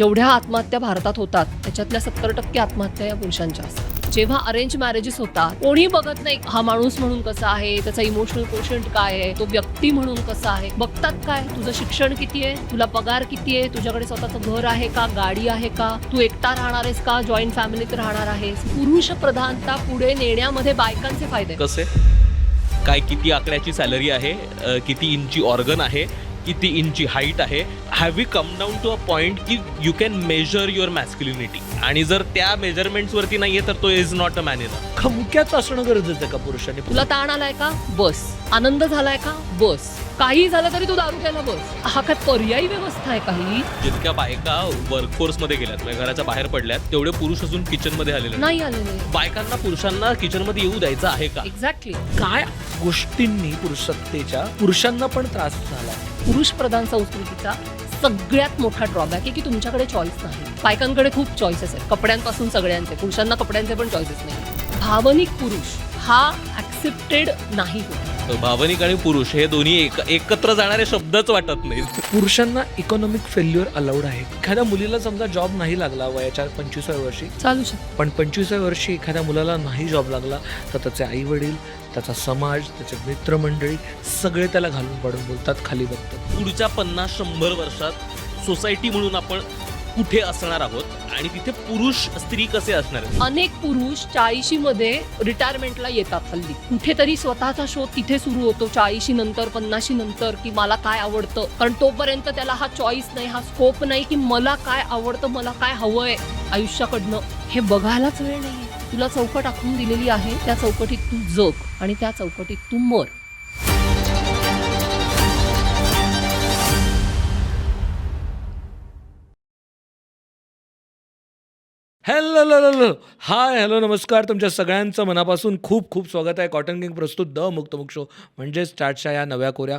जेवढ्या आत्महत्या भारतात होतात त्याच्यातल्या 70% आत्महत्या या पुरुषांच्या असतात. जेव्हा अरेंज मॅरेजेस होतात कोणी बघत नाही हा माणूस म्हणून कसा आहे, त्याचा इमोशनल कोशंट काय आहे, तो व्यक्ती म्हणून कसा आहे. बघतात काय, तुझं शिक्षण किती आहे, तुला पगार किती आहे, तुझ्याकडे स्वतःचं घर आहे का, गाडी आहे का, तू एकटा राहणार आहेस का, जॉईंट फॅमिलीत राहणार आहेस. पुरुष प्रधानता पुढे नेण्यामध्ये बायकांचे फायदे कसे काय, किती आकड्याची सॅलरी आहे, किती इंची ऑर्गन आहे, किती इंची हाईट आहे. Have we come down to a point की you can measure your masculinity, आणि जर त्या मेजरमेंट्सवरती नाहीये तर तो इज नॉट अ मॅन. खमक्याच असणं गरजेचं आहे का पुरुषांनी? तुला ताण आलाय का, बस. आनंद झालाय का, बस. काही झालं तरी तू दारू प्यायला बस. हा काय पर्यायी व्यवस्था आहे काही? जितक्या बायका वर्कफोर्समध्ये गेल्यात म्हणजे घराच्या बाहेर पडल्यात तेवढे पुरुष अजून किचनमध्ये आलेले नाही आलेले. बायकांना पुरुषांना किचनमध्ये येऊ द्यायचं आहे का? एक्झॅक्टली. काय गोष्टींनी पुरुषसत्तेच्या पुरुषांना पण त्रास झाला? पुरुष प्रधान संस्कृतीचा सगळ्यात मोठा ड्रॉबॅक आहे की तुमच्याकडे चॉईस नाही. बायकांकडे खूप चॉईसेस आहेत, कपड्यांपासून सगळ्यांचे. पुरुषांना कपड्यांचे पण चॉईसेस नाही. भावनिक पुरुष हा ऍक्सेप्टेड नाही होत. भावनिक आणि पुरुष हे दोन्ही एकत्र जाणारे शब्दच वाटत नाहीत. पुरुषांना इकॉनॉमिक फेल्युअर अलाउड आहे. एखाद्या मुलीला समजा जॉब नाही लागला वयाच्या 25व्या वर्षी, चालू शकतो. पण 25व्या वर्षी एखाद्या मुलाला नाही जॉब लागला तर त्याचे आई वडील, त्याचा समाज, त्याचे मित्रमंडळी सगळे त्याला घालून पाडून बोलतात, खाली बघतात. पुढच्या 50-100 वर्षात सोसायटी म्हणून आपण कुठे असणार आहोत आणि तिथे पुरुष स्त्री कसे असणार आहेत? अनेक पुरुष 40 मध्ये रिटायरमेंटला येतात हल्ली. कुठेतरी स्वतःचा शोध तिथे सुरू होतो 40 नंतर, 50 नंतर, की मला काय आवडतं. कारण तोपर्यंत त्याला हा चॉईस नाही, हा स्कोप नाही की मला काय आवडतं, मला काय हवंय आयुष्याकडनं. हे बघायलाच वेळ नाहीये. तुला चौकट आखून दिलेली आहे, त्या चौकटीत तू जग आणि त्या चौकटीत तू मर. हॅलो नमस्कार. तुमच्या सगळ्यांचं मनापासून खूप खूप स्वागत आहे कॉटन किंग प्रस्तुत द मुक्तमुख शो म्हणजे स्टार्टच्या या नव्या कोऱ्या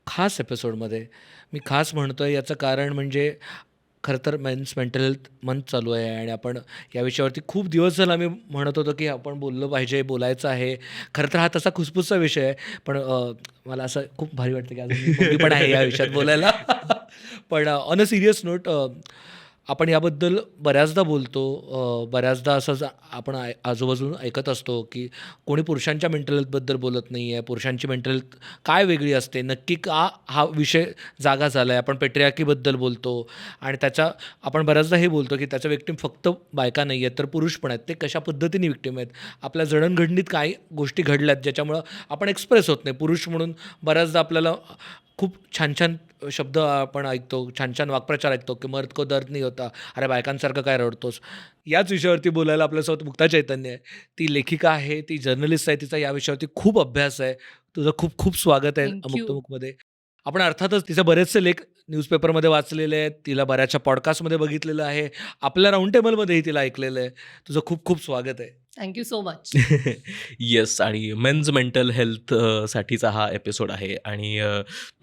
खास एपिसोडमध्ये. मी खास म्हणतो आहे याचं कारण म्हणजे खरं तर मेन्स मेंटल हेल्थ मंथ चालू आहे आणि आपण या विषयावरती खूप दिवस झाला आम्ही म्हणत होतो की आपण बोललं पाहिजे, बोलायचं आहे. खरं तर हा तसा खुसफुसचा विषय आहे, पण मला असं खूप भारी वाटतं की अजून मी पण आहे या विषयात बोलायला. पण ऑन अ सिरियस नोट, आपण याबद्दल बऱ्याचदा बोलतो. बऱ्याचदा असं आपण आजूबाजून ऐकत असतो की कोणी पुरुषांच्या मेंटल हेल्थबद्दल बोलत नाही आहे. पुरुषांची मेंटल हेल्थ काय वेगळी असते, नक्की का हा विषय जागा झाला आहे. आपण पेट्रियार्कीबद्दल बोलतो आणि त्याच्या आपण बऱ्याचदा हे बोलतो की त्याच्या विक्टीम फक्त बायका नाही आहेत तर पुरुष पण आहेत. ते कशा पद्धतीने विक्टीम आहेत, आपल्या जडणघडणीत काही गोष्टी घडल्यात ज्याच्यामुळं आपण एक्सप्रेस होत नाही. पुरुष म्हणून बऱ्याचदा आपल्याला खूप छान छान शब्द आपण ऐकतो, छान छान वाक्प्रचार ऐकतो की मर्द को दर्द नाही होता, अरे बायकांसारखं काय रडतोस. याच विषयावरती बोलायला आपल्यासोबत मुक्ता चैतन्य आहे. ती लेखिका आहे, ती जर्नलिस्ट आहे, तिचा या विषयावरती खूप अभ्यास आहे. तुझं खूप खूप स्वागत आहे Thank you. मुक्तमुखमध्ये. आपण अर्थातच तिचे बरेचसे लेख न्यूजपेपरमध्ये वाचलेले आहेत, तिला बऱ्याचशा पॉडकास्टमध्ये बघितलेलं आहे, आपल्या राऊंड टेबलमध्येही तिला ऐकलेलं आहे. तुझं खूप खूप स्वागत आहे. Thank you so much. येस, आणि मेन्स मेंटल हेल्थ साठीचा हा एपिसोड आहे. आणि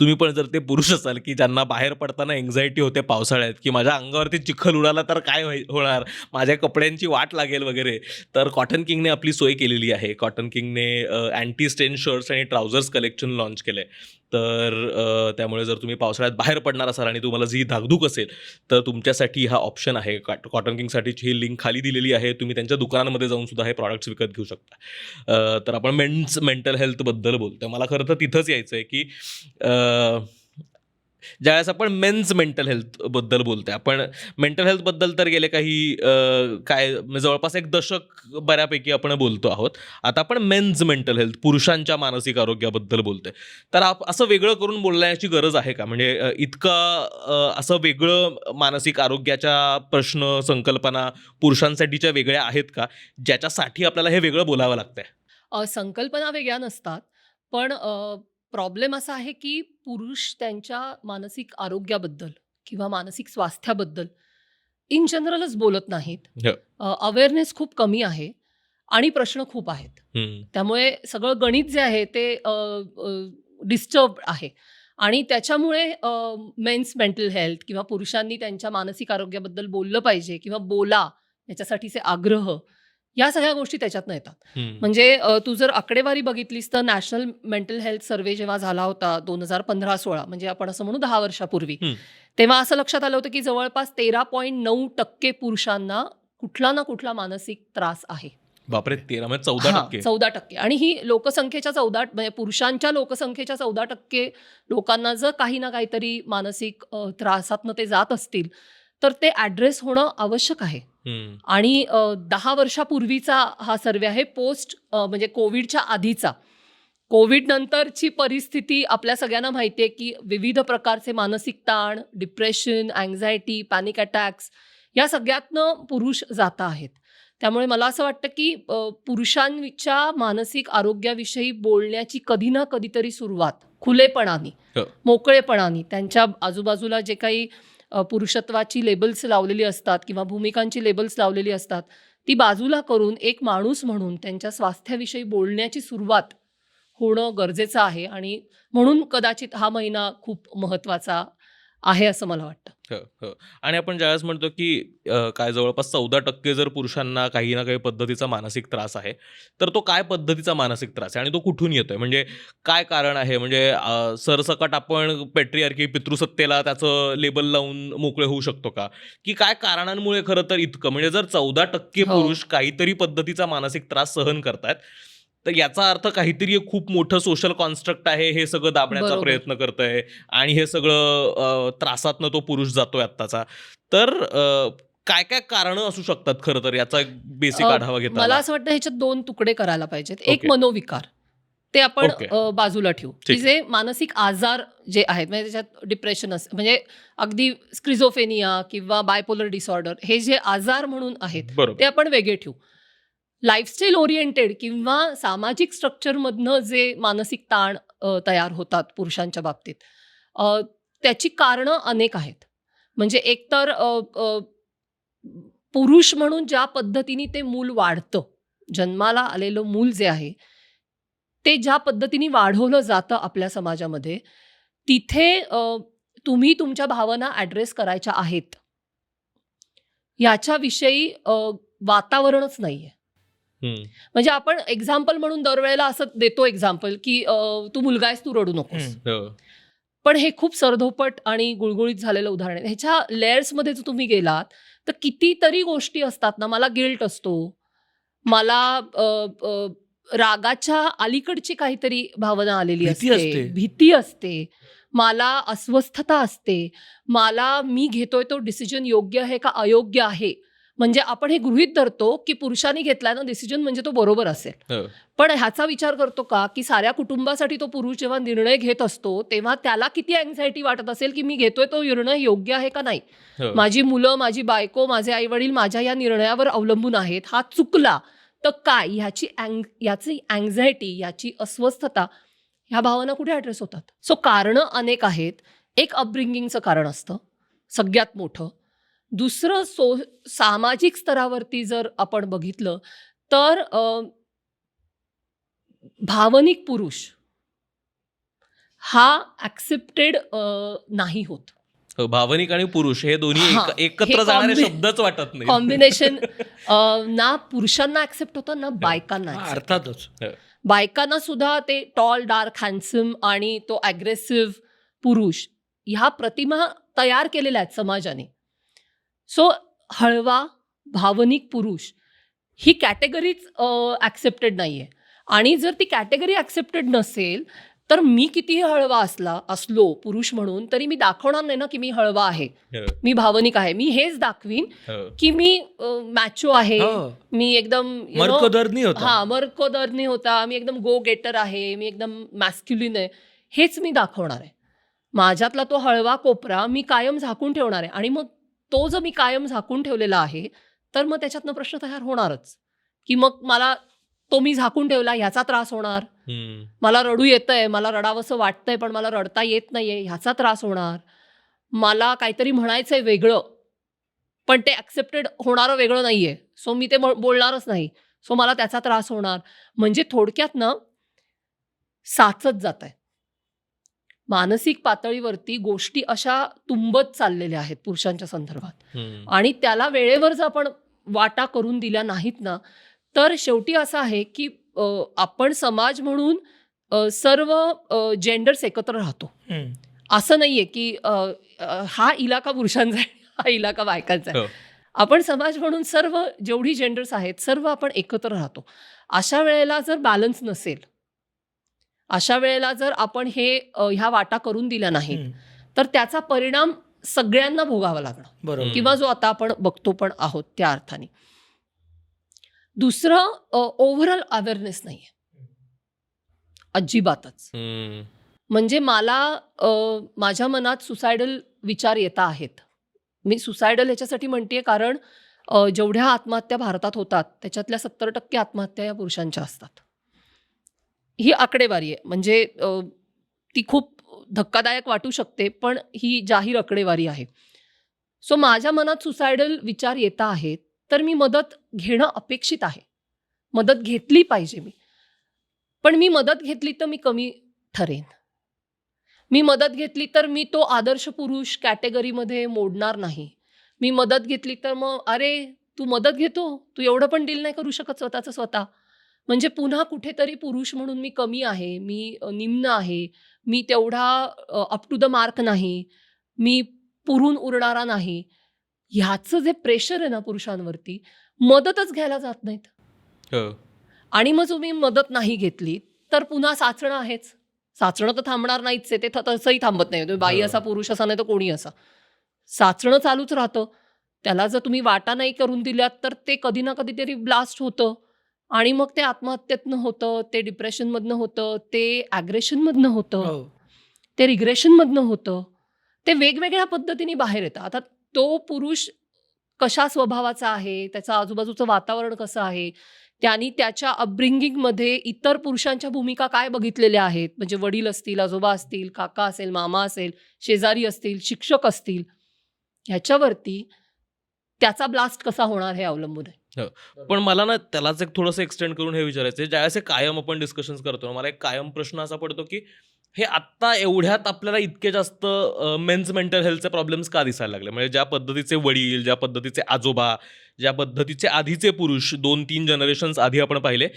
तुम्ही पण जर ते पुरुष असाल की ज्यांना बाहेर पडताना एन्झायटी होते पावसाळ्यात की माझ्या अंगावरती चिखल उडाला तर काय होणार, माझ्या कपड्यांची वाट लागेल वगैरे, तर कॉटन किंगने आपली सोय केलेली आहे. कॉटन किंगने अँटी स्टेन शर्ट्स आणि ट्राउझर्स कलेक्शन लॉन्च केलं आहे. तर त्यामुळे जर तुम्ही पावसाळ्यात बाहेर पडणार असाल आणि तुम्हाला जी धाकधूक असेल तर तुमच्यासाठी हा ऑप्शन आहे. कॉटन किंगसाठीची ही लिंक खाली दिलेली आहे. तुम्ही त्यांच्या दुकानांमध्ये जाऊन सुद्धा हे प्रॉडक्ट्स विकत घेऊ शकता. तर आपण मेन्स मेंटल हेल्थबद्दल बोलतो. मला खरं तर तिथंच यायचं आहे की ज्यावेळेस आपण मेन्स मेंटल हेल्थबद्दल बोलतोय, आपण मेंटल हेल्थबद्दल तर गेले काही जवळपास 1 दशक बऱ्यापैकी आपण बोलतो आहोत. आता आपण मेन्स मेंटल हेल्थ, पुरुषांच्या मानसिक आरोग्याबद्दल बोलतोय. तर असं वेगळं करून बोलण्याची गरज आहे का? म्हणजे इतकं असं वेगळं मानसिक आरोग्याच्या प्रश्न, संकल्पना पुरुषांसाठीच्या वेगळ्या आहेत का, ज्याच्यासाठी आपल्याला हे वेगळं बोलावं लागतंय? संकल्पना वेगळ्या नसतात, पण प्रॉब्लेम असा आहे की पुरुष त्यांच्या मानसिक आरोग्याबद्दल किंवा मानसिक स्वास्थ्याबद्दल इन जनरलच बोलत नाहीत. हो. अवेअरनेस खूप कमी आहे आणि प्रश्न खूप आहेत. त्यामुळे सगळं गणित जे आहे ते डिस्टर्ब आहे आणि त्याच्यामुळे मेन्स मेंटल हेल्थ किंवा पुरुषांनी त्यांच्या मानसिक आरोग्याबद्दल बोललं पाहिजे किंवा बोला याच्यासाठीचे आग्रह या सगळ्या गोष्टी त्याच्यातनं येतात. हम्म. म्हणजे तू जर आकडेवारी बघितलीस तर नॅशनल मेंटल हेल्थ सर्व्हे जेव्हा झाला होता 2015-16, म्हणजे आपण असं म्हणू 10 वर्षापूर्वी, हम्म. तेव्हा असं लक्षात आलं होतं की जवळपास 13.9% पुरुषांना कुठला ना कुठला मानसिक त्रास आहे. बापरे, 13 म्हणजे 14%. 14%. आणि ही लोकसंख्येच्या म्हणजे पुरुषांच्या लोकसंख्येच्या 14% लोकांना जर काही ना काहीतरी मानसिक त्रासातनं ते जात असतील तर ते ॲड्रेस होणं आवश्यक आहे. हम्म. आणि 10 वर्षापूर्वीचा हा सर्वे आहे, पोस्ट म्हणजे कोविडच्या आधीचा. कोविड नंतरची परिस्थिती आपल्या सगळ्यांना माहिती आहे की विविध प्रकारचे मानसिक ताण, डिप्रेशन, अँझायटी, पॅनिक अटॅक्स या सगळ्यातनं पुरुष जात आहेत. त्यामुळे मला असं वाटतं की पुरुषांच्या मानसिक आरोग्याविषयी बोलण्याची कधी ना कधीतरी सुरुवात खुलेपणाने, हो. मोकळेपणाने, त्यांच्या आजूबाजूला जे काही पुरुषत्वाची लेबल्स लावलेली असतात किंवा भूमिकांची लेबल्स लावलेली असतात ती बाजूला करून एक माणूस म्हणून त्यांच्या स्वास्थ्याविषयी बोलण्याची सुरुवात होणं गरजेचं आहे. आणि म्हणून कदाचित हा महिना खूप महत्त्वाचा आहे असं मला वाटतं. हो, हो. आणि आपण ज्यावेळेस म्हणतो की काय जवळपास 14% जर पुरुषांना काही ना काही पद्धतीचा मानसिक त्रास आहे, तर तो काय पद्धतीचा मानसिक त्रास आहे आणि तो कुठून येतोय, म्हणजे काय कारण आहे? म्हणजे सरसकट आपण पेट्रियार्की, पितृसत्तेला त्याचं लेबल लावून मोकळे होऊ शकतो का, की काय कारणांमुळे खरं तर इतकं, म्हणजे जर 14% हो. पुरुष काहीतरी पद्धतीचा मानसिक त्रास सहन करतायत तर याचा अर्थ काहीतरी एक खूप मोठं सोशल कॉन्स्ट्रक्ट आहे, हे सगळं दाबण्याचा बरोबर. प्रयत्न करतंय आणि हे सगळं त्रासातनं तो पुरुष जातोय आत्ताचा. तर काय काय कारणं असू शकतात खरं तर, याचा एक बेसिक आढावा घेता मला आला. असं वाटतं ह्याच्यात 2 तुकडे करायला पाहिजेत. एक ओके. मनोविकार, ते आपण ओके. बाजूला ठेवू, की ठीक. जे मानसिक आजार जे आहेत, म्हणजे त्याच्यात डिप्रेशन म्हणजे अगदी स्क्रिझोफेनिया किंवा बायपोलर डिसऑर्डर, हे जे आजार म्हणून आहेत ते बरोबर. आपण वेगळे ठेवू. लाईफस्टाईल ओरिएंटेड किंवा सामाजिक स्ट्रक्चरमधनं जे मानसिक ताण तयार होतात पुरुषांच्या बाबतीत, त्याची कारणं अनेक आहेत. म्हणजे एकतर पुरुष म्हणून ज्या पद्धतीने ते मूल वाढतं, जन्माला आलेलं मूल जे आहे ते ज्या पद्धतीने वाढवलं जातं आपल्या समाजामध्ये, तिथे तुम्ही तुमच्या भावना ॲड्रेस करायच्या आहेत याच्याविषयी वातावरणच नाहीये. हम्म. म्हणजे आपण एक्झाम्पल म्हणून दरवेळेला असं देतो एक्झाम्पल की तू मुलगा आहेस, तू रडू नकोस. हो. पण हे खूप सरधोपट आणि गुळगुळीत झालेलं उदाहरण आहे. ह्याच्या लेयर्समध्ये जर तुम्ही गेलात तर कितीतरी गोष्टी असतात ना. मला गिल्ट असतो, मला रागाच्या अलीकडची काहीतरी भावना आलेली भीती असते, असते. भीती असते, मला अस्वस्थता असते, मला मी घेतोय तो डिसिजन योग्य आहे का अयोग्य आहे. म्हणजे आपण हे गृहीत धरतो की पुरुषांनी घेतलाय ना डिसिजन म्हणजे तो बरोबर असेल. हो. पण ह्याचा विचार करतो का की साऱ्या कुटुंबासाठी तो पुरुष जेव्हा निर्णय घेत असतो तेव्हा त्याला किती अँझायटी वाटत असेल की मी घेतोय तो निर्णय योग्य आहे का नाही. हो. माझी मुलं, माझी बायको, माझे आईवडील माझ्या या निर्णयावर अवलंबून आहेत, हा चुकला तर काय, याची अँझायटी, याची अस्वस्थता, ह्या भावना कुठे ॲड्रेस होतात. सो कारणं अनेक आहेत. एक अपब्रिंगिंगचं कारण असतं सगळ्यात मोठं. दुसरं सामाजिक स्तरावरती जर आपण बघितलं तर भावनिक पुरुष हा ॲक्सेप्टेड नाही होत. हो, भावनिक आणि पुरुष हे दोन्ही हां, एकत्र हे जाणारे शब्दच वाटत नाही. कॉम्बिनेशन ना पुरुषांना ॲक्सेप्ट होतं ना बायकांना हा, accept. अर्थातच. बायकांना सुद्धा ते टॉल, डार्क, हँडसम आणि तो ॲग्रेसिव्ह पुरुष ह्या प्रतिमा तयार केलेल्या आहेत समाजाने. सो हळवा भावनिक पुरुष ही कॅटेगरीच ॲक्सेप्टेड नाहीये. आणि जर ती कॅटेगरी ॲक्सेप्टेड नसेल तर मी कितीही हळवा असलो पुरुष म्हणून तरी मी दाखवणार नाही ना की मी हळवा आहे, हो. मी भावनिक आहे. मी हेच दाखवीन हो. की मी मॅचो आहे, हो. मी एकदम मर्कदर्नी होता. हा मर्कोदर्नी होता, मी एकदम गो गेटर आहे, मी एकदम मॅस्क्युलिन आहे, हेच मी दाखवणार आहे. माझ्यातला तो हळवा कोपरा मी कायम झाकून ठेवणार आहे. आणि मग तो जर मी कायम झाकून ठेवलेला आहे तर मग त्याच्यातनं प्रश्न तयार होणारच की मग मला तो मी झाकून ठेवला ह्याचा त्रास होणार, हम्म. मला रडू येतंय, मला रडावंसं वाटतंय पण मला रडता येत नाहीये ह्याचा त्रास होणार, मला काहीतरी म्हणायचंय वेगळं पण ते ॲक्सेप्टेड होणारं वेगळं नाहीये, सो मी ते बोलणारच नाही, सो मला त्याचा त्रास होणार. म्हणजे थोडक्यात ना साचत जात आहे. मानसिक पातळीवरती गोष्टी अशा तुंबत चाललेल्या आहेत पुरुषांच्या संदर्भात. हम्म. आणि त्याला वेळेवर जर आपण वाटा करून दिल्या नाहीत ना तर शेवटी असं आहे की आपण समाज म्हणून सर्व जेंडर्स एकत्र राहतो. असं नाहीये की हा इलाका पुरुषांचा आहे, हा इलाका बायकांचा आहे. हो. आपण समाज म्हणून सर्व जेवढी जेंडर्स आहेत सर्व आपण एकत्र राहतो. अशा वेळेला जर बॅलन्स नसेल, अशा वेळेला जर आपण ह्या वाटा करून दिल्या नाहीत, तर त्याचा परिणाम सगळ्यांना भोगावा लागणार बरोबर. किंवा जो आता आपण बघतो पण आहोत त्या अर्थाने. दुसरं ओव्हरऑल अवेअरनेस नाहीये अजिबातच. म्हणजे मला माझ्या मनात सुसायडल विचार येता आहेत. मी सुसायडल ह्याच्यासाठी म्हणतेय कारण जेवढ्या आत्महत्या भारतात होतात त्याच्यातल्या 70% आत्महत्या या पुरुषांच्या असतात. ही आकडेवारी आहे. म्हणजे ती खूप धक्कादायक वाटू शकते, पण ही जाहीर आकडेवारी आहे. सो माझ्या मनात सुसायडल विचार येता आहेत, तर मी मदत घेणं अपेक्षित आहे. मदत घेतली पाहिजे मी. पण मी मदत घेतली तर मी कमी ठरेन. मी मदत घेतली तर मी तो आदर्श पुरुष कॅटेगरीमध्ये मोडणार नाही. मी मदत घेतली तर मग अरे तू मदत घेतो, तू एवढं पण डील नाही करू शकत स्वतःचं स्वतः. म्हणजे पुन्हा कुठेतरी पुरुष म्हणून मी कमी आहे, मी निम्न आहे, मी तेवढा अप टू द मार्क नाही, मी पुरून उरणारा नाही. ह्याचं जे प्रेशर आहे ना पुरुषांवरती, मदतच घ्यायला जात नाहीत. हो. आणि मग तुम्ही मदत नाही घेतली तर पुन्हा साचणं आहेच. साचणं तर थांबणार नाहीच आहे. ते तसंही थांबत नाही. तुम्ही बाई असा, पुरुष असा, नाही तर कोणी असा, साचणं चालूच राहतं. त्याला जर तुम्ही वाटा नाही करून दिल्यात तर ते कधी ना कधीतरी ब्लास्ट होतं आणि मग ते आत्महत्येतनं होतं, ते डिप्रेशनमधनं होतं, ते ॲग्रेशनमधनं होतं, ते रिग्रेशनमधनं होतं. ते वेगवेगळ्या पद्धतीने बाहेर येतं. आता तो पुरुष कशा स्वभावाचा आहे, त्याचं आजूबाजूचं वातावरण कसं आहे, त्यांनी त्याच्या अपब्रिंगिंगमध्ये इतर पुरुषांच्या भूमिका काय बघितलेल्या आहेत, म्हणजे वडील असतील, आजोबा असतील, काका असेल, मामा असेल, शेजारी असतील, शिक्षक असतील, ह्याच्यावरती त्याचा ब्लास्ट कसा होणार हे अवलंबून आहे. पण मला ना त्यालाच एक थोडंसं एक्सटेंड करून हे विचारायचं आहे, ज्यावेळेस हे कायम आपण डिस्कशन्स करतो ना, मला एक कायम प्रश्न असा पडतो की हे आत्ता एवढ्यात आपल्याला इतके जास्त मेन्स मेंटल हेल्थचे प्रॉब्लेम्स का दिसायला लागले. म्हणजे ज्या पद्धतीचे वडील, ज्या पद्धतीचे आजोबा, ज्या पद्धतीचे आधीचे पुरुष 2-3 जनरेशन्स आधी आपण पाहिले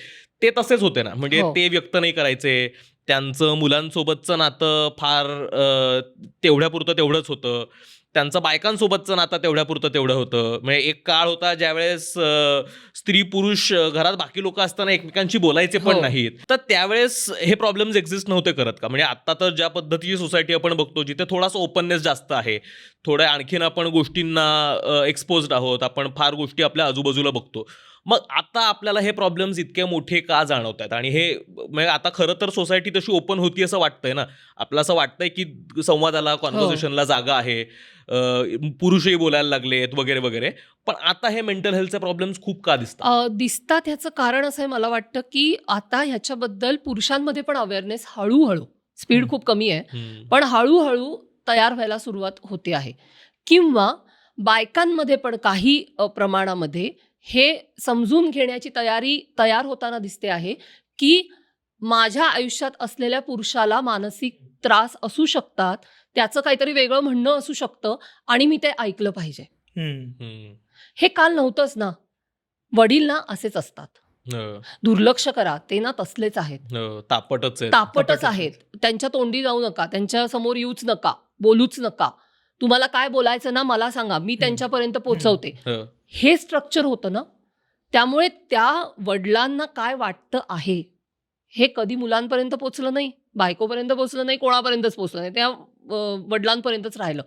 ते तसेच होते ना. म्हणजे ते व्यक्त नाही करायचे, त्यांचं मुलांसोबतचं नातं फार तेवढ्यापुरतं तेवढंच होतं, त्यांचं बायकांसोबतचं नातं तेवढ्यापुरतं तेवढं होतं. म्हणजे एक काळ होता ज्यावेळेस स्त्री पुरुष घरात बाकी लोक असताना एकमेकांशी बोलायचे पण नाहीत. तर त्यावेळेस हे प्रॉब्लेम्स एक्झिस्ट नव्हते करत का? म्हणजे आता तर ज्या पद्धतीची सोसायटी आपण बघतो, जिथे थोडासा ओपननेस जास्त आहे, थोड्या आणखीन आपण गोष्टींना एक्सपोज्ड आहोत, आपण फार गोष्टी आपल्या आजूबाजूला बघतो, मग आता आपल्याला हे प्रॉब्लेम्स इतके मोठे का जाणवत आहेत? आणि हे म्हणजे आता खरं तर सोसायटी तशी ओपन होती असं वाटतंय ना. आपलं असं वाटतंय की संवादाला, कॉन्व्हर्सेशनला जागा आहे, पुरुषही बोलायला लागलेत वगैरे वगैरे. पण आता हे मेंटल हेल्थचे प्रॉब्लेम्स खूप का दिसतात? ह्याचं कारण असं आहे, मला वाटतं की आता ह्याच्याबद्दल पुरुषांमध्ये पण अवेअरनेस हळूहळू, स्पीड खूप कमी आहे पण हळूहळू तयार व्हायला सुरुवात होते आहे. किंवा बायकांमध्ये पण काही प्रमाणामध्ये हे समजून घेण्याची तयार होताना दिसते आहे की माझ्या आयुष्यात असलेल्या पुरुषाला मानसिक त्रास असू शकतात, त्याचं काहीतरी वेगळं म्हणणं असू शकतं आणि मी ते ऐकलं पाहिजे. हे काल नव्हतंच ना. वडील ना असेच असतात, दुर्लक्ष करा, ते ना तसलेच आहेत, तापटच आहेत. त्यांच्या तोंडी जाऊ नका, त्यांच्या समोर येऊच नका, बोलूच नका. तुम्हाला काय बोलायचं ना मला सांगा, मी त्यांच्यापर्यंत पोचवते. हे स्ट्रक्चर होतं ना. त्यामुळे त्या वडिलांना काय वाटतं आहे हे कधी मुलांपर्यंत पोचलं नाही, बायकोपर्यंत पोचलं नाही, कोणापर्यंतच पोचलं नाही, त्या वडिलांपर्यंतच राहिलं.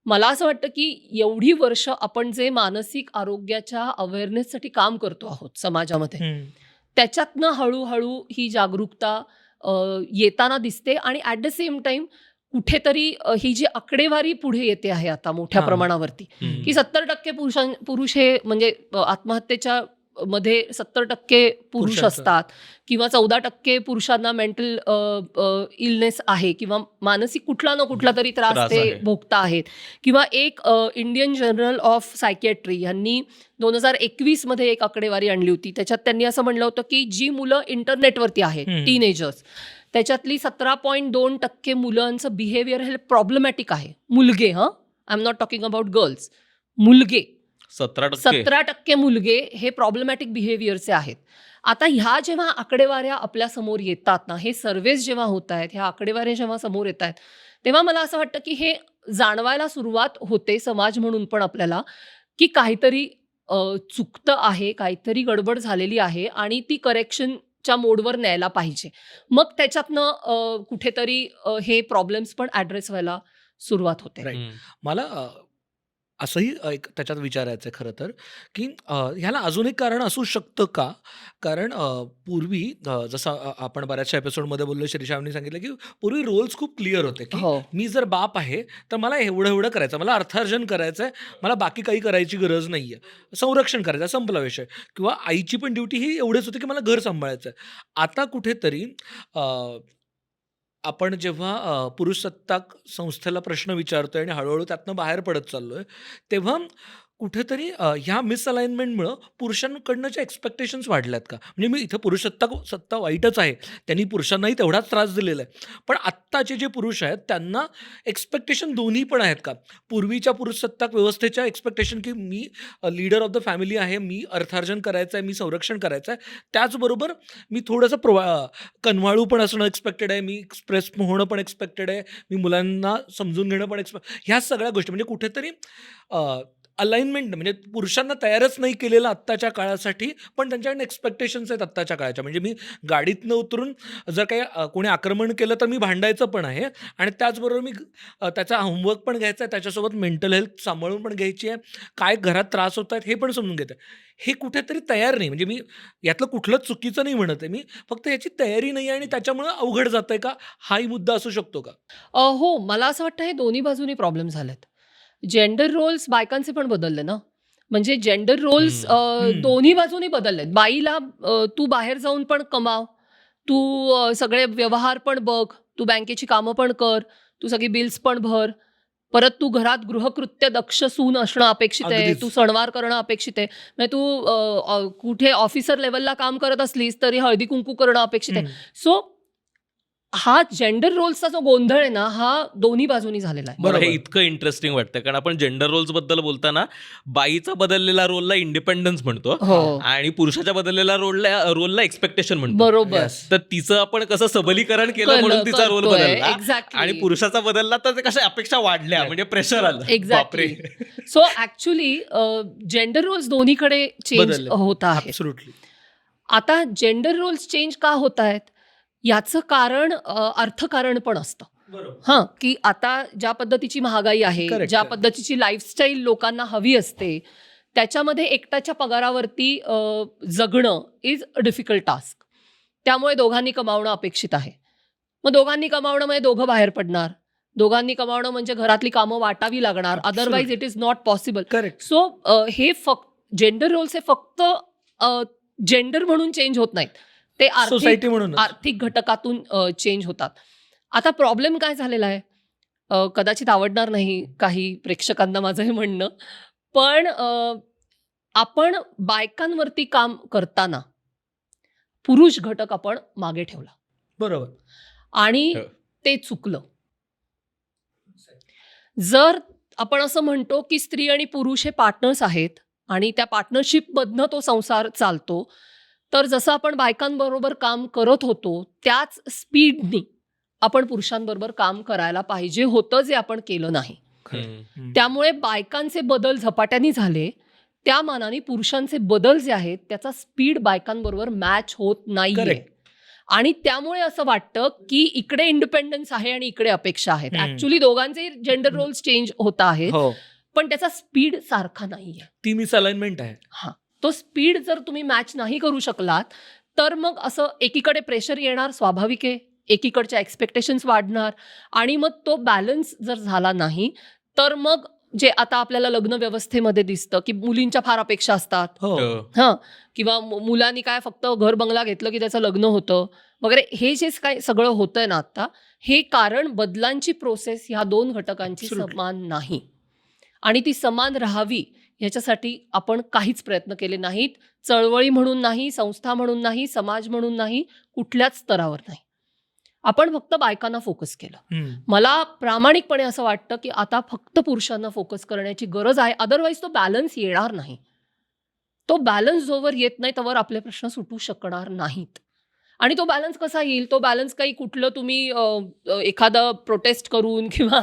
मला असं वाटतं की एवढी वर्ष आपण जे मानसिक आरोग्याच्या अवेअरनेससाठी काम करतो आहोत समाजामध्ये, त्याच्यातनं हळूहळू ही जागरूकता येताना दिसते. आणि ॲट द सेम टाइम कुठेतरी ही जी आकडेवारी पुढे येते आहे आता मोठ्या प्रमाणावरती, की 70% पुरुष हे म्हणजे आत्महत्येच्या मध्ये 70% पुरुष असतात किंवा 14% पुरुषांना मेंटल इलनेस आहे किंवा मानसिक कुठला ना कुठला तरी त्रास ते भोगता आहेत. किंवा एक इंडियन जर्नल ऑफ सायकियाट्री यांनी 2021 मध्ये एक आकडेवारी आणली होती. त्याच्यात त्यांनी असं म्हणलं होतं की जी मुलं इंटरनेटवरती आहेत, टीनेजर्स, त्याच्यातली 17.2% मुलांचं बिहेवियर हे प्रॉब्लेमॅटिक आहे. मुलगे, I am not talking about girls, मुलगे 17% 17% मुलगे हे प्रॉब्लेमॅटिक बिहेवियरचे आहेत. आता ह्या जेव्हा आकडेवाऱ्या आपल्या समोर येतात ना, हे सर्वेज जेव्हा होत आहेत, ह्या आकडेवाऱ्या जेव्हा समोर येत आहेत, तेव्हा मला असं वाटतं की हे जाणवायला सुरुवात होते समाज म्हणून पण आपल्याला, की काहीतरी चुकतं आहे, काहीतरी गडबड झालेली आहे आणि ती करेक्शनच्या मोडवर न्यायला पाहिजे. मग त्याच्यातनं कुठेतरी हे प्रॉब्लेम्स पण ॲड्रेस व्हायला सुरुवात होते. राईट. हम्म. मला असंही एक त्याच्यात विचारायचं आहे खरं तर, की ह्याला अजून एक कारण असू शकतं का? कारण पूर्वी जसं आपण बऱ्याचशा एपिसोडमध्ये बोललो, शिरीषांनी सांगितलं, की पूर्वी रोल्स खूप क्लिअर होते, की हो. मी जर बाप आहे, तर मला एवढं करायचं, मला अर्थार्जन करायचं आहे, मला बाकी काही करायची गरज नाही आहे. संरक्षण करायचं आहे, संपला विषय. किंवा आईची पण ड्युटी ही एवढीच होती, की मला घर सांभाळायचं आहे. आता कुठेतरी आपण जेव्हा पुरुषसत्ताक संस्थेला प्रश्न विचारतोय आणि हळूहळू त्यातनं बाहेर पडत चाललोय, तेव्हा कुठेतरी ह्या मिसअलाइनमेंटमुळं पुरुषांकडनंच्या एक्सपेक्टेशन्स वाढल्यात का? म्हणजे मी इथं सत्ता वाईटच आहे, त्यांनी पुरुषांनाही तेवढाच त्रास दिलेला आहे. पण आत्ताचे जे पुरुष आहेत त्यांना एक्सपेक्टेशन दोन्ही पण आहेत का? पूर्वीच्या पुरुषसत्ताक व्यवस्थेच्या एक्सपेक्टेशन, की मी लीडर ऑफ द फॅमिली आहे, मी अर्थार्जन करायचं आहे, मी संरक्षण करायचं आहे. त्याचबरोबर मी थोडंसं कनवाळू पण असणं एक्सपेक्टेड आहे, मी एक्सप्रेस होणं पण एक्सपेक्टेड आहे, मी मुलांना समजून घेणं पण ह्या सगळ्या गोष्टी म्हणजे कुठेतरी अलाइनमेंट म्हणजे पुरुषांना तयारच नाही केलेलं आत्ताच्या काळासाठी, पण त्यांच्याकडे एक्सपेक्टेशन्स आहेत आत्ताच्या काळाच्या. म्हणजे मी गाडीतनं उतरून जर काही कोणी आक्रमण केलं तर मी भांडायचं पण आहे आणि त्याचबरोबर मी त्याचा होमवर्क पण घ्यायचा आहे, त्याच्यासोबत मेंटल हेल्थ सांभाळून पण घ्यायची आहे, काय घरात त्रास होत आहेत हे पण समजून घेतं. हे कुठेतरी तयार नाही. म्हणजे मी यातलं कुठलंच चुकीचं नाही म्हणत आहे मी, फक्त याची तयारी नाही आहे आणि त्याच्यामुळं अवघड जातंय का? हाही मुद्दा असू शकतो का? हो, मला असं वाटतं हे दोन्ही बाजूनी प्रॉब्लेम झालेत. जेंडर रोल्स बायकांचे पण बदलले ना. म्हणजे जेंडर रोल्स हम्म. दोन्ही बाजूनी बदललेत. बाईला तू बाहेर जाऊन पण कमाव, तू सगळे व्यवहार पण बघ, तू बँकेची कामं पण कर, तू सगळी बिल्स पण भर. परत तू घरात गृहकृत्य दक्ष सून असणं अपेक्षित आहे, अगदीच. तू सणवार करणं अपेक्षित आहे. म्हणजे तू कुठे ऑफिसर लेव्हलला काम करत असलीस तरी हळदी कुंकू करणं अपेक्षित आहे. हम्म. सो हा जेंडर रोल्सचा जो गोंधळ आहे ना, हा दोन्ही बाजूनी झालेला आहे. मला हे बरोबर. इतकं इंटरेस्टिंग वाटतं कारण आपण जेंडर रोल्स बद्दल बोलताना बाईचा बदललेला रोलला इंडिपेंडन्स म्हणतो हो, आणि पुरुषाच्या बदललेला रोलला एक्सपेक्टेशन म्हणतो. बरोबर. Yes. तर तिचं आपण कसं सबलीकरण केलं म्हणून तिचा रोल करतोय. बदलला Exactly. आणि पुरुषाचा बदलला तर ते कशा अपेक्षा वाढल्या म्हणजे प्रेशर आलं. एक्झॅक्टली. बापरे. सो ऍक्च्युली जेंडर रोल्स दोन्हीकडे चेंज बदलले. होत आहेत. Absolutely. आता जेंडर रोल्स चेंज का होत आहेत याचं कारण अर्थकारण पण असतं. हां, की आता ज्या पद्धतीची महागाई आहे, Correct, ज्या correct. पद्धतीची लाईफस्टाईल लोकांना हवी असते, त्याच्यामध्ये एकट्याच्या पगारावरती जगणं इज अ डिफिकल्ट टास्क. त्यामुळे दोघांनी कमावणं अपेक्षित आहे. मग दोघांनी कमावणं म्हणजे दोघं बाहेर पडणार. दोघांनी कमावणं म्हणजे घरातली कामं वाटावी लागणार. Absolutely. Otherwise it is not possible. Correct. So हे जेंडर रोल्स हे फक्त जेंडर म्हणून चेंज होत नाहीत. ते सोसायटी म्हणून आर्थिक घटकातून चेंज होतात. आता प्रॉब्लेम काय झालेला आहे, कदाचित आवडणार नाही काही प्रेक्षकांना माझं हे म्हणणं, पण आपण बायकांवरती काम करताना पुरुष घटक आपण मागे ठेवला बरोबर. आणि हो. ते चुकलं. जर आपण असं म्हणतो की स्त्री आणि पुरुष हे पार्टनर्स आहेत आणि त्या पार्टनरशिपमधनं तो संसार चालतो, तर जसं आपण बायकांबरोबर काम करत होतो त्याच स्पीडनी आपण पुरुषांबरोबर काम करायला पाहिजे होतं, जे आपण केलं नाही. हम्म. त्यामुळे बायकांचे बदल झपाट्याने झाले, त्या मानाने पुरुषांचे बदल जे आहेत त्याचा स्पीड बायकांबरोबर मॅच होत नाहीये. Correct. आणि त्यामुळे असं वाटतं की इकडे इंडिपेंडन्स आहे आणि इकडे अपेक्षा आहेत. हम्म. ऍक्च्युली दोघांचे जेंडर रोल्स चेंज होत आहेत, हो, पण त्याचा स्पीड सारखा नाहीये. ती मिसअलाइनमेंट आहे. हा, तो स्पीड जर तुम्ही मॅच नाही करू शकलात तर मग असं एकीकडे प्रेशर येणार, स्वाभाविक आहे, एकीकडच्या एक्सपेक्टेशन्स वाढणार आणि मग तो बॅलन्स जर झाला नाही तर मग जे आता आपल्याला लग्न व्यवस्थेमध्ये दिसतं की मुलींच्या फार अपेक्षा असतात. हो, हां, किंवा मुलांनी काय फक्त घर बंगला घेतलं की त्याचं लग्न होतं वगैरे, हे जे काय सगळं होतंय ना आता, हे कारण बदलांची प्रोसेस ह्या दोन घटकांची Absolutely. समान नाही आणि ती समान राहावी ह्याच्यासाठी आपण काहीच प्रयत्न केले नाहीत. चळवळी म्हणून नाही, संस्था म्हणून नाही, समाज म्हणून नाही, कुठल्याच स्तरावर नाही. आपण फक्त बायकांना फोकस केलं. हम्म. मला प्रामाणिकपणे असं वाटतं की आता फक्त पुरुषांना फोकस करण्याची गरज आहे. अदरवाईज तो बॅलन्स येणार नाही. तो बॅलन्स जोवर येत नाही तोवर आपले प्रश्न सुटू शकणार नाहीत. आणि तो बॅलन्स कसा येईल? तो बॅलन्स काही कुठलं तुम्ही एखादं प्रोटेस्ट करून किंवा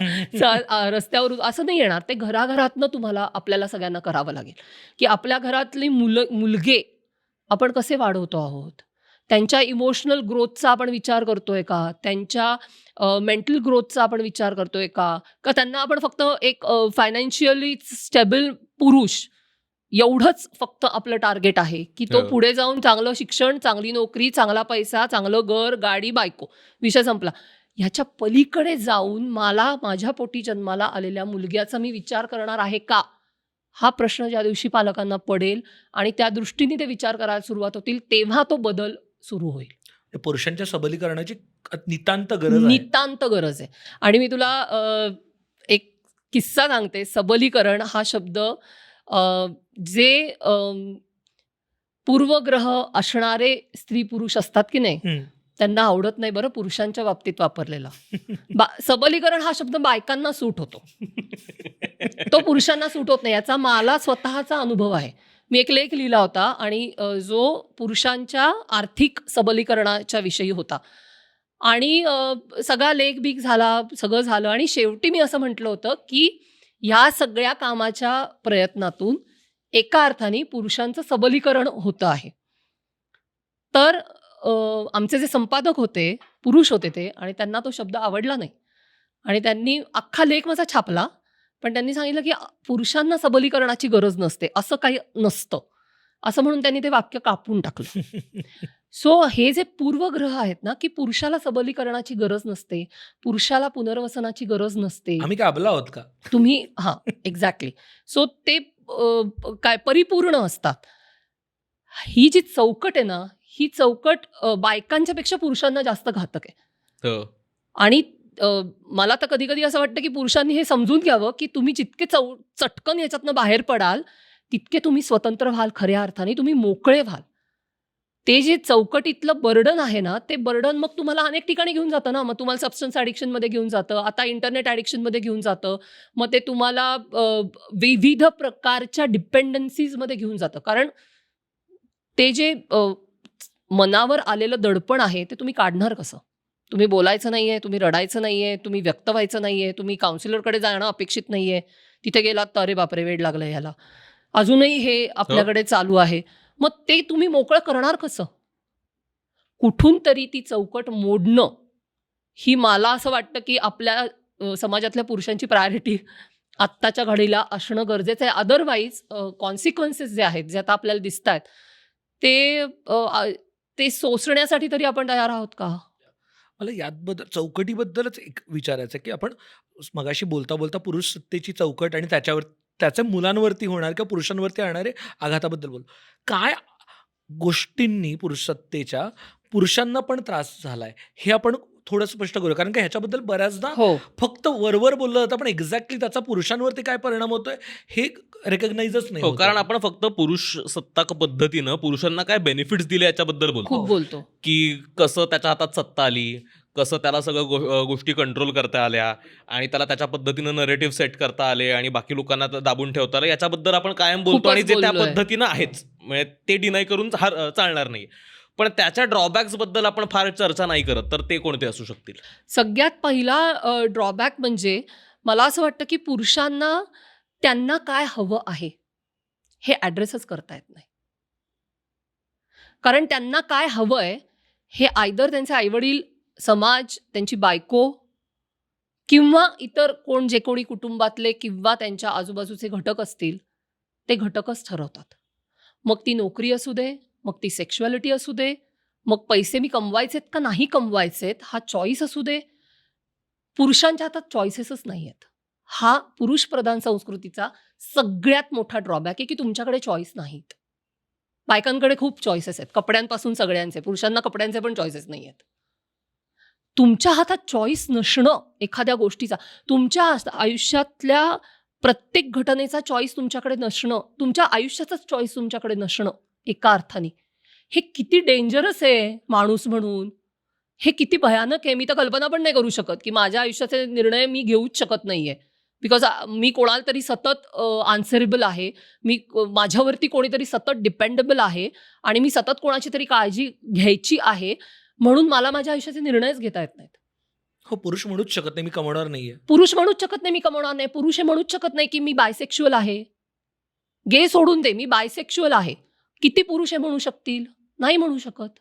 रस्त्यावरून असं नाही येणार. ते घराघरातनं तुम्हाला आपल्याला सगळ्यांना करावं लागेल की आपल्या घरातली मुलगे आपण कसे वाढवतो आहोत, त्यांच्या इमोशनल ग्रोथचा आपण विचार करतोय का, त्यांच्या मेंटल ग्रोथचा आपण विचार करतोय का त्यांना आपण फक्त एक फायनान्शियली स्टेबल पुरुष एवढंच फक्त आपलं टार्गेट आहे की तो पुढे जाऊन चांगलं शिक्षण, चांगली नोकरी, चांगला पैसा, चांगलं घर, गाडी, बायको, विषय संपला. ह्याच्या पलीकडे जाऊन मला माझ्या पोटी जन्माला आलेल्या मुलग्याचा मी विचार करणार आहे का, हा प्रश्न ज्या दिवशी पालकांना पडेल आणि त्या दृष्टीने ते विचार करायला सुरुवात होतील तेव्हा तो बदल सुरू होईल. पुरुषांच्या सबलीकरणाची नितांत गरज आहे. नितांत गरज आहे. आणि मी तुला एक किस्सा सांगते. सबलीकरण हा शब्द जे पूर्वग्रह असणारे स्त्री पुरुष असतात की नाही त्यांना आवडत नाही बरं पुरुषांच्या बाबतीत वापरलेला. सबलीकरण हा शब्द बायकांना सूट होतो, तो पुरुषांना सूट होत नाही. याचा मला स्वतःचा अनुभव आहे. मी एक लेख लिहिला होता आणि जो पुरुषांच्या आर्थिक सबलीकरणाच्या विषयी होता. आणि सगळा लेख बीक झाला, सगळं झालं आणि शेवटी मी असं म्हटलं होतं की ह्या सगळ्या कामाच्या प्रयत्नातून एका अर्थाने पुरुषांचं सबलीकरण होतं आहे. तर आमचे जे संपादक होते पुरुष होते ते, आणि त्यांना तो शब्द आवडला नाही आणि त्यांनी अख्खा लेख माझा छापला. पण त्यांनी सांगितलं की पुरुषांना सबलीकरणाची गरज नसते, असं काही नसतं, असं म्हणून त्यांनी ते वाक्य कापून टाकलं. सो हे जे पूर्वग्रह आहेत ना की पुरुषाला सबलीकरणाची गरज नसते, पुरुषाला पुनर्वसनाची गरज नसते, आम्ही काय अबला आहोत का तुम्ही, हां एक्झॅक्टली. सो ते काय परिपूर्ण असतात. ही जी चौकट आहे ना, ही चौकट बायकांच्या पेक्षा पुरुषांना जास्त घातक आहे. आणि मला तर कधी कधी असं वाटतं की पुरुषांनी हे समजून घ्यावं की तुम्ही जितके चटकन याच्यातनं बाहेर पडाल तितके तुम्ही स्वतंत्र व्हाल, खऱ्या अर्थाने तुम्ही मोकळे व्हाल. ते जे चौकटीतलं बर्डन आहे ना, ते बर्डन मग तुम्हाला अनेक ठिकाणी घेऊन जातं ना. मग तुम्हाला सबस्टन्स ॲडिक्शनमध्ये घेऊन जातं, आता इंटरनेट ॲडिक्शनमध्ये घेऊन जातं, मग ते तुम्हाला विविध प्रकारच्या डिपेंडन्सीजमध्ये घेऊन जातं. कारण ते जे मनावर आलेलं दडपण आहे ते तुम्ही काढणार कसं? तुम्ही बोलायचं नाही आहे, तुम्ही रडायचं नाही आहे, तुम्ही व्यक्त व्हायचं नाही आहे, तुम्ही काउन्सिलरकडे जाणं अपेक्षित नाही आहे. तिथे गेलात तर अरे बापरे वेड लागलं ह्याला, अजूनही हे आपल्याकडे चालू आहे. मग ते तुम्ही मोकळं करणार कसं? कुठून तरी ती चौकट मोडणं ही मला असं वाटतं की आपल्या समाजातल्या पुरुषांची प्रायोरिटी आत्ताच्या घडीला असणं गरजेचं आहे. अदरवाईज कॉन्सिक्वेन्सेस जे आहेत, जे आता आपल्याला दिसत आहेत, ते सोसण्यासाठी तरी आपण तयार आहोत का? मला याबद्दल चौकटीबद्दलच एक विचारायचं आहे की आपण मगाशी बोलता बोलता पुरुष सत्तेची चौकट आणि त्याच्या मुलांवरती होणार किंवा पुरुषांवरती येणारे आघाताबद्दल बोललो. काय गोष्टींनी पुरुष सत्तेच्या पुरुषांना पण त्रास झालाय हे आपण थोडं स्पष्ट करूया. कारण का ह्याच्याबद्दल बऱ्याचदा हो, फक्त वरवर बोललं जातं, पण एक्झॅक्टली त्याचा पुरुषांवरती काय परिणाम होतोय हे रेकग्नाइजच नाही हो, होत कारण आहे. आपण फक्त पुरुष सत्ताक पद्धतीनं पुरुषांना काय बेनिफिट्स दिले याच्याबद्दल बोलतो, खूप बोलतो. की कसं त्याच्या हातात सत्ता आली, कसं त्याला सगळं गोष्टी कंट्रोल करता आल्या आणि त्याला त्याच्या पद्धतीनं नरेटिव्ह सेट करता आले आणि बाकी लोकांना दाबून ठेवता आलं. याच्याबद्दल आपण कायम बोलतो खूपच आणि जे त्या बोललोय. पद्धतीनं आहेच, म्हणजे ते डिनाय करून चालणार नाही. पण त्याच्या ड्रॉबॅक्स बद्दल आपण फार चर्चा नाही करत, तर ते कोणते असू शकतील? सगळ्यात पहिला ड्रॉबॅक म्हणजे मला असं वाटतं की पुरुषांना त्यांना काय हवं आहे हे ॲड्रेसच करता येत नाही. कारण त्यांना काय हवंय हे आयदर त्यांचे आईवडील, समाज, त्यांची बायको किंवा इतर कोण जे कोणी कुटुंबातले किंवा त्यांच्या आजूबाजूचे घटक असतील ते घटकच ठरवतात. मग ती नोकरी असू दे, मग ती सेक्शुअलिटी असू दे, मग पैसे मी कमवायचेत का नाही कमवायचेत हा चॉईस असू दे. पुरुषांच्या हातात चॉईसेसच नाही आहेत. हा पुरुष प्रधान संस्कृतीचा सगळ्यात मोठा ड्रॉबॅक आहे की तुमच्याकडे चॉईस नाहीत. बायकांकडे खूप चॉईसेस आहेत, कपड्यांपासून सगळ्यांचे. पुरुषांना कपड्यांचे पण चॉईसेस नाही आहेत. तुमच्या हातात चॉईस नसणं एखाद्या गोष्टीचा, तुमच्या आयुष्यातल्या प्रत्येक घटनेचा चॉईस तुमच्याकडे नसणं, तुमच्या आयुष्याचाच चॉईस तुमच्याकडे नसणं एका अर्थाने हे किती डेंजरस आहे माणूस म्हणून. हे किती भयानक आहे. मी तर कल्पना पण नाही करू शकत की माझ्या आयुष्याचे निर्णय मी घेऊच शकत नाहीये. बिकॉज मी कोणाला तरी सतत आन्सरेबल आहे. माझ्यावरती कोणीतरी सतत डिपेंडेबल आहे आणि मी सतत कोणाची तरी काळजी घ्यायची आहे. म्हणून मला माझ्या आयुष्याचे निर्णयच घेता येत नाहीत. हो, पुरुष म्हणूच शकत नाही मी कमवणार नाहीये. पुरुष म्हणूच शकत नाही मी कमवणार नाही. पुरुष हे म्हणूच शकत नाही की मी बायसेक्शुअल आहे. गे सोडून दे, मी बायसेक्शुअल आहे. किती पुरुष हे म्हणू शकतील? नाही म्हणू शकत.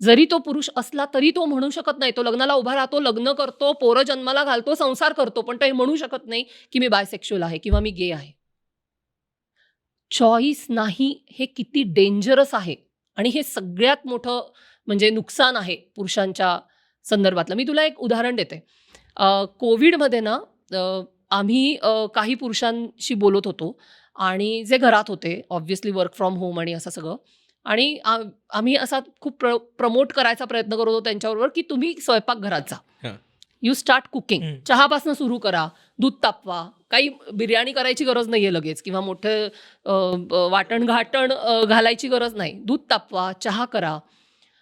जरी तो पुरुष असला तरी तो म्हणू शकत नाही. तो लग्नाला उभा राहतो, लग्न करतो, पोरं जन्माला घालतो, संसार करतो, पण तो हे म्हणू शकत नाही की मी बायसेक्शुअल आहे किंवा मी गे आहे. चॉईस नाही हे किती डेंजरस आहे आणि हे सगळ्यात मोठं म्हणजे नुकसान आहे पुरुषांच्या संदर्भातलं. मी तुला एक उदाहरण देते. कोविडमध्ये ना आम्ही काही पुरुषांशी बोलत होतो आणि जे घरात होते, ऑब्व्हियसली वर्क फ्रॉम होम आणि असं सगळं, आणि आम्ही असा खूप प्रमोट करायचा प्रयत्न करत होतो त्यांच्याबरोबर की तुम्ही स्वयंपाकघरात जा, हां. You start cooking. चहापासून सुरू करा, दूध तापवा, काही बिर्याणी करायची गरज नाहीये लगेच किंवा मोठं वाटण घाटण घालायची गरज नाही. दूध तापवा, चहा करा.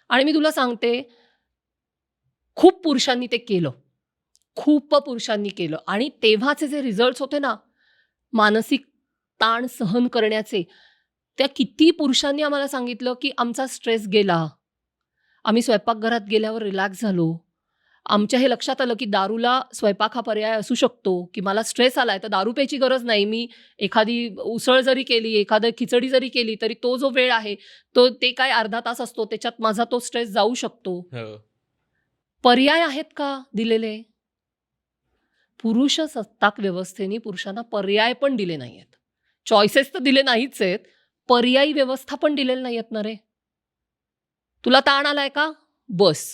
आणि मी तुला सांगते, खूप पुरुषांनी ते केलं, खूप पुरुषांनी केलं आणि तेव्हाचे जे रिझल्ट्स होते ना, मानसिक ताण सहन करण्याचे, त्या किती पुरुषांनी आम्हाला सांगितलं की आमचा स्ट्रेस गेला, आम्ही स्वयंपाकघरात गेल्यावर रिलॅक्स झालो, आमच्या हे लक्षात आलं की दारूला स्वयंपाक हा पर्याय असू शकतो, की मला स्ट्रेस आलाय तर दारू प्यायची गरज नाही, मी एखादी उसळ जरी केली, एखादी खिचडी जरी केली तरी तो जो वेळ आहे तो ते काय अर्धा तास असतो, त्याच्यात माझा तो स्ट्रेस जाऊ शकतो. हो. पर्याय आहेत का दिलेले? पुरुष सत्ताक व्यवस्थेने पुरुषांना पर्याय पण दिले नाहीयेत. चॉईसेस तर दिले नाहीच आहेत, पर्यायी व्यवस्था पण दिलेली नाहीयेत ना रे. तुला ताण आलाय का? बस.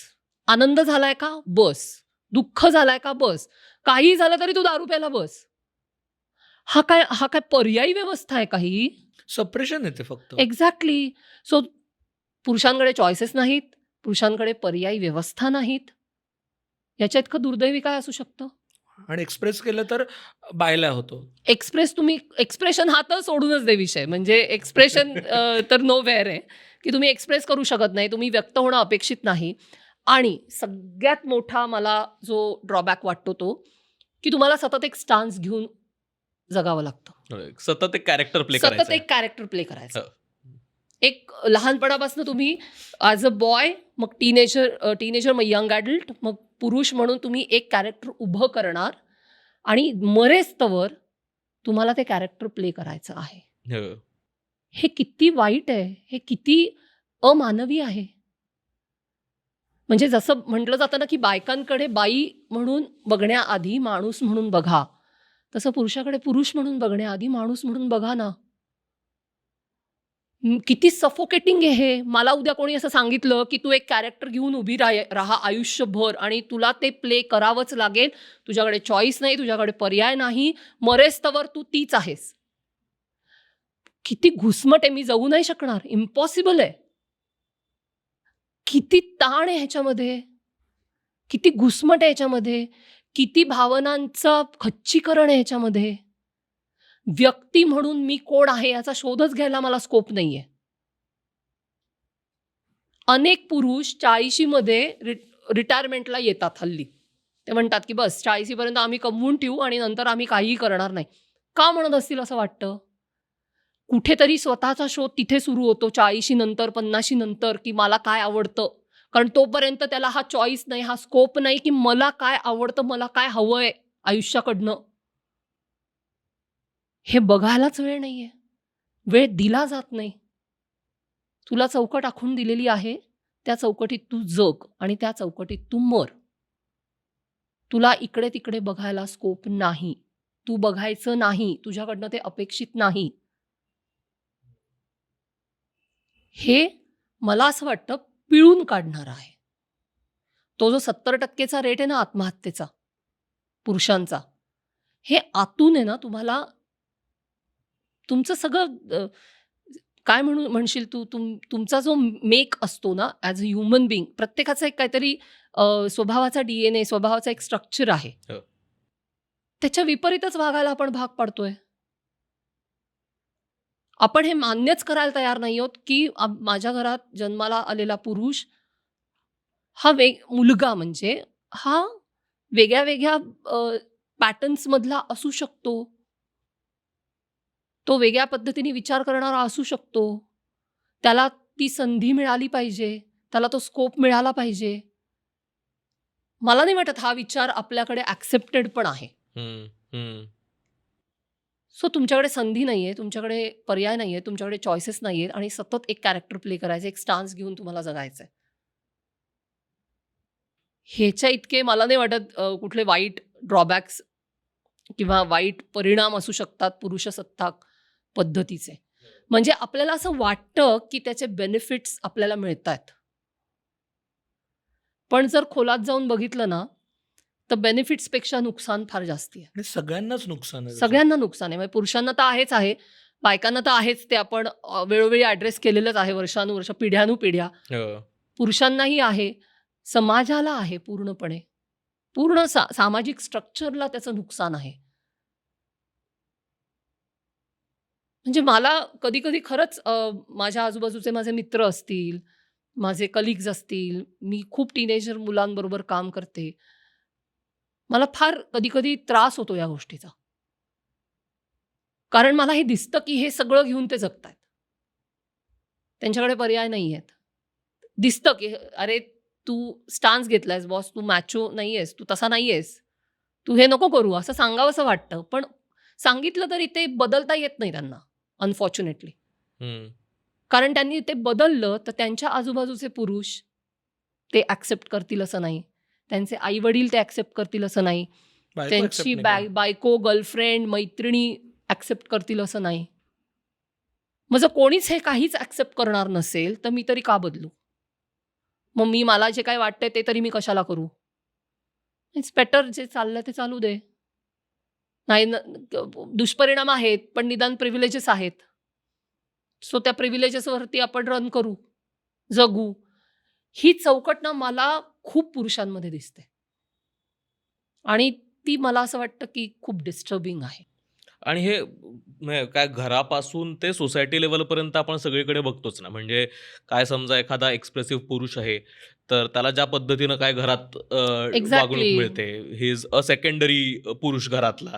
आनंद झालाय का? बस. दुःख झालाय का? बस. काही झालं तरी तू दारू प्यायला बस. हा काय पर्यायी व्यवस्था आहे काही? सप्रेशन येते फक्त. एक्झॅक्टली. सो पुरुषांकडे चॉईसेस नाहीत, पुरुषांकडे पर्यायी व्यवस्था नाहीत. याच्या इतकं दुर्दैवी काय असू शकतं? आणि एक्सप्रेस केलं तर बायला होतो. एक्सप्रेशन हा तर सोडूनच दे विषय. म्हणजे एक्सप्रेशन तर नो वेअर आहे की तुम्ही एक्सप्रेस करू शकत नाही, तुम्ही व्यक्त होणं अपेक्षित नाही. आणि सगळ्यात मोठा मला जो ड्रॉबॅक वाटतो तो की तुम्हाला सतत एक स्टान्स घेऊन जगावं लागतं. सतत एक कॅरेक्टर प्ले सतत करायचं. एक कॅरेक्टर प्ले करायचं. हो. एक लहानपणापासून तुम्ही ॲज अ बॉय, मग टीनेजर, मग यंग ॲडल्ट, मग पुरुष म्हणून तुम्ही एक कॅरेक्टर उभं करणार आणि मरेस्तवर तुम्हाला ते कॅरेक्टर प्ले करायचं आहे. हो. हे किती वाईट आहे, हे किती अमानवी आहे. म्हणजे जसं म्हटलं जातं ना की बायकांकडे बाई म्हणून बघण्याआधी माणूस म्हणून बघा, तसं पुरुषाकडे पुरुष म्हणून बघण्याआधी माणूस म्हणून बघा ना. किती सफोकेटिंग आहे हे. मला उद्या कोणी असं सांगितलं की तू एक कॅरेक्टर घेऊन उभी राहा आयुष्यभर आणि तुला ते प्ले करावंच लागेल, तुझ्याकडे चॉईस नाही, तुझ्याकडे पर्याय नाही, मरेस्तवर तू तीच आहेस. किती घुसमट आहे, मी जगू नाही शकणार, इम्पॉसिबल आहे. किती ताण आहे ह्याच्यामध्ये, किती घुसमट आहे ह्याच्यामध्ये, किती भावनांचं खच्चीकरण आहे ह्याच्यामध्ये. व्यक्ती म्हणून मी कोण आहे याचा शोधच घ्यायला मला स्कोप नाहीये. अनेक पुरुष 40 मध्ये रिटायरमेंटला येतात हल्ली. ते म्हणतात की बस 40 पर्यंत आम्ही कमवून ठेवू आणि नंतर आम्ही काहीही करणार नाही. का म्हणत असतील असं वाटतं? कुठेतरी स्वतःचा शोध तिथे सुरू होतो 40 नंतर, 50 नंतर, की मला काय आवडतं. कारण तोपर्यंत त्याला हा चॉईस नाही, हा स्कोप नाही की मला काय आवडतं, मला काय हवंय आयुष्याकडनं. हे बघायलाच वेळ नाहीये, वेळ दिला जात नाही. तुला चौकट आखून दिलेली आहे, त्या चौकटीत तू जग आणि त्या चौकटीत तू मर. तुला इकडे तिकडे बघायला स्कोप नाही, तू बघायचं नाही, तुझ्याकडनं ते अपेक्षित नाही. हे मला असं वाटतं पिळून काढणार आहे. तो जो 70% रेट आहे ना आत्महत्येचा पुरुषांचा, हे आतून आहे ना तुम्हाला तुमचं सगळं काय म्हणशील तू, तुमचा जो मेक असतो ना ॲज अ ह्युमन बिंग, प्रत्येकाचा एक काहीतरी स्वभावाचा DNA, स्वभावाचा एक स्ट्रक्चर आहे. हो. त्याच्या विपरीतच वागायला आपण भाग पाडतोय. आपण हे मान्यच करायला तयार नाही आहोत की माझ्या घरात जन्माला आलेला पुरुष हा मुलगा म्हणजे हा वेगळ्या वेगळ्या पॅटर्न्समधला असू शकतो. तो वेगळ्या पद्धतीने विचार करणारा असू शकतो. त्याला ती संधी मिळाली पाहिजे. त्याला तो स्कोप मिळाला पाहिजे. मला नाही वाटत हा विचार आपल्याकडे ॲक्सेप्टेड पण आहे. हम्म, हम्म. सो तुमच्याकडे संधी नाहीये, तुमच्याकडे पर्याय नाहीये, तुमच्याकडे चॉईसेस नाहीयेत आणि सतत एक कॅरेक्टर प्ले करायचं, एक स्टान्स घेऊन तुम्हाला जगायचंय. ह्याच्या इतके मला नाही वाटत कुठले वाईट ड्रॉबॅक्स किंवा वाईट परिणाम असू शकतात पुरुषसत्ताक पद्धतीचे. म्हणजे आपल्याला असं वाटतं की त्याचे बेनिफिट्स आपल्याला मिळतायत. पण जर खोलात जाऊन बघितलं ना, तर बेनिफिट्सपेक्षा नुकसान फार जास्ती आहे. आणि सगळ्यांनाच नुकसान आहे त्याचं. सगळ्यांना नुकसान आहे. म्हणजे पुरुषांना तर आहेच आहे, बायकांना तर आहेच. ते आपण वेळोवेळी ॲड्रेस केलेलंच आहे वर्षानुवर्ष, पिढ्यानुपिढ्या. हो. पुरुषांनाही आहे, समाजाला आहे पूर्णपणे. पूर्ण सामाजिक स्ट्रक्चरला त्याचं नुकसान आहे. म्हणजे मला कधी-कधी खरंच माझ्या आजूबाजूचे माझे मित्र असतील, माझे कलीग्स असतील, मी खूप टीनेजर मुलांबरोबर काम करते. मला फार कधी-कधी त्रास होतो या गोष्टीचा. कारण मला हे दिसतं की हे सगळं घेऊन ते जगतायत. त्यांच्याकडे पर्याय नाहीयेत. दिसतं की अरे तू स्टान्स घेतलायस बॉस, तू मॅचो नाहीयेस, तू तसा नाहीयेस. तू हे नको करू असं सांगावंसं वाटतं. पण सांगितलं तरी ते बदलता येत नाही त्यांना अनफॉर्च्युनेटली. हम्म. कारण त्यांनी ते बदललं तर त्यांच्या आजूबाजूचे पुरुष ते ॲक्सेप्ट करतील असं नाही. त्यांचे आई-वडील ते ॲक्सेप्ट करतील असं नाही. बायको त्यांची accept नाही करत. बायको, गर्लफ्रेंड, मैत्रिणी ॲक्सेप्ट करतील असं नाही. मग जर कोणीच हे काहीच ॲक्सेप्ट करणार नसेल, तर मी तरी का बदलू? मग मला जे काही वाटतंय ते तरी मी कशाला करू? इट्स बेटर जे चाललंय ते चालू दे. नाही दुष्परिणाम आहेत, पण निदान प्रिव्हिलेजेस आहेत. सो त्या प्रिव्हिलेजेसवरती आपण रन करू, जगू. ही चौकट ना मला खूप पुरुषांमध्ये दिसते. आणि ती मला असं वाटतं की खूप डिस्टर्बिंग आहे. आणि हे म्हणजे काय घरापासून ते सोसायटी लेवलपर्यंत आपण सगळीकडे बघतोच ना. म्हणजे काय समजा एखादा एक्सप्रेसिव्ह पुरुष आहे, तर त्याला ज्या पद्धतीनं काय घरात वागणूक एक्झॅक्टली. मिळते, ही इज अ सेकंडरी पुरुष घरातला.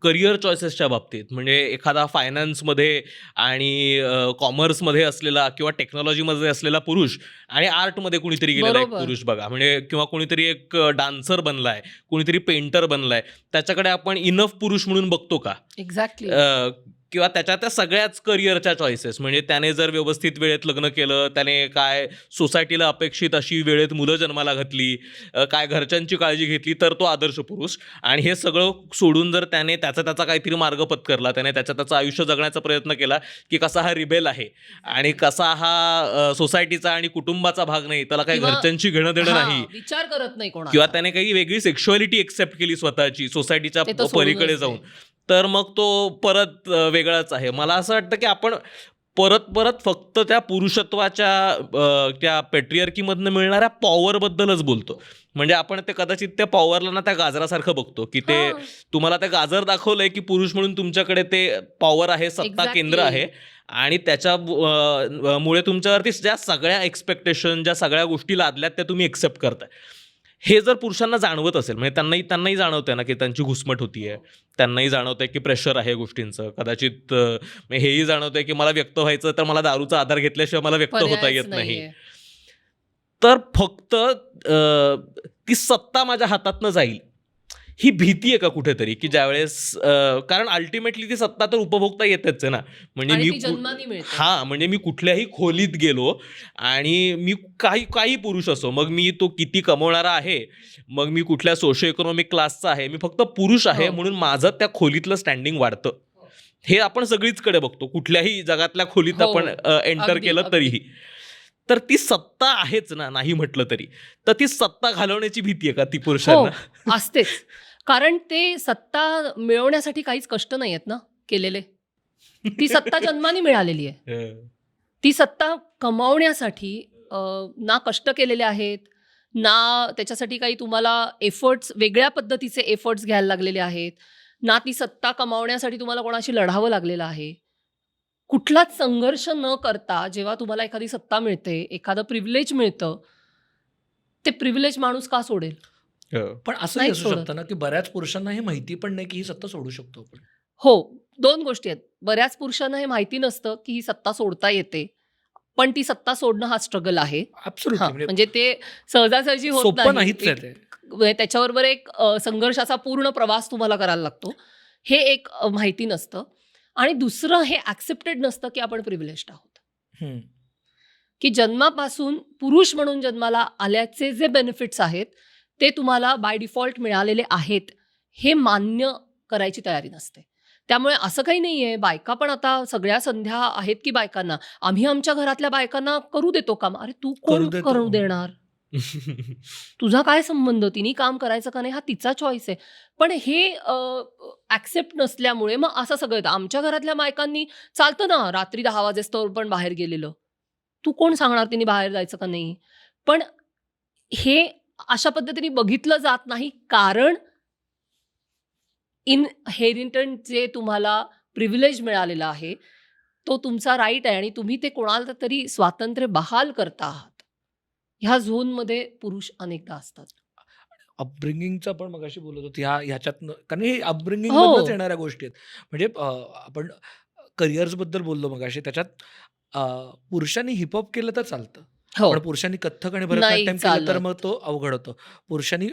करिअर चॉईसेसच्या बाबतीत म्हणजे एखादा फायनान्समध्ये आणि कॉमर्समध्ये असलेला किंवा टेक्नॉलॉजीमध्ये असलेला पुरुष आणि आर्टमध्ये कुणीतरी गेलेला एक बरोबर. पुरुष बघा. म्हणजे किंवा कुणीतरी एक डान्सर बनलाय, कुणीतरी पेंटर बनलाय, त्याच्याकडे आपण इनफ पुरुष म्हणून बघतो का? एक्झॅक्टली. किंवा त्याच्या त्या सगळ्याच करिअरच्या चॉईसेस म्हणजे त्याने जर व्यवस्थित वेळेत लग्न केलं, त्याने काय सोसायटीला अपेक्षित अशी वेळेत मुलं जन्माला घातली, काय घरच्यांची काळजी घेतली, तर तो आदर्श पुरुष. आणि हे सगळं सोडून जर त्याने त्याचा काहीतरी मार्ग पत्करला, त्याने त्याचं आयुष्य जगण्याचा प्रयत्न केला, की कसा हा रिबेल आहे आणि कसा हा सोसायटीचा आणि कुटुंबाचा भाग नाही, त्याला काही किंवा घरच्यांची घेणं देणं नाही, विचार करत नाही किंवा कोणाचा. त्याने काही वेगळी सेक्शुअलिटी एक्सेप्ट केली स्वतःची सोसायटीच्या ते तर सोडूनच पलीकडे दे. जाऊन, तर मग तो परत वेगळाच आहे. मला असं वाटतं की आपण परत फक्त त्या पुरुषत्वाच्या त्या पेट्रियार्कीमधनं मिळणाऱ्या पॉवरबद्दलच बोलतो. म्हणजे आपण ते कदाचित त्या पॉवरला ना त्या गाजरासारखं बघतो, की ते हां. तुम्हाला ते गाजर दाखवलंय की पुरुष म्हणून तुमच्याकडे ते पॉवर आहे, सत्ता केंद्र एक्झॅक्टली. आहे. आणि त्याच्या मुळे तुमच्यावरती ज्या सगळ्या एक्सपेक्टेशन, ज्या सगळ्या गोष्टी लादल्यात त्या तुम्ही एक्सेप्ट करताय. हे जर पुरुषांना जाणवत असेल, म्हणजे त्यांनाही जाणवतंय ना की त्यांची घुसमट होतीये, त्यांनाही जाणवतंय की प्रेशर आहे गोष्टींचं. कदाचित हेही जाणवतंय की मला व्यक्त व्हायचं तर मला दारूचा आधार घेतल्याशिवाय मला व्यक्त होता पर्यायच येत नाही. नाहीये. तर फक्त ती सत्ता माझ्या हातातनं जाईल ही भीती आहे का कुठेतरी, की ज्यावेळेस कारण अल्टिमेटली ती सत्ता तर उपभोगता येतेच आहे ना. म्हणजे आणि मी ती जन्मानी मिळते. हां, म्हणजे मी कुठल्याही खोलीत गेलो आणि मी काही पुरुष असो, मग मी तो किती कमवणारा आहे, मग मी कुठल्या सोशो इकॉनॉमिक क्लासचा आहे, मी फक्त पुरुष आहे हो. म्हणून माझं त्या खोलीतलं स्टँडिंग वाढतं. हे आपण सगळीचकडे बघतो, कुठल्याही जगातल्या खोलीत हो. आपण एंटर अगदी, केलं अगदी. तरीही. तर ती सत्ता आहेच ना, नाही म्हटलं तरी. तर ती सत्ता घालवण्याची भीती आहे का ती हो, पुरुषांना? असतेच. कारण ते सत्ता मिळवण्यासाठी काहीच कष्ट नाही आहेत ना केलेले. ती सत्ता जन्माने मिळालेली आहे. हं. ती सत्ता कमावण्यासाठी ना कष्ट केलेले आहेत, ना त्याच्यासाठी काही तुम्हाला एफर्ट्स, वेगळ्या पद्धतीचे एफर्ट्स घ्यायला लागलेले आहेत, ना ती सत्ता कमावण्यासाठी तुम्हाला कोणाशी लढावं लागलेलं आहे. कुठलाच संघर्ष न करता जेव्हा तुम्हाला एखादी सत्ता मिळते, एखादं प्रिव्हिलेज मिळतं, ते प्रिव्हिलेज माणूस का सोडेल? पण असंही नाही असू सोडत. शकतं ना, की बऱ्याच पुरुषांना हे माहिती पण नाही, की ही सत्ता सोडू शकतो आपण. हो, 2 गोष्टी आहेत. बऱ्याच पुरुषांना हे माहिती नसतं, की ही सत्ता सोडता येते. पण ती सत्ता सोडणं हा स्ट्रगल आहे. हां, ॲब्सोल्युटली म्हणजे म्हणजे ते सहजासहजी होत सोपं नाही. नाहीच आहे एक ते. त्याच्याबरोबर एक संघर्षाचा पूर्ण प्रवास तुम्हाला करायला लागतो. हे एक माहिती नसतं आणि दुसरं हे ॲक्सेप्टेड नसतं, की आपण प्रिव्हिलेज्ड आहोत. हं. की जन्मापासून पुरुष म्हणून जन्माला आल्याचे जे बेनिफिट्स आहेत, ते तुम्हाला बाय डिफॉल्ट मिळालेले आहेत, हे मान्य करायची तयारी नसते. त्यामुळे असं काही नाहीये, बायका पण आता सगळ्या संध्या आहेत की बायकांना. आम्ही आमच्या घरातल्या बायकांना करू देतो काम. अरे तू करू कोण देतो. करू देणार? तुझा काय संबंध? तिने काम करायचं का नाही हा तिचा चॉईस आहे. पण हे ॲक्सेप्ट नसल्यामुळे मग असं सगळं येतं. आमच्या घरातल्या बायकांनी चालतं ना रात्री 10 वाजेस्तोवर पण बाहेर गेलेलं. तू कोण सांगणार तिने बाहेर जायचं का नाही? पण हे अशा पद्धतीने बघितलं जात नाही कारण इनहेरिटंट जे तुम्हाला प्रिव्हिलेज मिळालेला आहे, तो तुमचा राईट आहे आणि तुम्ही ते कोणाला तरी स्वातंत्र्य बहाल करता आहात. ह्या झोनमध्ये पुरुष अनेकदा असतात. अपब्रिंगिंगचं पण मगाशी बोलत होतो ह्याच्यातनं कारण हे अपब्रिंगिंगमधनंच हो. येणाऱ्या गोष्टी आहेत. म्हणजे आपण करिअर्सबद्दल बोललो मगाशी त्याच्यात पुरुषांनी हिप-हॉप केलं तर चालतं. हो. पण पुरुषांनी कथ्थक आणि नाही भरतनाट्यम केलं तर मग चालत. तो अवघड होतो. पुरुषांनी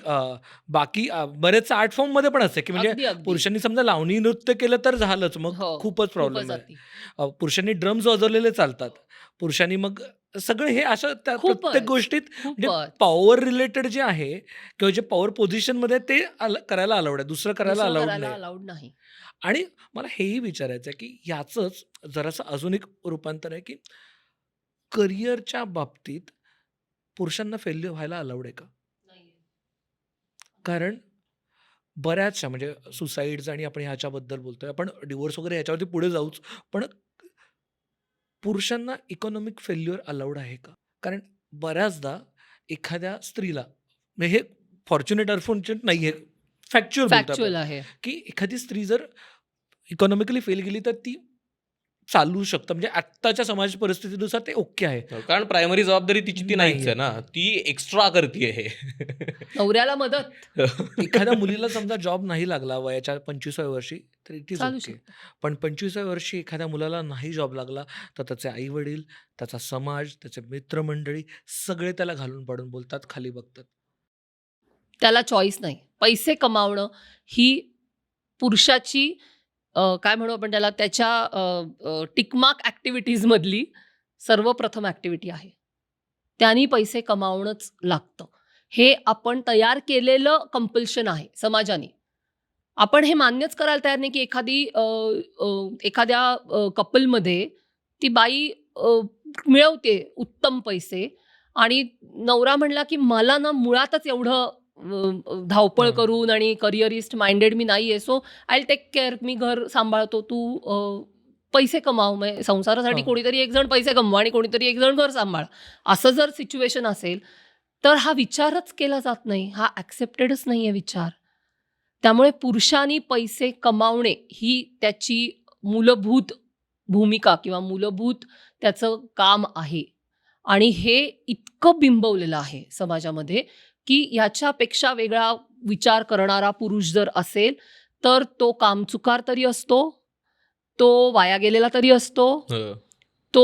बाकी बरेच आर्ट फॉर्ममध्ये पण असते, की म्हणजे अगदी, अगदी. पुरुषांनी समजा लावणी नृत्य केलं तर झालंच मग हो. खूपच प्रॉब्लेम आहे. अति. पुरुषांनी ड्रम्स वाजवलेले चालतात. पुरुषांनी मग सगळे हे असं त्या प्रत्येक खूपच, गोष्टीत म्हणजे खूपच. पॉवर रिलेटेड जे आहे किंवा जे पॉवर पोझिशनमध्ये ते करायला अलाउड आहे. दुसरं करायला दुसरं अलाउड करायला नाही. अलाउड नाही. आणि मला हेही विचारायचं आहे, की ह्याचंच जरासं अजून एक रूपांतर आहे, की करिअरच्या बाबतीत पुरुषांना फेल्युअर व्हायला अलाउड आहे का? कारण बऱ्याचशा म्हणजे सुसाईड्स आणि आपण ह्याच्याबद्दल बोलतोय. आपण डिव्होर्स वगैरे ह्याच्यावरती पुढे जाऊच. पण पुरुषांना इकॉनॉमिक फेल्युअर अलाउड आहे का? कारण बऱ्याचदा एखाद्या स्त्रीला म्हणजे हे फॉर्च्युनेट अनफॉर्च्युनेट नाहीये. फॅक्च्युअल बोलतोय आपण, फॅक्च्युअल आहे. की एखादी स्त्री जर इकॉनॉमिकली फेल गेली तर ती चालू शकतं. म्हणजे आत्ताच्या समाज परिस्थितीनुसार ते ओके आहे. कारण प्रायमरी जबाबदारी तिची ती नाहीच नाहीये. आहे ना. ती एक्स्ट्रा करतीये हे. नवऱ्याला मदत एखाद्या मुलीला समजा जॉब नाही लागला वयाच्या 25व्या वर्षी तर इट इज चालू ओके. शकतं. पण 25व्या वर्षी एखाद्या मुलाला नाही जॉब लागला तर त्याचे आई-वडील, त्याचा समाज, त्याचे मित्रमंडळी सगळे त्याला घालून पाडून बोलतात, खाली बघतात. त्याला चॉईस नाही. पैसे कमावणं ही पुरुषाची काय म्हणू आपण त्याला त्याच्या टिकमार्क ॲक्टिव्हिटीजमधली सर्वप्रथम ॲक्टिव्हिटी आहे. त्यांनी पैसे कमावणंच लागतं. हे आपण तयार केलेलं कंपल्शन आहे समाजाने. आपण हे मान्यच करायला तयार नाही, की एखाद्या कपलमध्ये ती बाई मिळवते उत्तम पैसे आणि नवरा म्हणला, की मला ना मुळातच एवढं धावपळ हां. करून आणि करिअरिस्ट माइंडेड मी नाहीये. So I will take care. मी घर सांभाळतो. तू पैसे कमाव. म्हणजे संसारासाठी हां. कोणीतरी एक जण पैसे कमवा आणि कोणीतरी एक जण घर सांभाळ. असं जर सिच्युएशन असेल, तर हा विचारच केला जात नाही. हा ॲक्सेप्टेडच नाहीये विचार. त्यामुळे पुरुषांनी पैसे कमावणे ही त्याची मूलभूत भूमिका किंवा मूलभूत त्याचं काम आहे. आणि हे इतकं बिंबवलेलं आहे समाजामध्ये, की ह्याच्यापेक्षा वेगळा विचार करणारा पुरुष जर असेल, तर तो कामचुकार तरी असतो, तो वाया गेलेला तरी असतो, तो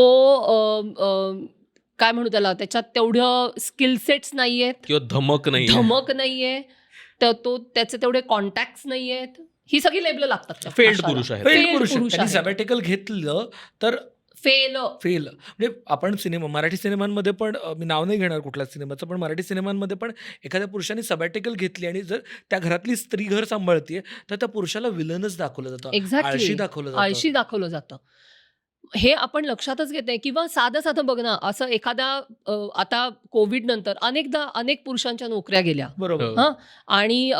काय म्हणू त्याला त्याच्यात तेवढं स्किल सेट्स नाहीयेत, किंवा धमक नाही. धमक नाहीये, तर तो त्याचे तेवढे कॉन्टॅक्ट्स नाहीयेत. ही सगळी लेबलं लागतात त्या Failed पुरुषाला. पुरुष आहे. फेल Failed पुरुष आहे. पुरुष त्यांनी आहे. सॅबॅटिकल घेतलं तर फेल फेल म्हणजे आपण मराठी सिनेमांमध्ये पण मी नाव नाही घेणार कुठल्या सिनेमाचं, पण मराठी सिनेमांमध्ये पण एखाद्या पुरुषाने सबॅटिकल घेतली आणि जर त्या घरातली स्त्री घर सांभाळतीये तर त्या पुरुषाला विलनच दाखवलं जातं. आळशी एक्झॅक्टली दाखवलं जातं. आळशी दाखवलं जातं. हे आपण लक्षातच घेत नाही किंवा साधं बघ ना असं एखादा आता कोविड नंतर अनेक पुरुषांच्या नोकऱ्या गेल्या. बरोबर. हो. हां आणि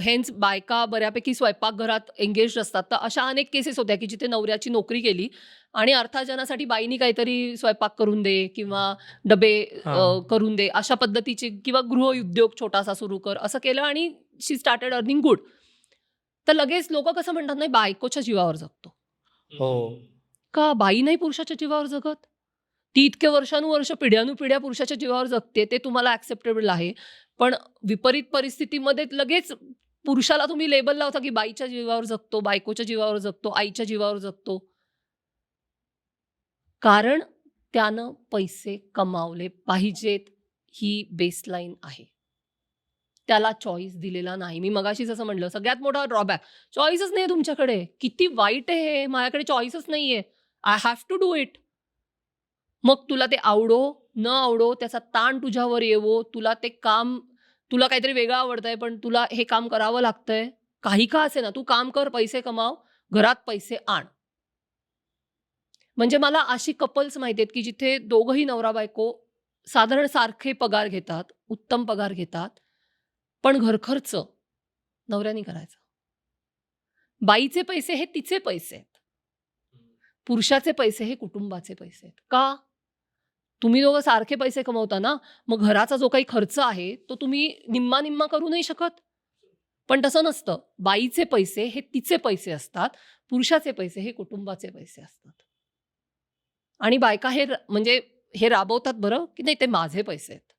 हेन्स बायका बऱ्यापैकी स्वयंपाकघरात एंगेज असतात. तर अशा अनेक केसेस होत्या की जिथे नवऱ्याची नोकरी गेली आणि अर्थार्जनासाठी बाईनी काहीतरी स्वयंपाक करून दे किंवा डबे हां. करून दे अशा पद्धतीचे किंवा गृहउद्योग छोटासा सुरू कर असं केलं आणि शी स्टार्टेड अर्निंग गुड. तर लगेच लोक कसं म्हणतात नाही बायकोच्या जीवावर जगतो. हो. का बाई नाही पुरुषाच्या जीवावर जगत? ती इतके वर्षानुवर्ष पिढ्यानुपिढ्या पुरुषाच्या जीवावर जगते, ते तुम्हाला ॲक्सेप्टेबल आहे. पण विपरीत परिस्थितीमध्ये लगेच पुरुषाला तुम्ही लेबल लावता, की बाईच्या जीवावर जगतो, बायकोच्या जीवावर जगतो, आईच्या जीवावर जगतो. कारण त्यानं पैसे कमावले पाहिजेत, ही बेसलाईन आहे. त्याला चॉईस दिलेला नाही. मी मगाशी जसं म्हटलं, सगळ्यात मोठा ड्रॉबॅक चॉईसच नाही तुमच्याकडे. किती वाईट आहे हे. माझ्याकडे चॉईसच नाहीये. I have to do it. मग तुला ते आवडो, न आवडो, त्याचा ताण तुझ्यावर येवो, तुला काहीतरी वेगळं आवडतंय, पण तुला हे काम करावं लागतंय. काही का असेना, तू काम कर, पैसे कमाव, घरात पैसे आण. म्हणजे मला अशी कपल्स माहिती आहेत, की जिथे दोघंही नवरा-बायको साधारण सारखे पगार घेतात, उत्तम पगार घेतात, पण घरखर्च नवऱ्याने करायचा. बाईचे पैसे हे तिचे पैसे आहेत. पुरुषाचे पैसे हे कुटुंबाचे पैसे आहेत. का? तुम्ही दोघं सारखे पैसे कमवता ना, मग घराचा जो काही खर्च आहे, तो तुम्ही निम्मा-निम्मा करू नाही शकत? पण तसं नसतं. बाईचे पैसे हे तिचे पैसे असतात, पुरुषाचे पैसे हे कुटुंबाचे पैसे असतात. आणि बायका म्हणजे हे राबवतात बरं, की नाही ते माझे पैसे आहेत.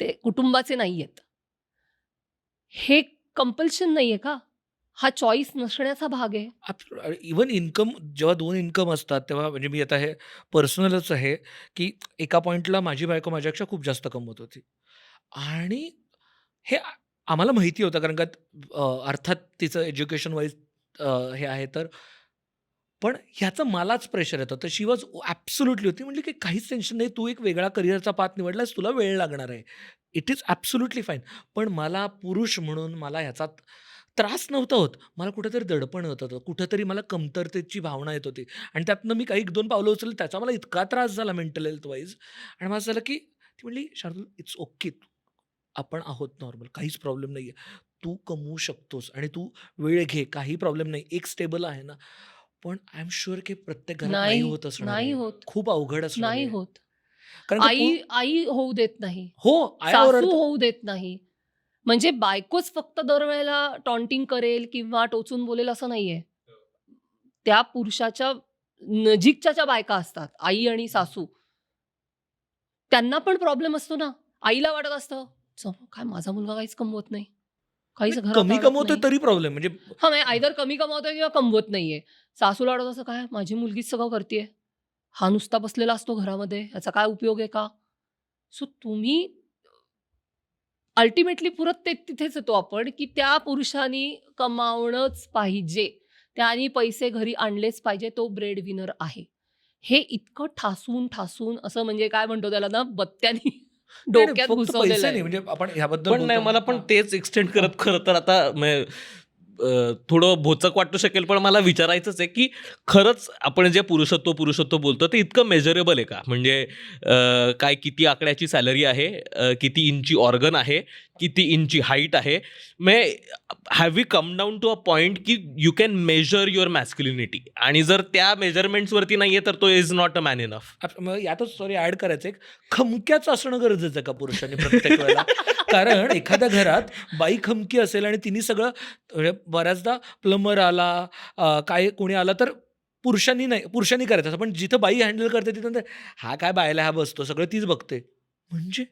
ते कुटुंबाचे नाहीयेत. हे कंपल्शन नाहीये का? हा चॉईस नसण्याचा भाग आहे. इव्हन इन्कम जेव्हा 2 इन्कम असतात तेव्हा म्हणजे मी आता हे पर्सनलच आहे, की एका पॉइंटला माझी बायको माझ्यापेक्षा खूप जास्त कमवत होती. आणि हे आम्हाला माहिती होतं कारण का अर्थात तिचं एज्युकेशन वाईज हे आहे तर. पण ह्याचं मलाच प्रेशर येतं. तर शी वॉज ॲब्सोल्युटली होती म्हटली, की "काहीच टेन्शन नाही. तू एक वेगळा करिअरचा पाथ निवडलास. तुला वेळ लागणार आहे. It is absolutely fine." पण मला पुरुष म्हणून मला ह्याचा त्रास नव्हता होत. मला कुठेतरी दडपण होत होतं. कुठेतरी मला कमतरतेची भावना येत होती. आणि त्यातनं मी काही 1-2 पावलं उचलली. त्याचा मला इतका त्रास झाला मेंटल हेल्थ वाईज. आणि मला असं झालं, की ती म्हटली, "शार्दूल इट्स ओके. आपण आहोत नॉर्मल. काहीच प्रॉब्लेम नाहीये. तू कमवू शकतोस आणि तू वेळ घे. काही प्रॉब्लेम नाही. एक स्टेबल आहे ना." पण आय एम शुअर की प्रत्येक घरात नाही नाही, होत असणार नाही आहे. होत. खूप अवघड असणार नाही आहे. होत. कारण का आई होऊ देत नाही. हो, आया सासू ओरडतात. होऊ देत नाही. म्हणजे बायकोच फक्त दरवेळेला टॉन्टिंग करेल किंवा टोचून बोलेल असं नाहीये. त्या पुरुषाच्या नजीकच्या ज्या बायका असतात, आई आणि सासू, त्यांना पण प्रॉब्लेम असतो ना. आईला वाटत असतं, काय माझा मुलगा काहीच कमवत नाही. काहीच घरात कमी आणत कमवतोय नाही. तरी प्रॉब्लेम म्हणजे हां, म्हणजे आयदर कमी कमावतोय किंवा कमवत नाहीये. सासूला वाटत असं, काय माझी मुलगीच सगळं करतीये. हा नुसता बसलेला असतो घरामध्ये. ह्याचा काय उपयोग आहे का? सो तुम्ही अल्टिमेटली परत तिथेच येतो आपण, की त्या पुरुषानी कमावणंच पाहिजे. त्यानी पैसे घरी आणलेच पाहिजे. तो ब्रेड विनर आहे. हे इतकं ठासून असं म्हणजे काय म्हणतो त्याला ना, बत्त्यानी नाही, नाही, डोक्यात फक्त घुसवलेलं पैसे आहे. नाही म्हणजे आपण ह्याबद्दल पण नाही, बोलतो. मला पण हां. तेच एक्सटेंड करत खरं तर आता थोडं भोचक वाटू शकेल, पण मला विचारायचंच आहे, की खरंच आपण जे पुरुषत्व बोलतो ते इतकं मेजरेबल आहे का? म्हणजे काय किती आकड्याची सॅलरी आहे, किती इंची ऑर्गन आहे, किती इंची हाईट आहे, have we come down to a point की you can measure your masculinity, आणि जर त्या मेजरमेंट्सवरती नाहीये तर तो is not a man enough. मग यातच सॉरी ॲड करायचं एक खमक्याचं असणं गरजेचं आहे का पुरुषांनी प्रत्येक वेळेला? कारण एखाद्या घरात बाई खमकी असेल आणि तिने सगळं म्हणजे बऱ्याचदा प्लंबर आला, काय कोणी आला तर पुरुषांनी करायचं असं. पण जिथं बाई हँडल करते तिथं हा काय बायला हा बसतो सगळं तीच बघते. म्हणजे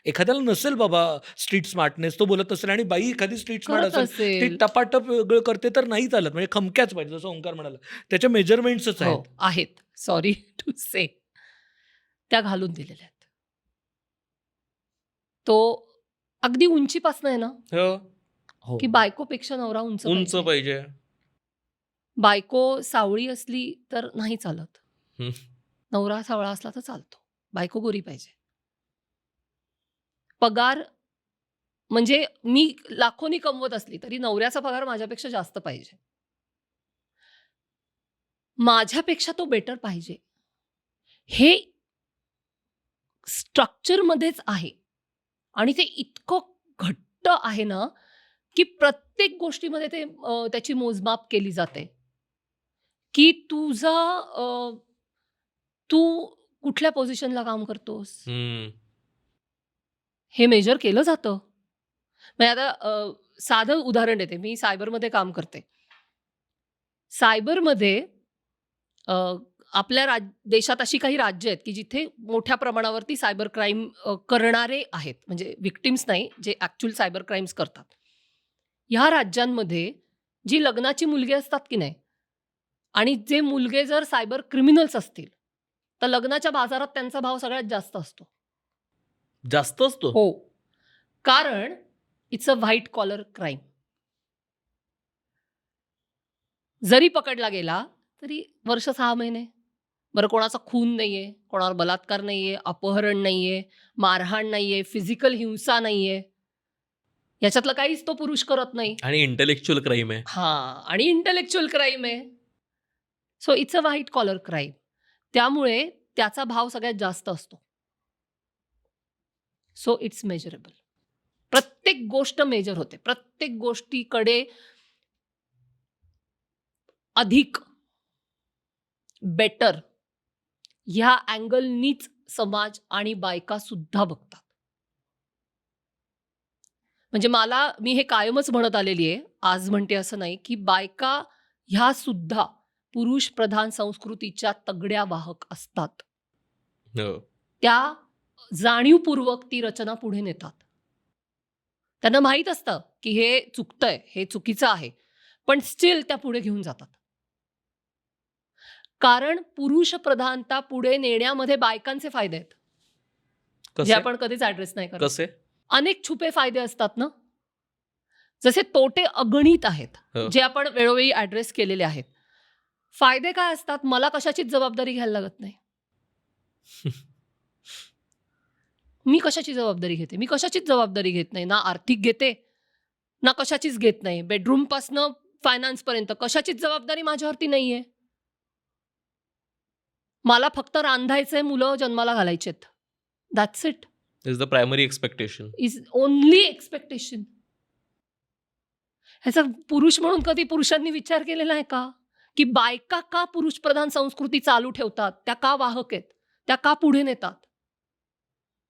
एखाद्याला नसेल बाबा स्ट्रीट स्मार्टनेस, तो बोलत असेल आणि बाई एखादी स्ट्रीट स्मार्ट करत असेल, ती असेल. टपाटप वेगळं करते तर नाही चालत. म्हणजे खमक्याच पाहिजे जसं ओंकार म्हणाला. त्याच्या मेजरमेंट्सच आहेत. हो, आहेत. सॉरी टू से. त्या घालून दिलेल्या आहेत. तो अगदी उंचीपासून आहे ना, हो. की बायकोपेक्षा नवरा उंच उंच पाहिजे. पाहिजे. बायको सावळी असली तर नाही चालत. हं. नवरा सावळा असला तर चालतो. बायको गोरी पाहिजे. पगार म्हणजे मी लाखोनी कमवत असली तरी नवऱ्याचा पगार माझ्यापेक्षा जास्त पाहिजे. माझ्यापेक्षा तो बेटर पाहिजे. हे स्ट्रक्चरमध्येच आहे. आणि ते इतकं घट्ट आहे ना, की प्रत्येक गोष्टीमध्ये त्याची मोजमाप केली जाते. की तू कुठल्या पोझिशनला काम करतोस? हं. हे मेजर केलं जातं. म्हणजे आता साधं उदाहरण देते. मी सायबरमध्ये काम करते. सायबरमध्ये आपल्या देशात अशी काही राज्य आहेत की जिथे मोठ्या प्रमाणावरती सायबर क्राईम करणारे आहेत, म्हणजे विक्टिम्स नाही, जे ॲक्च्युअल सायबर क्राईम्स करतात. ह्या राज्यांमध्ये जी लग्नाची मुलगी असतात की नाही, आणि जे मुलगे जर सायबर क्रिमिनल्स असतील, तर लग्नाच्या बाजारात त्यांचा भाव सगळ्यात जास्त असतो. जास्त असतो. हो, कारण it's a white collar crime. जरी पकडला गेला तरी वर्ष 6 महिने. बरं, कोणाचा खून नाहीये, कोणावर बलात्कार नाहीये, अपहरण नाहीये, मारहाण नाहीये, फिजिकल हिंसा नाहीये. याच्यातलं काहीच तो पुरुष करत नाही. आणि इंटेलेक्च्युअल क्राईम आहे. हां, आणि इंटेलेक्च्युअल क्राईम आहे. So it's a white collar crime. त्यामुळे त्याचा भाव सगळ्यात जास्त असतो. So it's measurable. प्रत्येक गोष्ट मेजर होते. प्रत्येक गोष्टीकडे अधिक, बेटर ह्या अँगलनीच समाज आणि बायका सुद्धा बघतात. म्हणजे मी हे कायमच म्हणत आलेली आहे, आज म्हणते असं नाही, की बायका ह्या सुद्धा पुरुष प्रधान संस्कृतीच्या तगड्या वाहक असतात. हो. त्या जाणीवपूर्वक ती रचना पुढे नेतात. त्यांना माहीत असतं की हे चुकतंय, हे चुकीचं आहे, पण स्टिल त्या पुढे घेऊन जातात. कारण पुरुष प्रधानता पुढे नेण्यामध्ये बायकांचे फायदे आहेत, जे कसे आपण कधीच ऍड्रेस नाही करत. कसे अनेक छुपे फायदे असतात ना, जसे तोटे अगणित आहेत, हो. जे आपण वेळोवेळी ऍड्रेस केलेले आहेत. फायदे काय असतात? मला कशाचीच जबाबदारी घ्यायला लागत नाही. मी कशाची जबाबदारी घेते? मी कशाचीच जबाबदारी घेत नाही. ना आर्थिक घेते, ना कशाचीच घेत नाही. बेडरूमपासनं फायनान्सपर्यंत कशाचीच जबाबदारी माझ्यावरती नाहीये. मला फक्त रांधायचंय, मुलं जन्माला घालायचेत. That's it. Is the primary expectation. Is only expectation. ह्याचा पुरुष म्हणून कधी पुरुषांनी विचार केलेला आहे का? की बायका का पुरुष प्रधान संस्कृती चालू ठेवतात? त्या का वाहक आहेत? त्या का पुढे नेतात?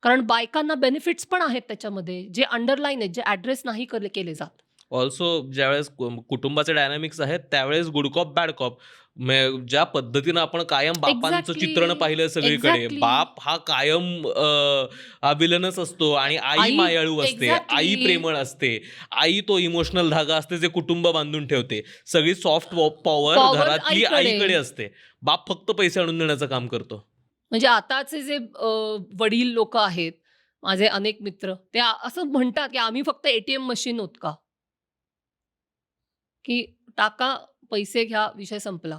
कारण बायकांना बेनिफिट्स पण आहेत त्याच्यामध्ये, जे अंडरलाईन आहेत, जे ऍड्रेस नाही केले जात. ऑल्सो ज्यावेळेस कुटुंबाचे डायनामिक्स आहेत त्यावेळेस गुड कॉप बॅड कॉप, ज्या पद्धतीनं आपण कायम बापांचं Exactly. चित्रण पाहिलं सगळीकडे. Exactly. बाप हा कायम विलनच असतो आणि आई आई- मायाळू असते. Exactly. आई प्रेमळ असते. आई तो इमोशनल धागा असते जे कुटुंब बांधून ठेवते. सगळी सॉफ्ट पॉवर Power घरातली आईकडे. आईकडे असते. बाप फक्त पैसे आणून देण्याचं काम करतो. म्हणजे आताचे जे वडील लोक आहेत, माझे अनेक मित्र, ते असं म्हणतात की आम्ही फक्त ATM मशीन होत का, की टाका, पैसे घ्या, विषय संपला.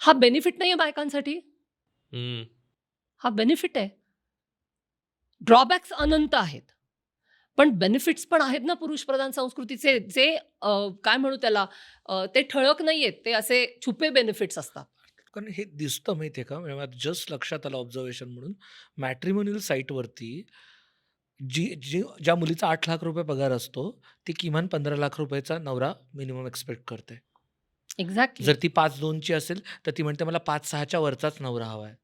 हा बेनिफिट नाहीये बायकांसाठी. हम्म. हा बेनिफिट आहे. ड्रॉबॅक्स अनंत आहेत, पण बेनिफिट्स पण आहेत ना पुरुष प्रधान संस्कृतीचे, जे काय म्हणू त्याला, ते ठळक नाहीयेत, ते असे छुपे बेनिफिट्स असतात. कारण हे दिसतं माहिती आहे का, म्हणजे मला जस्ट लक्षात आलं ऑब्झर्वेशन म्हणून. मॅट्रिमोनियल साईटवरती ज्या मुलीचा 8 लाख रुपये पगार असतो, ती किमान 15 लाख रुपयाचा नवरा मिनिमम एक्सपेक्ट करते. एक्झॅक्टली. जर ती 5'2" असेल तर ती म्हणते मला 5'6" वरचाच नवरा हवा आहे.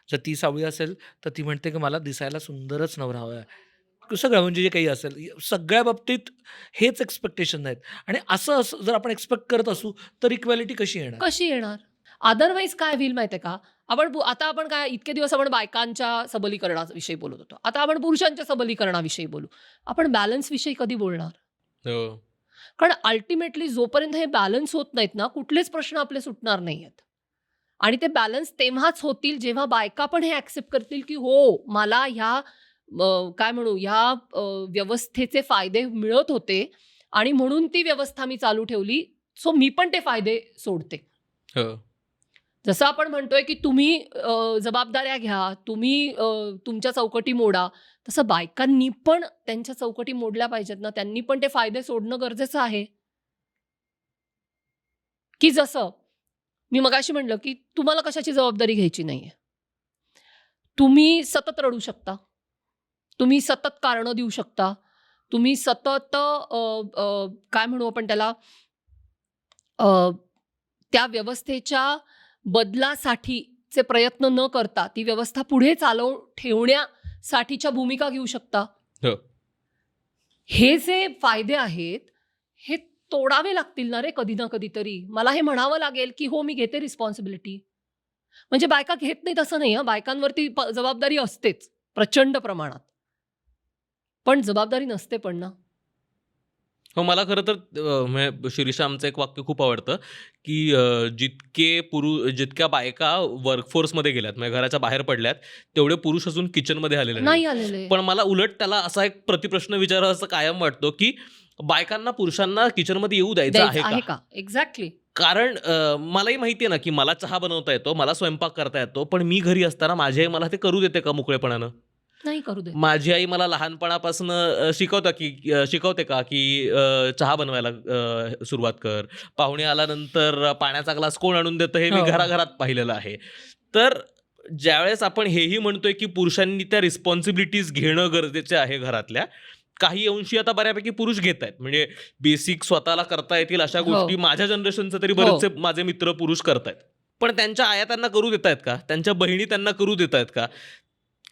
जर ती 6वी असेल तर ती म्हणते की मला दिसायला सुंदरच नवरा हवा आहे. सगळं म्हणजे जे काही असेल, सगळ्या बाबतीत हेच एक्सपेक्टेशन आहेत. आणि असं जर आपण एक्सपेक्ट करत असू तर इक्वॅलिटी कशी येणार? कशी येणार? अदरवाईज काय होईल माहितीये का? आता आपण काय, इतके दिवस आपण बायकांच्या सबलीकरणाविषयी बोलत होतो, आता आपण पुरुषांच्या सबलीकरणाविषयी बोलू. आपण बॅलन्स विषयी कधी बोलणार? हो. कारण अल्टिमेटली जोपर्यंत हे बॅलन्स होत नाहीत ना, कुठलेच प्रश्न आपले सुटणार नाहीयेत. आणि ते बॅलन्स तेव्हाच होतील जेव्हा बायका पण हे ऍक्सेप्ट करतील की हो, मला ह्या काय म्हणू, ह्या व्यवस्थेचे फायदे मिळत होते आणि म्हणून ती व्यवस्था मी चालू ठेवली, सो मी पण ते फायदे सोडते. हो. जसं आपण म्हणतोय की तुम्ही जबाबदाऱ्या घ्या, तुम्ही तुमच्या चौकटी मोडा, तसं बायकांनी पण त्यांच्या चौकटी मोडल्या पाहिजेत ना. त्यांनी पण ते फायदे सोडणं गरजेचं आहे. की जसं मी मगाशी म्हणलं की तुम्हाला कशाची जबाबदारी घ्यायची नाहीये. तुम्ही सतत रडू शकता, तुम्ही सतत कारणं देऊ शकता, तुम्ही सतत काय म्हणू आपण त्याला, त्या व्यवस्थेच्या बदलासाठीचे प्रयत्न न करता ती व्यवस्था पुढे चालवून ठेवण्यासाठीच्या भूमिका घेऊ शकता. हो. हे जे फायदे आहेत हे तोडावे लागतील ना रे, कधी ना कधीतरी. मला हे म्हणावं लागेल की हो, मी घेते रिस्पॉन्सिबिलिटी. म्हणजे बायका घेत नाहीत असं नाही हं, बायकांवरती जबाबदारी असतेच प्रचंड प्रमाणात, पण जबाबदारी नसते पण ना. हो, मला खरं तर म्हणजे शिरीषा आमचं एक वाक्य खूप आवडतं, की जितक्या बायका वर्कफोर्समध्ये गेल्यात, म्हणजे घराच्या बाहेर पडल्यात, तेवढे पुरुष अजून किचनमध्ये आलेले नाहीत. नाही आलेले. पण मला उलट त्याला असा एक प्रतिप्रश्न विचारावासा कायम वाटतो, की बायकांना पुरुषांना किचनमध्ये येऊ द्यायचं द्यायचं आहे आहे का? का? एक्झॅक्टली. कारण मलाही माहिती आहे ना, की मला चहा बनवता येतो, मला स्वयंपाक करता येतो, पण मी घरी असताना माझी आई मला ते करू देते का मोकळेपणानं? नाही करू देत. माझी आई मला लहानपणापासून शिकवते का, की चहा बनवायला सुरुवात कर. पाहुणे आल्यानंतर पाण्याचा ग्लास कोण आणून देतं हे मी हो. घराघरात पाहिलेलं आहे. तर ज्यावेळेस आपण हेही म्हणतोय, की पुरुषांनी त्या रिस्पॉन्सिबिलिटीज घेणं गरजेचं आहे घरातल्या, काही अंशी आता बऱ्यापैकी पुरुष घेत आहेत. म्हणजे बेसिक स्वतःला करता येतील अशा हो. गोष्टी माझ्या जनरेशनचे तरी हो. बरेचसे माझे मित्र पुरुष करतायत. पण त्यांच्या आया त्यांना करू देतायत का? त्यांच्या बहिणी त्यांना करू देतायत का?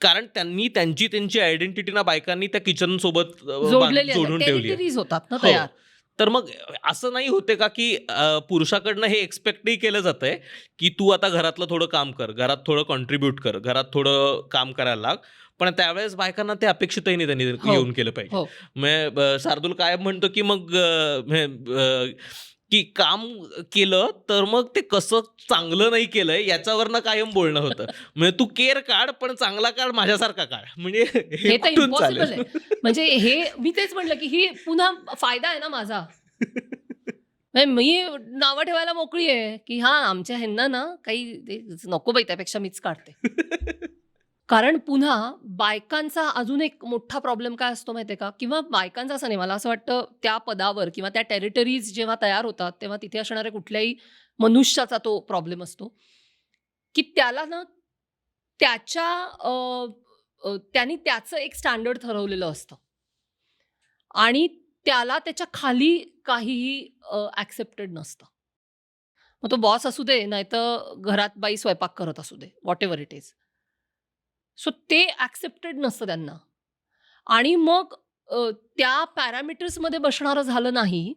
कारण त्यांनी त्यांची आयडेंटिटी ना बायकांनी त्या किचन सोबत जोडलेले जोडून ठेवली आहे. टेरिटरीज होतात ना हो. तयार. तर मग असं नाही होते का, की पुरुषाकडनं हे एक्सपेक्टही केलं जातंय, की तू आता घरातलं थोडं काम कर, घरात थोडं कॉन्ट्रीब्यूट कर, घरात थोडं काम करायला लाग. पण त्यावेळेस बायकांना ते अपेक्षितही नाही त्यांनी हो. येऊन केलं पाहिजे. हो. म्हणजे शार्दूल कायम म्हणतो, की मग की काम केलं तर मग ते कसं चांगलं नाही केलंय याच्यावरनं कायम बोलणं होतं. म्हणजे तू केअर काढ, पण चांगला काढ, माझ्यासारखा काढ. म्हणजे हे तर कुठून इम्पॉसिबल चालेल? आहे. म्हणजे हे मी तेच म्हटलं, की ही पुन्हा फायदा आहे ना माझा. म्हणजे मी नावं ठेवायला मोकळी आहे, की हां, आमच्या ह्यांना ना काही ते नको बाई त्यापेक्षा मीच काढते. कारण पुन्हा बायकांचा अजून एक मोठा प्रॉब्लेम काय असतो माहिती आहे का? किंवा बायकांचा असं नाही, मला असं वाटतं त्या पदावर किंवा त्या टेरिटरीज जेव्हा तयार होतात, तेव्हा तिथे असणाऱ्या कुठल्याही मनुष्याचा तो प्रॉब्लेम असतो, की त्याला ना त्याच्या त्यांनी त्याचं एक स्टँडर्ड ठरवलेलं असतं आणि त्याला त्याच्या खाली काहीही ॲक्सेप्टेड नसतं. मग तो बॉस असू दे, नाहीतर घरात बाई स्वयंपाक करत असू दे, व्हॉटेव्हर इट इज. सो ते ॲक्सेप्टेड नसतं त्यांना. आणि मग त्या पॅरामीटर्समध्ये बसणारं झालं नाही,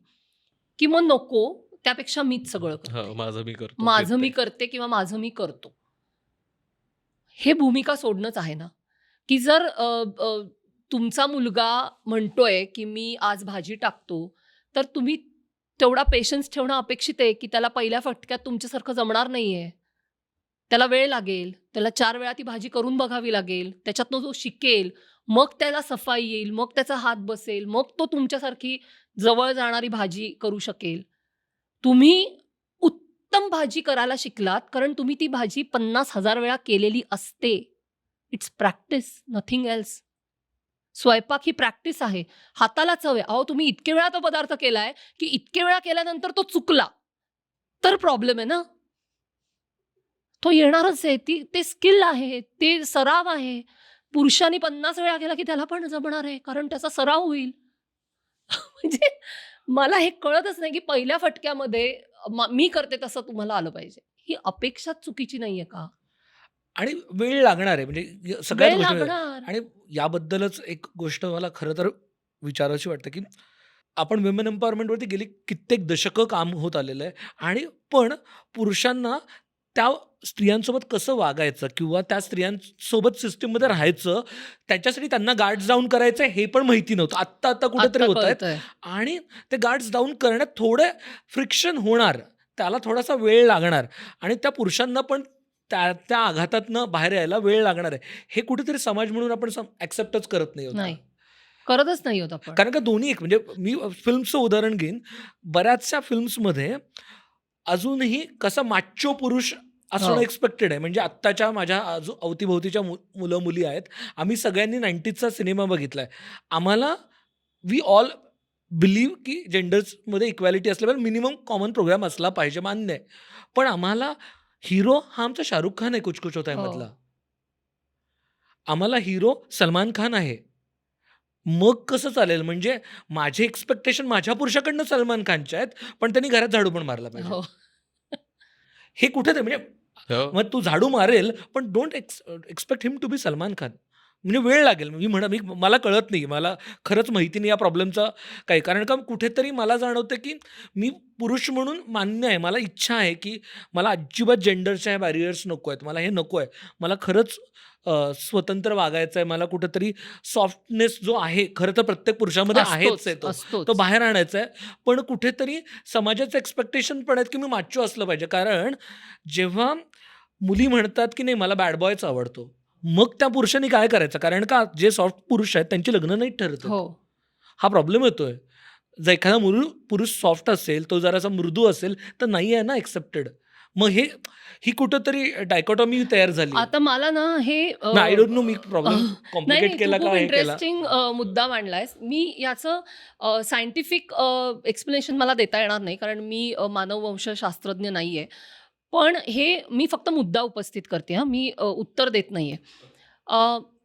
की मग नको, त्यापेक्षा मीच सगळं करते. हो, माझं मी करतो. माझं तेच मी ते. करते किंवा माझं मी करतो. हे भूमिका सोडणंच आहे ना, की जर तुमचा मुलगा म्हणतोय, की मी आज भाजी टाकतो, तर तुम्ही तेवढा पेशन्स ठेवणं अपेक्षित आहे, की त्याला पहिल्या फटक्यात तुमच्यासारखं जमणार नाहीये. त्याला वेळ लागेल. त्याला 4 वेळा ती भाजी करून बघावी लागेल. त्याच्यातनं तो शिकेल. मग त्याला सफाई येईल. मग त्याचा हात बसेल. मग तो तुमच्यासारखी जवळ जाणारी भाजी करू शकेल. तुम्ही उत्तम भाजी करायला शिकलात, कारण तुम्ही ती भाजी 50,000 वेळा केलेली असते. It's practice, nothing else. स्वयंपाक ही प्रॅक्टिस आहे. हाताला चव आहे. अहो, तुम्ही इतके वेळा तो पदार्थ केलाय, की इतके वेळा केल्यानंतर तो चुकला, तर प्रॉब्लेम आहे ना. तो येणारच आहे. ते स्किल आहे. ते सराव आहे. पुरुषांनी 50 वेळा केला, की त्याला पण जमणार आहे. कारण त्याचा सराव होईल. म्हणजे मला हे कळतच नाही, की पहिल्या फटक्यामध्ये मी करते तसं तुम्हाला आलं पाहिजे. ही अपेक्षा चुकीची नाहीये का? आणि वेळ लागणार आहे म्हणजे सगळ्याच वेळ गोष्टी लागणार. आणि याबद्दलच एक गोष्ट मला खरं तर विचारावीशी वाटते, की आपण विमेन एम्पॉवरमेंटवरती गेली कित्येक दशकं काम होत आलेलं आहे आणि पण पुरुषांना त्या स्त्रियांसोबत कसं वागायचं किंवा त्या स्त्रियांसोबत सिस्टीममध्ये राहायचं, त्याच्यासाठी त्यांना गार्ड्स डाऊन करायचं हे पण माहिती नव्हतं. आत्ता कुठेतरी आत्ता होत आहेत कळतंय. आणि ते गार्ड्स डाऊन करण्यात थोडं फ्रिक्शन होणार. त्याला थोडासा वेळ लागणार आणि त्या पुरुषांना पण त्या आघातातनं बाहेर यायला वेळ लागणार आहे. हे कुठेतरी समाज म्हणून आपण ॲक्सेप्टच करत नाही नाही. होत. करतच नाही होत आपण. कारण का दोन्ही एक म्हणजे मी फिल्मचं उदाहरण घेईन. बऱ्याचशा फिल्म्समध्ये अजूनही कसा माच्चो पुरुष असणं हो. एक्सपेक्टेड आहे. म्हणजे आत्ताच्या माझ्या अवतीभोवतीच्या मुलं-मुली आहेत. आम्ही सगळ्यांनी 90sचा सिनेमा बघितलाय. आम्हाला वी ऑल बिलीव्ह की जेंडर्समध्ये इक्वॅलिटी असल्यामुळे मिनिमम कॉमन प्रोग्राम असला पाहिजे, मान्य आहे. पण आम्हाला हिरो हा आमचा शाहरुख खान आहे कुछ कुछ होता है हो. मधला. आम्हाला हिरो सलमान खान आहे. मग कसं चालेल? म्हणजे माझे एक्स्पेक्टेशन माझ्या पुरुषाकडनं सलमान खानचे आहेत, पण त्यांनी घरात झाडू पण मारला पाहिजे. हो. हे कुठेतरी म्हणजे हो. मग तू झाडू मारेल, पण don't expect him to be Salman Khan. म्हणजे वेळ लागेल. मला कळत नाही. मला खरंच माहिती नाही या प्रॉब्लेमचा काही. कारण का कुठेतरी मला जाणवतं, की मी पुरुष म्हणून मान्य आहे. मला इच्छा आहे, की मला अजिबात जेंडरच्या बॅरियर्स नको आहेत. मला हे नको आहे. मला खरंच स्वतंत्र वागायचं आहे. मला कुठेतरी सॉफ्टनेस जो आहे, खरं तर प्रत्येक पुरुषामध्ये आहेच आहे तो. असतोच. तो बाहेर आणायचा आहे. पण कुठेतरी समाजाचं एक्स्पेक्टेशन पण आहेत, की मी माचो असलं पाहिजे. कारण जेव्हा मुली म्हणतात, की नाही मला बॅड बॉयच आवडतो. मग त्या पुरुषांनी काय करायचं? कारण का जे सॉफ्ट पुरुष आहेत त्यांची लग्न नाही ठरत आहेत. हो. हा प्रॉब्लेम येतोय. जर एखादा पुरुष सॉफ्ट असेल, तो जरासा मृदू असेल, तर नाही आहे ना एक्सेप्टेड. मग ही कुठेतरी डायकोटॉमी तयार झाली. आता मला ना हे I don't know me problem नाही कॉम्प्लिकेट नाही, केला तू का खूप हे केला? इंटरेस्टिंग मुद्दा मांडलायस. मी याचं सायंटिफिक एक्सप्लेनेशन मला देता येणार नाही, कारण मी मानववंशशास्त्रज्ञ नाहीये. पण हे मी फक्त मुद्दा उपस्थित करते हां, मी उत्तर देत नाहीये.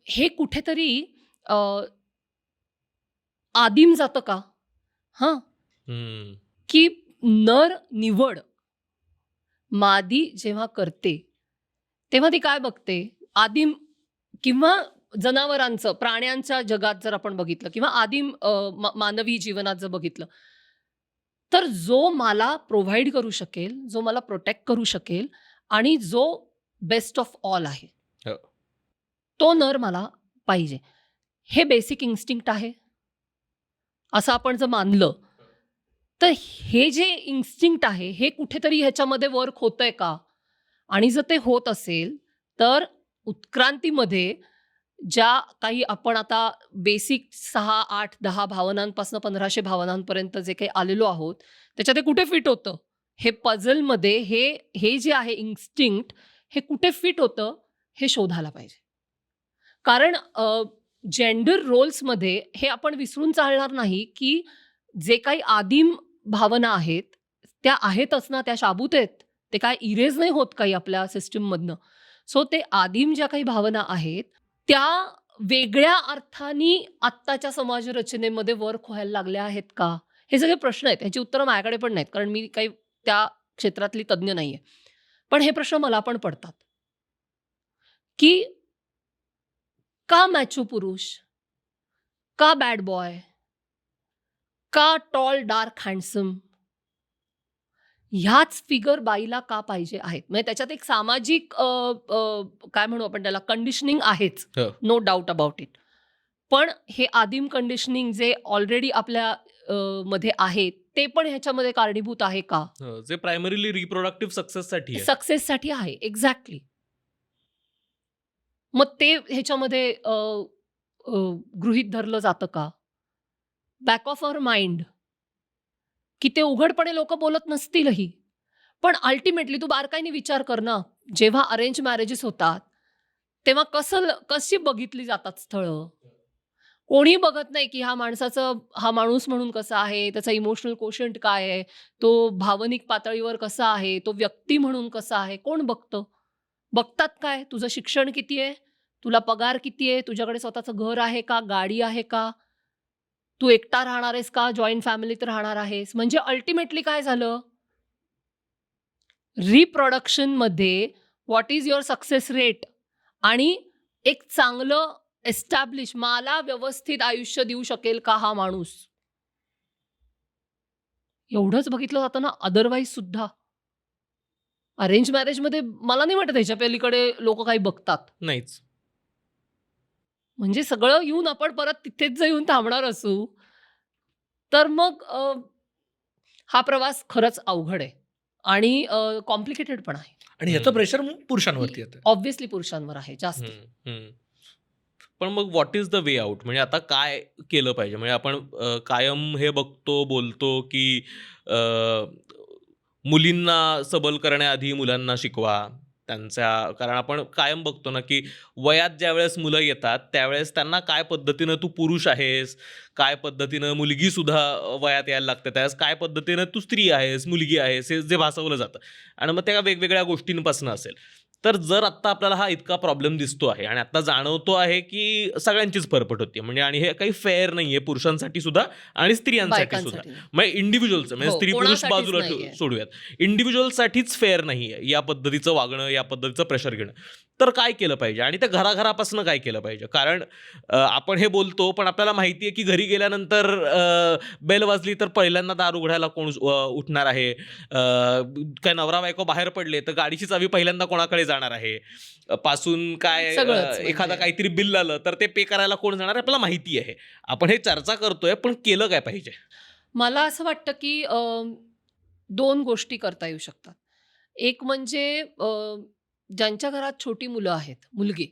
हे कुठेतरी अ, आदिम जातं का? हां, हम्म. की नर निवड मादी जेव्हा करते, तेव्हा ती काय बघते? आदिम किंवा जनावरांचं, प्राण्यांच्या जगात जर आपण बघितलं किंवा आदिम मानवी जीवनात जर बघितलं, तर जो मला प्रोव्हाईड करू शकेल, जो मला प्रोटेक्ट करू शकेल आणि जो बेस्ट ऑफ ऑल आहे, हो. तो नर मला पाहिजे. हे बेसिक इन्स्टिंक्ट आहे. असं आपण जर मानलं, तर हे जे इन्स्टिंक्ट आहे, हे कुठेतरी ह्याच्यामध्ये वर्क होतंय का? आणि जर ते होत असेल, तर उत्क्रांतीमध्ये ज्या काही आपण आता बेसिक 6, 8, 10 भावनांपासून 1500 भावनांपर्यंत जे काही आलेलो आहोत, त्याच्यात हे कुठे फिट होतं? हे पझलमध्ये हे जे आहे इन्स्टिंक्ट, हे कुठे फिट होतं, हे शोधायला पाहिजे. कारण जेंडर रोल्समध्ये हे आपण विसरून चालणार नाही, की जे काही आदिम भावना आहेत, त्या आहेतच ना, त्या शाबूत आहेत. ते काय इरेज नाही होत काही आपल्या सिस्टममधनं. सो ते आदिम ज्या काही भावना आहेत, त्या वेगळ्या अर्थाने आत्ताच्या समाजरचनेमध्ये वर्क व्हायला लागल्या आहेत का? हे सगळे प्रश्न आहेत. ह्याची उत्तरं माझ्याकडे पण नाहीत, कारण मी काही त्या क्षेत्रातली तज्ञ नाहीये. पण हे प्रश्न मला पण पडतात, की का मॅचो पुरुष? का बॅड बॉय? का टॉल, डार्क, हँडसम? ह्याच फिगर बाईला का पाहिजे आहेत? म्हणजे त्याच्यात एक सामाजिक काय म्हणू आपण त्याला, कंडिशनिंग आहेच. हो. No doubt about it. पण हे आदिम कंडिशनिंग जे ऑलरेडी आपल्या मध्ये आहे, ते पण ह्याच्यामध्ये कारणीभूत आहे का? हो, जे प्रायमरीली रिप्रोडक्टिव्ह सक्सेससाठी आहे. सक्सेससाठी आहे. एक्झॅक्टली. मग ते ह्याच्यामध्ये गृहीत धरलं जातं का? बॅक ऑफ अवर माइंड, की ते उघडपणे लोकं बोलत नसतीलही. पण अल्टिमेटली तू बारकाईने विचार कर ना, जेव्हा अरेंज मॅरेजेस होतात, तेव्हा कशी बघितली जातात स्थळं? कोणी बघत नाही, की हा माणूस म्हणून कसा आहे, त्याचा इमोशनल कोशंट काय आहे, तो भावनिक पातळीवर कसा आहे, तो व्यक्ती म्हणून कसा आहे, कोण बघतं? बघतात काय? तुझं शिक्षण किती आहे? तुला पगार किती आहे? तुझ्याकडे स्वतःचं घर आहे का? गाडी आहे का? तू एकटा राहणार आहेस का? जॉइंट फॅमिलीत राहणार आहेस? म्हणजे अल्टिमेटली काय झालं? रिप्रोडक्शनमध्ये what is your success rate आणि एक चांगलं एस्टॅब्लिश, मला व्यवस्थित आयुष्य देऊ शकेल का हा माणूस? एवढंच बघितलं जातं ना. अदरवाईज सुद्धा अरेंज मॅरेजमध्ये मला नाही वाटत ह्याच्या पलीकडे लोक काही बघतात. नाहीच. म्हणजे सगळं येऊन आपण परत तिथेच येऊन थांबणार असू, तर मग हा प्रवास खरंच अवघड आहे आणि कॉम्प्लिकेटेड पण आहे. आणि ह्याचं प्रेशर पुरुषांवरती येतं. ऑब्व्हियसली पुरुषांवर आहे जास्त. पण मग what is the way out? म्हणजे आता काय केलं पाहिजे? म्हणजे आपण कायम हे बघतो, बोलतो, की मुलींना सबल करण्याआधी मुलांना शिकवा. कारण आपण कायम बघतो ना, की वयात ज्यावेळेस मुलं येतात, त्यावेळेस त्यांना काय पद्धतीनं तू पुरुष आहेस, काय पद्धतीनं मुलगीसुद्धा वयात यायला लागते, त्यावेळेस काय पद्धतीनं तू स्त्री आहेस, मुलगी आहेस, हे जे भासवलं जातं. आणि मग त्या वेगवेगळ्या गोष्टींपासून असेल. तर जर आत्ता आपल्याला हा इतका प्रॉब्लेम दिसतो आहे आणि आता जाणवतो आहे की सगळ्यांचीच फरफट होती म्हणजे आणि हे काही फेअर नाहीये पुरुषांसाठी सुद्धा आणि स्त्रियांसाठी सुद्धा. बायकांसाठी नाही. मग इंडिव्हिज्युअलचं म्हणजे हो, स्त्री पुरुष कोणासाठीच बाजूला नाहीये. सोडूयात, इंडिव्हिज्युअलसाठीच फेअर नाहीये या पद्धतीचं वागणं, या पद्धतीचं प्रेशर घेणं. तर काय केलं पाहिजे आणि त्या घराघरापासून काय केलं पाहिजे? कारण आपण हे बोलतो पण आपल्याला माहिती आहे की घरी गेल्यानंतर बेल वाजली तर पहिल्यांदा दार उघडायला कोण उठणार आहे? काय नवरा बायको बाहेर पडले तर गाडीची चावी पहिल्यांदा कोणाकडे जाणार आहे? पासून काय सगळंच म्हणजे. एखादा काहीतरी बिल आलं तर ते पे करायला कोण जाणार आहे? आपल्याला माहिती आहे. आपण हे चर्चा करतोय पण केलं काय पाहिजे? मला असं वाटतं की 2 गोष्टी करता येऊ शकतात. एक म्हणजे ज्यांच्या घरात छोटी मुलं आहेत, मुलगी.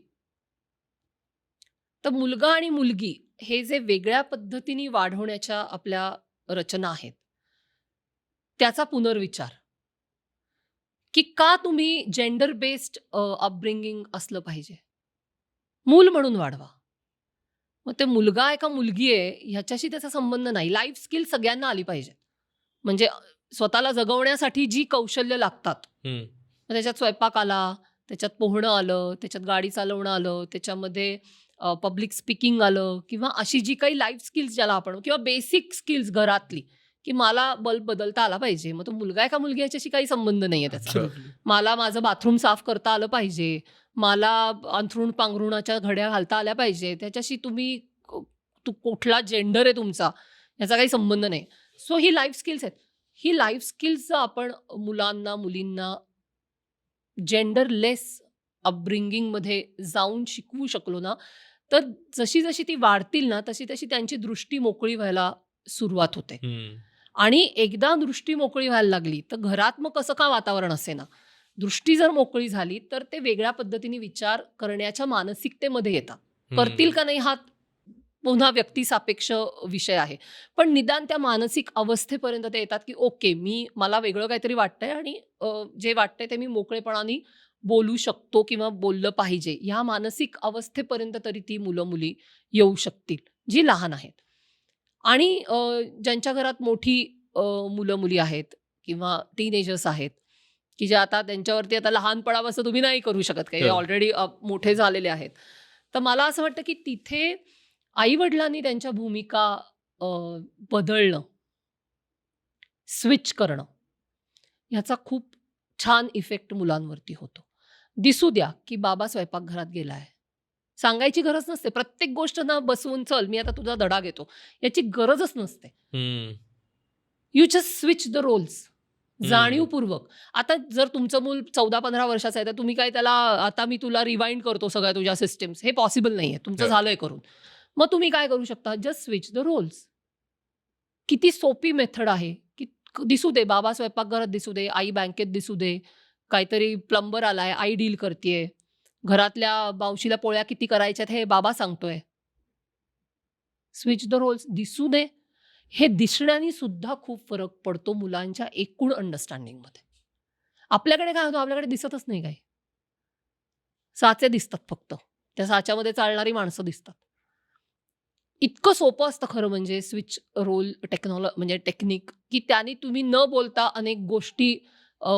तर मुलगा आणि मुलगी हे जे वेगळ्या पद्धतीने वाढवण्याच्या आपल्या रचना आहेत, त्याचा पुनर्विचार. की का तुम्ही जेंडर बेस्ड अपब्रिंगिंग असलं पाहिजे? मूल म्हणून वाढवा. मग ते मुलगा आहे का मुलगी आहे ह्याच्याशी त्याचा संबंध नाही. लाईफ स्किल सगळ्यांना आली पाहिजे. म्हणजे स्वतःला जगवण्यासाठी जी कौशल्य लागतात. हम्म. मग त्याच्यात स्वयंपाक आला, त्याच्यात पोहणं आलं, त्याच्यात गाडी चालवणं आलं, त्याच्यामध्ये पब्लिक स्पीकिंग आलं किंवा अशी जी काही लाईफ स्किल्स ज्याला आपण किंवा बेसिक स्किल्स घरातली, की मला बल्ब बदलता आला पाहिजे. मग तो मुलगा आहे का मुलगी याच्याशी काही संबंध नाहीये त्याचा. Absolutely. मला माझं बाथरूम साफ करता आलं पाहिजे. मला अंथरूण पांघरुणाच्या घड्या घालता आल्या पाहिजे. त्याच्याशी तुम्ही कुठला जेंडर आहे तुमचा याचा काही संबंध नाही. सो ही लाईफ स्किल्स आहेत. ही लाईफ स्किल्स जर आपण मुलांना, मुलींना जेंडरलेस अपब्रिंगिंगमध्ये जाऊन शिकवू शकलो ना, तर जशी-जशी ती वाढतील ना, तशी-तशी त्यांची दृष्टी मोकळी व्हायला सुरुवात होते. हम्म. आणि एकदा दृष्टी मोकळी व्हायला लागली, तर घरात मग कसं का वातावरण असेना, दृष्टी जर मोकळी झाली, तर ते वेगळ्या पद्धतीने विचार करण्याच्या मानसिकतेमध्ये येतात. करतील का नाही हा पुन्हा व्यक्तिसापेक्ष विषय आहे. पण निदान त्या मानसिक अवस्थेपर्यंत ते येतात, की ओके मला वेगळं काहीतरी वाटतंय आणि जे वाटतंय ते मी मोकळेपणाने बोलू शकतो किंवा बोललं पाहिजे. ह्या मानसिक अवस्थेपर्यंत तरी ती मुलं-मुली येऊ शकतील, जी लहान आहेत. आणि ज्यांच्या घरात मोठी मुलं-मुली आहेत किंवा टीनेजर्स आहेत, की जे आता त्यांच्यावरती आता लहानपणापासून तुम्ही नाही करू शकत काही, हो. ऑलरेडी मोठे झालेले आहेत. तर मला असं वाटतं, की तिथे आई-वडिलांनी त्यांच्या भूमिका अ, बदलणं, स्विच करणं, ह्याचा खूप छान इफेक्ट मुलांवरती होतो. दिसू द्या, की बाबा स्वयंपाकघरात गेलाय. सांगायची गरज नसते. प्रत्येक गोष्ट ना बसवून चल मी आता तुझा धडा घेतो. याची गरजच नसते. Hmm. You just switch the roles. Hmm. जाणीवपूर्वक. आता जर तुमचं मूल 14-15 वर्षाचं आहे, तर तुम्ही काय त्याला आता मी तुला रिवाइंड करतो सगळ्या तुझ्या सिस्टम्स. हे पॉसिबल नाहीये. तुमचं हो. झालंय करून. मग तुम्ही काय करू शकता? Just switch the roles. किती सोपी मेथड आहे, की दिसू दे, बाबा स्वयंपाकघरात दिसू दे, आई बँकेत दिसू दे, काहीतरी प्लंबर आलाय, आई डील करतीये, घरातल्या मावशीला पोळ्या किती करायच्यात हे बाबा सांगतोय. स्विच द रोल्स दिसू दे. हे दिसण्याने सुद्धा खूप फरक पडतो मुलांच्या एकूण अंडरस्टँडिंगमध्ये. आपल्याकडे काय होतं, आपल्याकडे दिसतच नाही काही. साचे दिसतात फक्त. त्या साच्यामध्ये चालणारी माणसं दिसतात. इतकं सोपं असतं खरं म्हणजे स्विच रोल म्हणजे टेक्निक, की त्याने तुम्ही न बोलता अनेक गोष्टी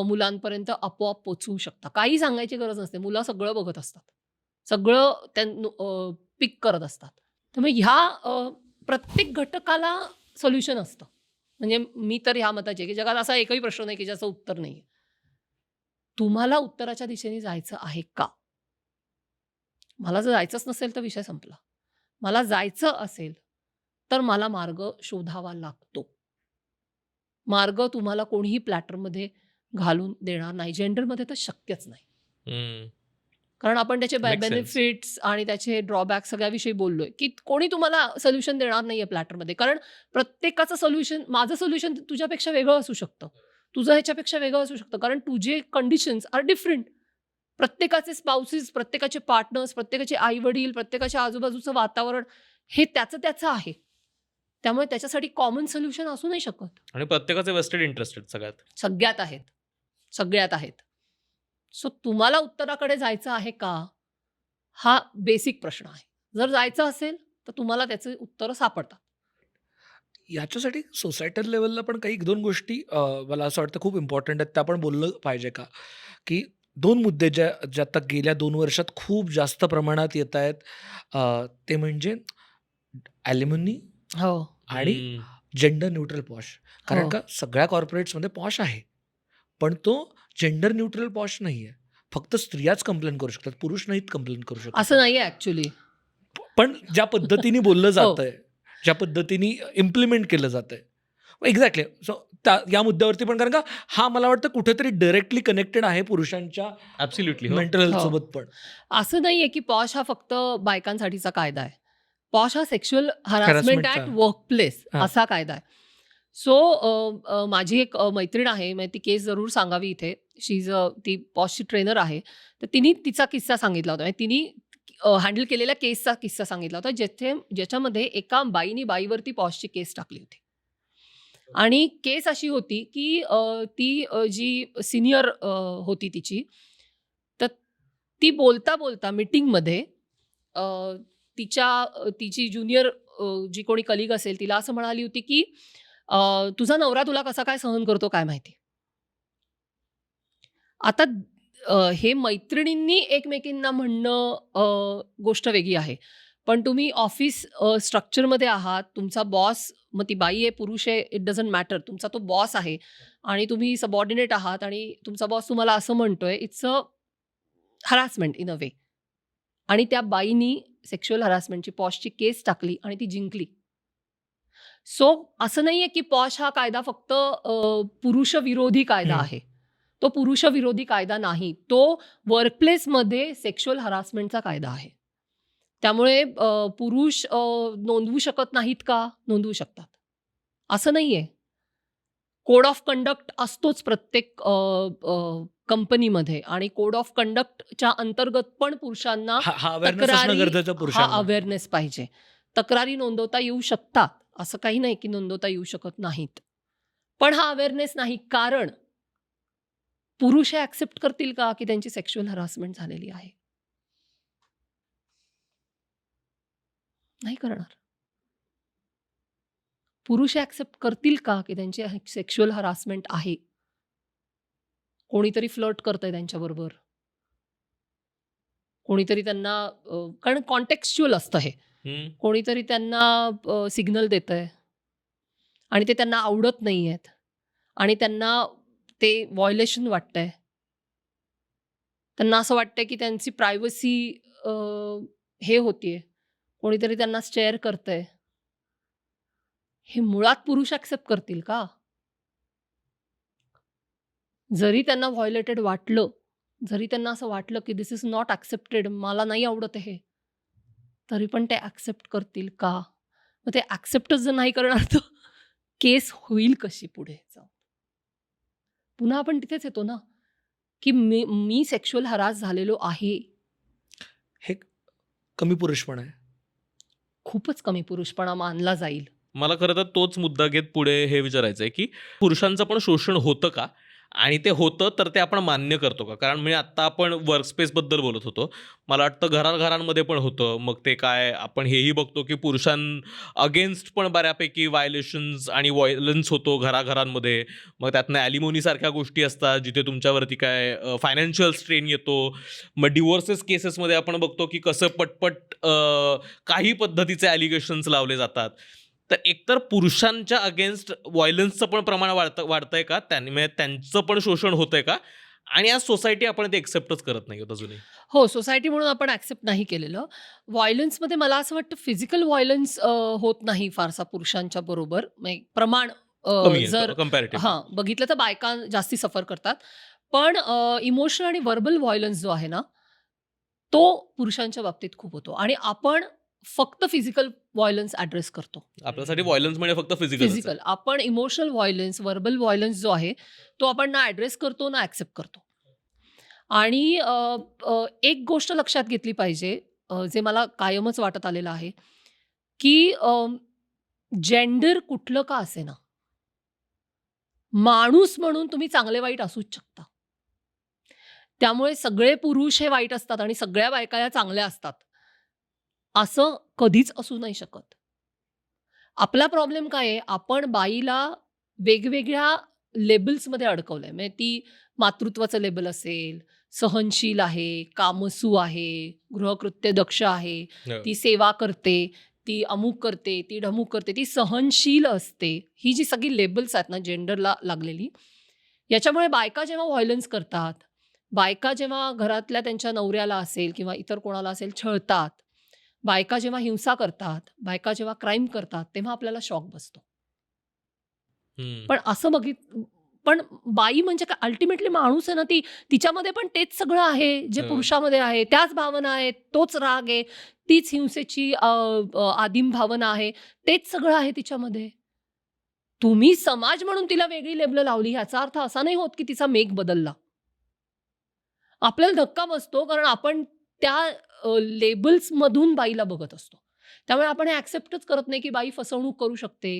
मुलांपर्यंत आपोआप पोहोचवू शकता. काही सांगायची गरज नसते. मुलं सगळं बघत असतात. सगळं पिक करत असतात. त्यामुळे ह्या प्रत्येक घटकाला सोल्युशन असतं. म्हणजे मी तर ह्या मताची आहे, की जगात असा एकही प्रश्न नाही, की ज्याचं उत्तर नाहीये. तुम्हाला उत्तराच्या दिशेने जायचं आहे का? मला जर जायचंच नसेल तर विषय संपला. मला जायचं असेल, तर मला मार्ग शोधावा लागतो. मार्ग तुम्हाला कोणीही प्लॅटरमध्ये घालून देणार नाही. जेंडरमध्ये तर शक्यच नाही. हम्म. कारण आपण त्याचे Makes sense. बेनिफिट्स आणि त्याचे ड्रॉबॅक सगळ्याविषयी बोललोय, की कोणी तुम्हाला सोल्युशन देणार नाहीये प्लॅटरमध्ये. कारण प्रत्येकाचं सोल्युशन, माझं सोल्युशन तुझ्यापेक्षा वेगळं असू शकतं. तुझं ह्याच्यापेक्षा वेगळं असू शकतं. कारण तुझे कंडिशन्स आर डिफरंट. प्रत्येकाचे स्पाउसेस, प्रत्येकाचे पार्टनर्स, प्रत्येकाचे आई-वडील, प्रत्येकाच्या आजूबाजूचं वातावरण हे त्याचं आहे. त्यामुळे त्याच्यासाठी कॉमन सोल्युशन असू नाही शकत. आणि प्रत्येकाचे वेस्टेड इंटरेस्ट आहेत सगळ्यात. सगळ्यात आहेत. सो तुम्हाला उत्तराकडे जायचं आहे का? हा बेसिक प्रश्न आहे. जर जायचं असेल, तर तुम्हाला त्याचे उत्तरं सापडतात. याच्यासाठी सोसायटल लेवलला पण काही 1-2 गोष्टी मला असं वाटतं खूप इम्पॉर्टंट आहेत, त्या आपण बोललं पाहिजे का? की 2 मुद्दे जे आता गेल्या 2 वर्षात खूप जास्त प्रमाणात येत आहेत, ते म्हणजे ॲलिमनी हो आणि हम्म. Gender neutral posh. कारण हो का सगळ्या कॉर्पोरेट्समध्ये पॉश आहे. पण तो जेंडर न्यूट्रल पॉश नाहीये. फक्त स्त्रियाच कंप्लेन करू शकतात. पुरुष नाहीत कंप्लेन करू शकत. असं नाहीये ऍक्च्युली. पण ज्या पद्धतीने बोललं हो जातंय, ज्या पद्धतीने इम्प्लिमेंट केलं जातंय. एक्झॅक्टली. सो या मुद्द्यावरती पण कारण का हा मला वाटतं कुठेतरी डायरेक्टली कनेक्टेड आहे पुरुषांच्या ॲब्सोल्युटली. हो. मेंटल हेल्थ हो सोबत पण. असं नाहीये की पॉश हा फक्त बायकांसाठीचा कायदा आहे. पॉश हा सेक्शुअल हरासमेंट हॅरासमेंटचा. ॲट वर्क प्लेस हां. असा कायदा आहे. सो माझी एक मैत्रीण आहे, म्हणजे ती केस जरूर सांगावी इथे. ती पॉशची ट्रेनर आहे. तर तिने तिचा किस्सा सांगितला होता. म्हणजे तिने हँडल केलेल्या केसचा किस्सा सांगितला होता, ज्याच्यामध्ये एका बाईने बाईवरती पॉशची केस टाकली होती. आणि केस अशी होती की ती जी सिनियर होती तिची, तर ती बोलता बोलता मीटिंगमध्ये तिची ज्युनियर जी कोणी कलिग असेल तिला असं म्हणाली होती की तुझा नवरा तुला कसा काय सहन करतो काय माहिती. आता हे मैत्रिणींनी एकमेकींना म्हणणं गोष्ट वेगळी आहे. पण तुम्ही ऑफिस स्ट्रक्चरमध्ये आहात, तुमचा बॉस, मग ती बाई आहे, पुरुष आहे, इट डझंट मॅटर. तुमचा तो बॉस आहे आणि तुम्ही सबऑर्डिनेट आहात आणि तुमचा बॉस तुम्हाला असं म्हणतोय, इट्स अ हरासमेंट इन अ वे. आणि त्या बाईनी सेक्शुअल हरासमेंटची पॉशची केस टाकली आणि ती जिंकली. सो असं नाहीये की पॉश हा कायदा फक्त पुरुषविरोधी कायदा हं. आहे. तो पुरुषविरोधी कायदा नाही. तो वर्कप्लेसमध्ये सेक्शुअल हरासमेंटचा कायदा आहे. त्यामुळे पुरुष नोंदवू शकत नाहीत का? नोंदवू शकतात. असं नाहीये. कोड ऑफ कंडक्ट असतोच प्रत्येक कंपनीमध्ये आणि कोड ऑफ कंडक्टच्या अंतर्गत पण पुरुषांना हा अवेअरनेस असणं गरजेचं हा पुरुषांना. अवेअरनेस पाहिजे. तक्रारी नोंदवता येऊ शकतात. असं काही नाही की नोंदवता येऊ शकत नाहीत. पण हा अवेअरनेस नाही, कारण पुरुष हे ऍक्सेप्ट करतील का की त्यांची सेक्शुअल हरासमेंट झालेली आहे? नाही करणार. पुरुष हे ऍक्सेप्ट करतील का की त्यांची सेक्शुअल हरासमेंट आहे? कोणीतरी फ्लर्ट करतंय त्यांच्याबरोबर. कोणीतरी त्यांना कारण कॉन्टेक्स्च्युअल असतं हे. हम्म. कोणीतरी त्यांना सिग्नल देतंय आणि ते त्यांना आवडत नाहीयेत आणि त्यांना ते व्हायोलेशन वाटतंय. त्यांना असं वाटतंय की त्यांची प्रायव्हसी हे होतीये. कोणीतरी त्यांना स्टेअर करतंय. हे मुळात पुरुष ऍक्सेप्ट करतील का? जरी त्यांना व्हायोलेटेड वाटलं, जरी त्यांना असं वाटलं की दिस इज नॉट ऍक्सेप्टेड, मला नाही आवडत हे, तरी पण ते ऍक्सेप्ट करतील का? मग ते ऍक्सेप्टच जर नाही करणार तर केस होईल कशी पुढे जाऊन? पुन्हा आपण तिथेच येतो ना, की मी सेक्शुअल हरास झालेलो आहे. हे कमी पुरुषपणा आहे. खूपच कमी पुरुषपणा मानला जाईल. मला खरं तर तोच मुद्दा घेत पुढे हे विचारायचं आहे की पुरुषांचं पण शोषण होतं का, आणि ते होतं तर ते आपण मान्य करतो का? कारण म्हणजे आत्ता आपण वर्कस्पेसबद्दल बोलत होतो. मला वाटतं घराघरांमध्ये पण होतं. मग ते काय, आपण हेही बघतो की पुरुषां अगेन्स्ट पण बऱ्यापैकी व्हायोलेशन्स आणि व्हायलन्स होतो घराघरांमध्ये. मग त्यातनं ॲलिमोनीसारख्या गोष्टी असतात जिथे तुमच्यावरती काय फायनान्शियल स्ट्रेन येतो. मग डिवोर्सेस केसेसमध्ये आपण बघतो की कसं पटपट काही पद्धतीचे ॲलिगेशन्स लावले जातात. तर एकतर पुरुषांच्या अगेन्स्ट व्हायलन्सचं पण प्रमाण वाढतंय का? म्हणजे त्यांचं पण शोषण होतंय का? आणि आज सोसायटी आपण ते एक्सेप्टच करत नाही आहोत अजूनही. हो, सोसायटी म्हणून आपण ऍक्सेप्ट नाही केलेलं. व्हायलन्समध्ये मला असं वाटतं फिजिकल व्हायलन्स होत नाही फारसा पुरुषांच्या बरोबर. म्हणजे प्रमाण कमी जर आहे कंपॅरेटिव्हली. हां, बघितलं तर बायका जास्ती सफर करतात. पण इमोशनल आणि व्हर्बल व्हायलन्स जो आहे ना, तो पुरुषांच्या बाबतीत खूप होतो आणि आपण फक्त फिजिकल व्हायलन्स ॲड्रेस करतो. आपल्यासाठी व्हायलन्स म्हणजे फक्त फिजिकल. फिजिकल. आपण इमोशनल व्हायलन्स, व्हर्बल व्हायलन्स जो आहे, तो आपण ना ॲड्रेस करतो ना ॲक्सेप्ट करतो. आणि एक गोष्ट लक्षात घेतली पाहिजे, जे मला कायमच वाटत आलेलं आहे, की जेंडर कुठलं का असेना, माणूस म्हणून तुम्ही चांगले वाईट असूच शकता. त्यामुळे सगळे पुरुष हे वाईट असतात आणि सगळ्या बायका या चांगल्या असतात, असं कधीच असू नाही शकत. आपला प्रॉब्लेम काय आहे, आपण बाईला वेगवेगळ्या लेबल्समध्ये अडकवलंय. म्हणजे ती मातृत्वाचं लेबल असेल, सहनशील आहे, कामसू आहे, गृहकृत्य दक्ष आहे, हो. ती सेवा करते, ती अमुक करते, ती ढमुक करते, ती सहनशील असते. ही जी सगळी लेबल्स आहेत ना जेंडरला लागलेली, याच्यामुळे बायका जेव्हा व्हायलन्स करतात, बायका जेव्हा घरातल्या त्यांच्या नवऱ्याला असेल किंवा इतर कोणाला असेल छळतात, बायका जेव्हा हिंसा करतात, बायका जेव्हा क्राईम करतात, तेव्हा आपल्याला शॉक बसतो. हम्म. पण असं पण बाई म्हणजे काय अल्टिमेटली माणूस आहे ना, ती तिच्यामध्ये पण तेच सगळं आहे जे हो. पुरुषामध्ये आहे, त्याच भावना आहेत, तोच राग आहे, तीच हिंसेची आदिम भावना आहे, तेच सगळं आहे तिच्यामध्ये. तुम्ही समाज म्हणून तिला वेगळी लेबल लावली ह्याचा अर्थ असा नाही होत की तिचा मेक बदलला. आपल्याला धक्का बसतो कारण आपण त्या लेबल्स मधून बाईला बघत असतो. त्यामुळे आपण हे ऍक्सेप्टच करत नाही की बाई फसवणूक करू शकते,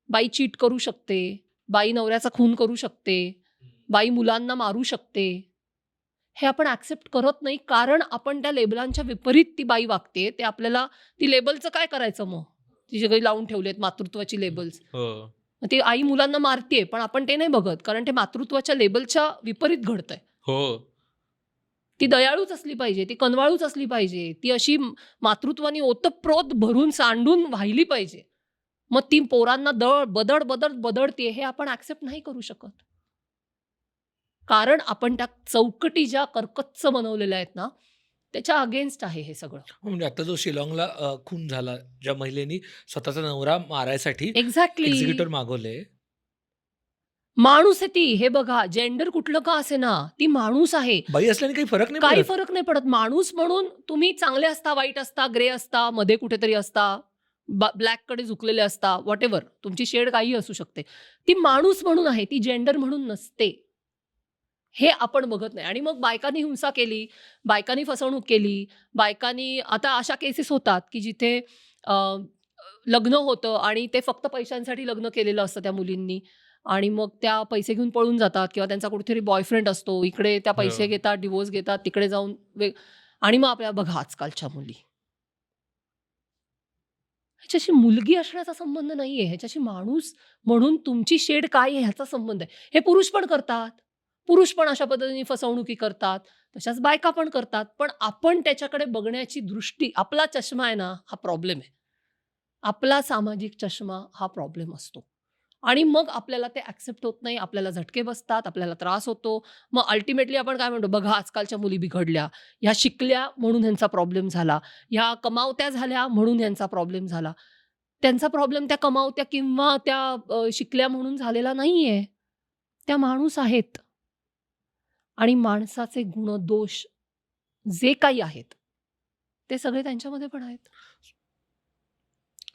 बाई चीट करू शकते, बाई नवऱ्याचा खून करू शकते, बाई मुलांना मारू शकते. हे आपण ऍक्सेप्ट करत नाही कारण आपण त्या लेबलांच्या विपरीत ती बाई वागते. ते आपल्याला ती लेबलचं काय करायचं मग? ती सगळी लावून ठेवलेत मातृत्वाची लेबल्स. हो. ती आई मुलांना मारतीये पण आपण ते नाही बघत कारण ते मातृत्वाच्या लेबलच्या विपरीत घडतंय. हो. ती दयाळूच असली पाहिजे, ती कनवाळूच असली पाहिजे, ती अशी मातृत्वाने ओतप्रोत भरून सांडून वाहिली पाहिजे. मग ती पोरांना बदडतीये हे आपण ऍक्सेप्ट नाही करू शकत. कारण आपण त्या चौकटी ज्या कर्कच्च बनवलेल्या आहेत ना, त्याच्या अगेन्स्ट आहे हे सगळं. म्हणजे आता जो शिलाँगला खून झाला, ज्या महिलेनी स्वतःचा नवरा मारायसाठी एक्झॅक्टली. एक्झिक्युटर मागवले. माणूस आहे ती. हे बघा, जेंडर कुठलं का असे ना, ती माणूस आहे. बाई असल्याने काही फरक नाही काही पडत. फरक नाही पडत. माणूस म्हणून तुम्ही चांगले असता, वाईट असता, ग्रे असता, मध्ये कुठेतरी असता, ब्लॅककडे झुकलेले असता, व्हॉटेव्हर तुमची शेड काही असू शकते. ती माणूस म्हणून आहे, ती जेंडर म्हणून नसते. हे आपण बघत नाही. आणि मग बायकांनी हिंसा केली, बायकांनी फसवणूक केली, बायकांनी आता अशा केसेस होतात की जिथे लग्न होतं आणि ते फक्त पैशांसाठी लग्न केलेलं असतं त्या मुलींनी आणि मग त्या पैसे घेऊन पळून जातात किंवा त्यांचा कुठेतरी बॉयफ्रेंड असतो. इकडे त्या पैसे हो. घेतात, डिवोर्स घेतात, तिकडे जाऊन आणि मग आपल्याला बघा आजकालच्या मुली. ह्याच्याशी मुलगी असण्याचा संबंध नाहीये. ह्याच्याशी माणूस म्हणून तुमची शेड काय आहे ह्याचा संबंध आहे. हे पुरुष पण करतात. पुरुष पण अशा पद्धतीने फसवणुकी करतात. तशाच बायका पण करतात. पण आपण त्याच्याकडे बघण्याची दृष्टी, आपला चष्मा आहे ना, हा प्रॉब्लेम आहे. आपला सामाजिक चष्मा हा प्रॉब्लेम असतो. आणि मग आपल्याला ते ऍक्सेप्ट होत नाही, आपल्याला झटके बसतात, आपल्याला त्रास होतो. मग अल्टिमेटली आपण काय म्हणतो, बघा आजकालच्या मुली बिघडल्या, ह्या शिकल्या म्हणून ह्यांचा प्रॉब्लेम झाला, ह्या कमावत्या झाल्या म्हणून ह्यांचा प्रॉब्लेम झाला. त्यांचा प्रॉब्लेम त्या कमावत्या किंवा त्या शिकल्या म्हणून झालेला नाहीये. त्या माणूस आहेत. आणि माणसाचे गुण दोष जे काही आहेत ते सगळे त्यांच्यामध्ये पण आहेत.